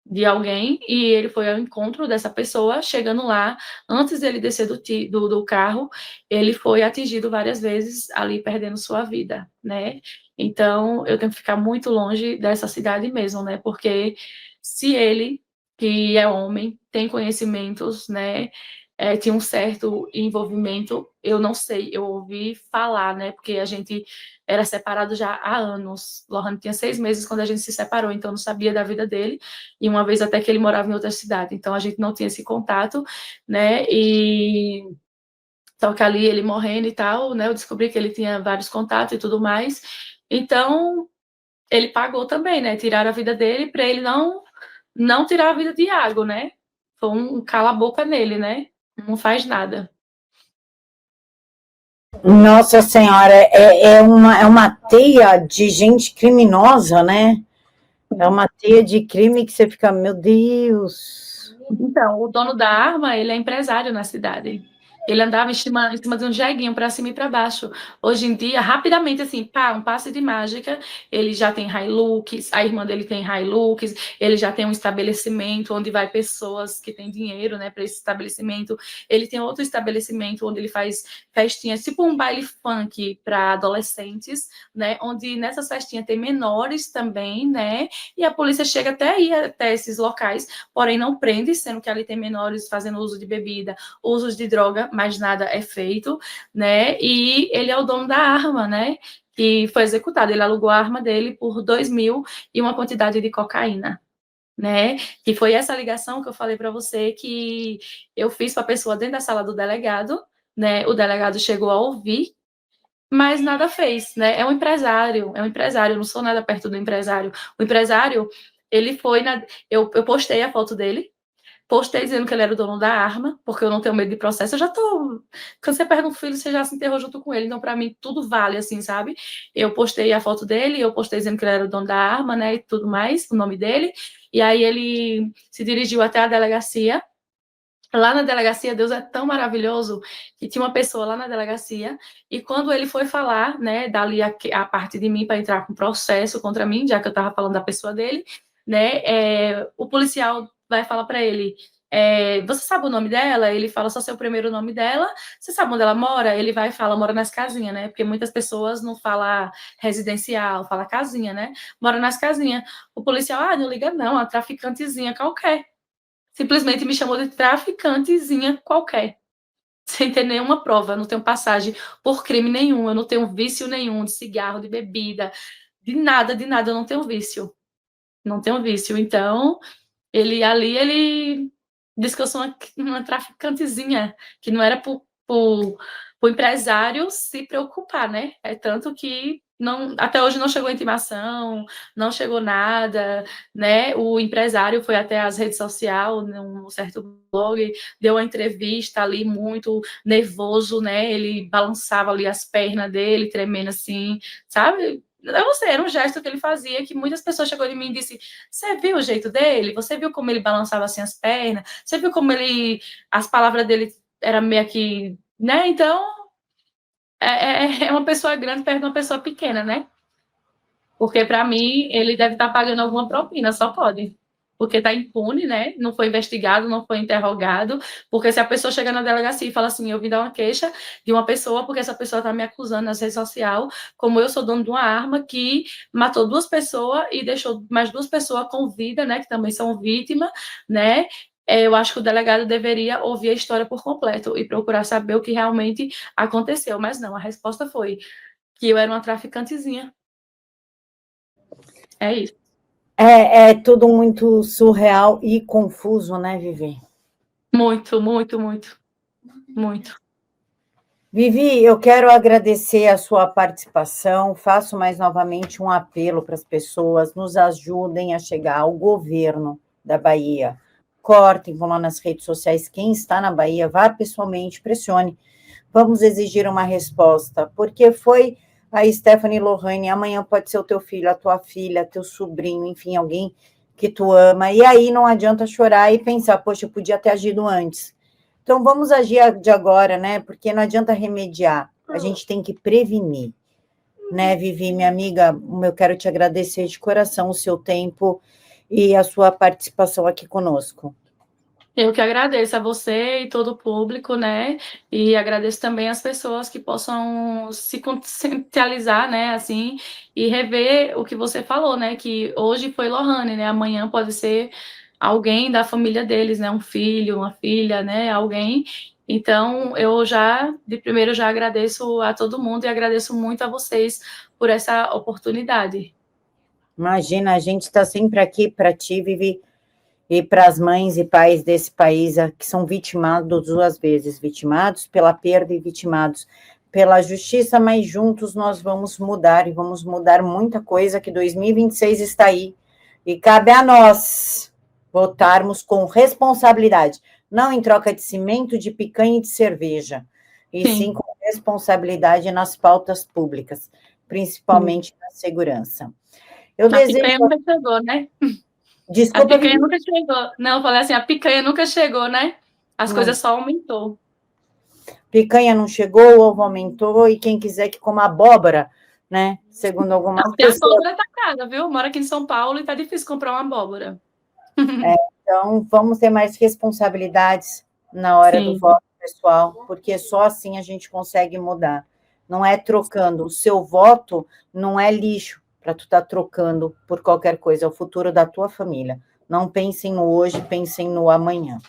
de alguém e ele foi ao encontro dessa pessoa. Chegando lá, antes dele descer do carro, ele foi atingido várias vezes ali, perdendo sua vida, né? Então, eu tenho que ficar muito longe dessa cidade mesmo, né? Porque se ele, que é homem, tem conhecimentos, né? Tinha um certo envolvimento, eu não sei, eu ouvi falar, né? Porque a gente era separado já há anos. Lohane tinha 6 meses quando a gente se separou, então eu não sabia da vida dele, e uma vez até que ele morava em outra cidade, então a gente não tinha esse contato, né? E só que ali ele morrendo e tal, né? Eu descobri que ele tinha vários contatos e tudo mais. Então ele pagou também, né? Tiraram a vida dele para ele não tirar a vida de Iago, né? Foi um cala-boca nele, né? Não faz nada. Nossa Senhora, é uma teia de gente criminosa, né? É uma teia de crime que você fica, meu Deus. Então, o dono da arma, ele é empresário na cidade. Ele andava em cima de um jeguinho para cima e para baixo. Hoje em dia, rapidamente, assim, pá, um passe de mágica, ele já tem Hilux, a irmã dele tem Hilux, ele já tem um estabelecimento onde vai pessoas que têm dinheiro, né, para esse estabelecimento. Ele tem outro estabelecimento onde ele faz festinhas, tipo um baile funk para adolescentes, né, onde nessas festinhas tem menores também, né, e a polícia chega até aí, até esses locais, porém não prende, sendo que ali tem menores fazendo uso de bebida, usos de droga, mas nada é feito, né? E ele é o dono da arma, né? Que foi executado. Ele alugou a arma dele por 2 mil e uma quantidade de cocaína, né? Que foi essa ligação que eu falei para você que eu fiz para a pessoa dentro da sala do delegado, né? O delegado chegou a ouvir, mas nada fez, né? É um empresário, eu não sou nada perto do empresário. O empresário, ele foi eu postei a foto dele. Postei dizendo que ele era o dono da arma, porque eu não tenho medo de processo. Eu já tô. Quando você pega um filho, você já se enterrou junto com ele. Então, para mim, tudo vale, assim, sabe? Eu postei a foto dele, eu postei dizendo que ele era o dono da arma, né? E tudo mais, o nome dele. E aí ele se dirigiu até a delegacia. Lá na delegacia, Deus é tão maravilhoso que tinha uma pessoa lá na delegacia. E quando ele foi falar, né, dali a parte de mim para entrar com processo contra mim, já que eu estava falando da pessoa dele, né, o policial vai falar para ele: você sabe o nome dela? Ele fala só seu primeiro nome dela. Você sabe onde ela mora? Ele vai e fala, mora nas casinhas, né? Porque muitas pessoas não falam residencial, fala casinha, né? Mora nas casinhas. O policial, não liga não, a traficantezinha qualquer. Simplesmente me chamou de traficantezinha qualquer, sem ter nenhuma prova. Eu não tenho passagem por crime nenhum, eu não tenho vício nenhum de cigarro, de bebida, de nada, eu não tenho vício. Não tenho vício. Então, ele disse que eu sou uma traficantezinha, que não era pro empresário se preocupar, né? É tanto que até hoje não chegou intimação, não chegou nada, né? O empresário foi até as redes sociais, num certo blog, deu uma entrevista ali muito nervoso, né? Ele balançava ali as pernas dele, tremendo assim, sabe? Eu não sei, era um gesto que ele fazia que muitas pessoas chegou de mim e disse: você viu o jeito dele? Você viu como ele balançava assim as pernas? Você viu como as palavras dele eram meio que, né? Então, é uma pessoa grande perto de uma pessoa pequena, né? Porque, para mim, ele deve estar pagando alguma propina, só pode. Porque está impune, né? Não foi investigado, não foi interrogado. Porque se a pessoa chega na delegacia e fala assim, eu vim dar uma queixa de uma pessoa, porque essa pessoa está me acusando nas redes sociais, como eu sou dono de uma arma que matou 2 pessoas e deixou mais 2 pessoas com vida, né? Que também são vítimas, né? Eu acho que o delegado deveria ouvir a história por completo e procurar saber o que realmente aconteceu. Mas não, a resposta foi que eu era uma traficantezinha. É isso. É tudo muito surreal e confuso, né, Vivi? Muito, muito, muito, muito. Vivi, eu quero agradecer a sua participação. Faço mais novamente um apelo para as pessoas, nos ajudem a chegar ao governo da Bahia. Cortem, vão lá nas redes sociais. Quem está na Bahia, vá pessoalmente, pressione. Vamos exigir uma resposta, porque foi a Stephanie Lohane, amanhã pode ser o teu filho, a tua filha, teu sobrinho, enfim, alguém que tu ama. E aí não adianta chorar e pensar, poxa, eu podia ter agido antes. Então, vamos agir de agora, né? Porque não adianta remediar, a gente tem que prevenir. Né, Vivi, minha amiga, eu quero te agradecer de coração o seu tempo e a sua participação aqui conosco. Eu que agradeço a você e todo o público, né? E agradeço também as pessoas que possam se conscientizar, né? Assim, e rever o que você falou, né? Que hoje foi Lohane, né? Amanhã pode ser alguém da família deles, né? Um filho, uma filha, né? Alguém. Então, de primeiro, já agradeço a todo mundo e agradeço muito a vocês por essa oportunidade. Imagina, a gente está sempre aqui para ti, Vivi, e para as mães e pais desse país que são vitimados 2 vezes, vitimados pela perda e vitimados pela justiça, mas juntos nós vamos mudar, e vamos mudar muita coisa, que 2026 está aí, e cabe a nós votarmos com responsabilidade, não em troca de cimento, de picanha e de cerveja, e sim com responsabilidade nas pautas públicas, principalmente na segurança. Eu A desejo... picanha nunca chegou, né? Desculpa, a picanha nunca chegou. Não, eu falei assim, a picanha nunca chegou, né? As coisas só aumentou. Picanha não chegou, o ovo aumentou, e quem quiser que coma abóbora, né? Segundo algumas pessoas. A abóbora tá cara, viu? Moro aqui em São Paulo e tá difícil comprar uma abóbora. Então, vamos ter mais responsabilidades na hora do voto, pessoal, porque só assim a gente consegue mudar. Não é trocando. O seu voto não é lixo para tu estar trocando por qualquer coisa. É o futuro da tua família. Não pensem no hoje, pensem no amanhã.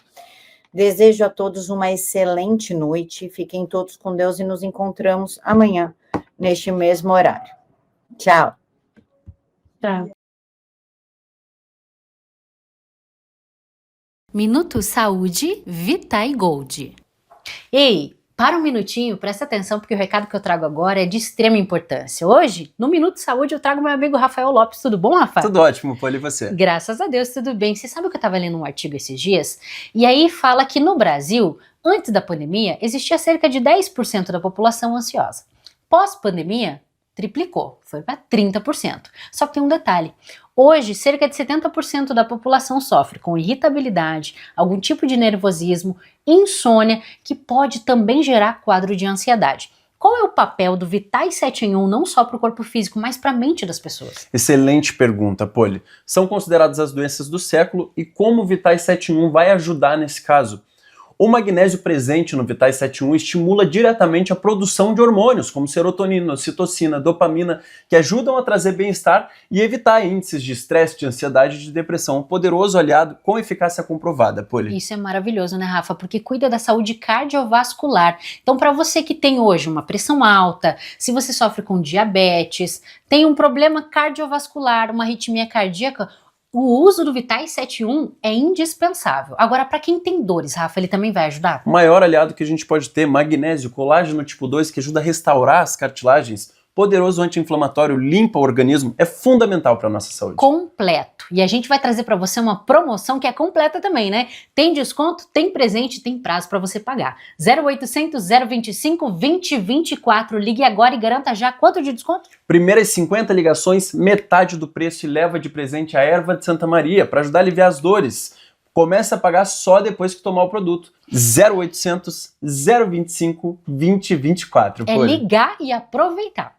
Desejo a todos uma excelente noite. Fiquem todos com Deus e nos encontramos amanhã, neste mesmo horário. Tchau. Tchau. Minuto Saúde Vitae Gold. Ei, para um minutinho, presta atenção, porque o recado que eu trago agora é de extrema importância. Hoje, no Minuto Saúde, eu trago meu amigo Rafael Lopes. Tudo bom, Rafael? Tudo ótimo, Poli, e você? Graças a Deus, tudo bem. Você sabe que eu estava lendo um artigo esses dias? E aí fala que no Brasil, antes da pandemia, existia cerca de 10% da população ansiosa. Pós-pandemia, triplicou, foi para 30%. Só que tem um detalhe. Hoje, cerca de 70% da população sofre com irritabilidade, algum tipo de nervosismo, insônia, que pode também gerar quadro de ansiedade. Qual é o papel do Vitae 7 em 1 não só para o corpo físico, mas para a mente das pessoas? Excelente pergunta, Poli. São consideradas as doenças do século e como o Vitae 7 em 1 vai ajudar nesse caso? O magnésio presente no Vitae 7 em 1 estimula diretamente a produção de hormônios, como serotonina, ocitocina, dopamina, que ajudam a trazer bem-estar e evitar índices de estresse, de ansiedade e de depressão. Um poderoso aliado com eficácia comprovada, Poli. Isso é maravilhoso, né, Rafa? Porque cuida da saúde cardiovascular. Então, para você que tem hoje uma pressão alta, se você sofre com diabetes, tem um problema cardiovascular, uma arritmia cardíaca, o uso do Vitae 7 em 1 é indispensável. Agora, para quem tem dores, Rafa, ele também vai ajudar? O maior aliado que a gente pode ter, magnésio, colágeno tipo 2, que ajuda a restaurar as cartilagens, poderoso anti-inflamatório, limpa o organismo, é fundamental para a nossa saúde. Completo. E a gente vai trazer para você uma promoção que é completa também, né? Tem desconto, tem presente, tem prazo para você pagar. 0800 025 2024. Ligue agora e garanta já quanto de desconto? Primeiras 50 ligações, metade do preço, e leva de presente a erva de Santa Maria para ajudar a aliviar as dores. Começa a pagar só depois que tomar o produto. 0800 025 2024. É ligar e aproveitar.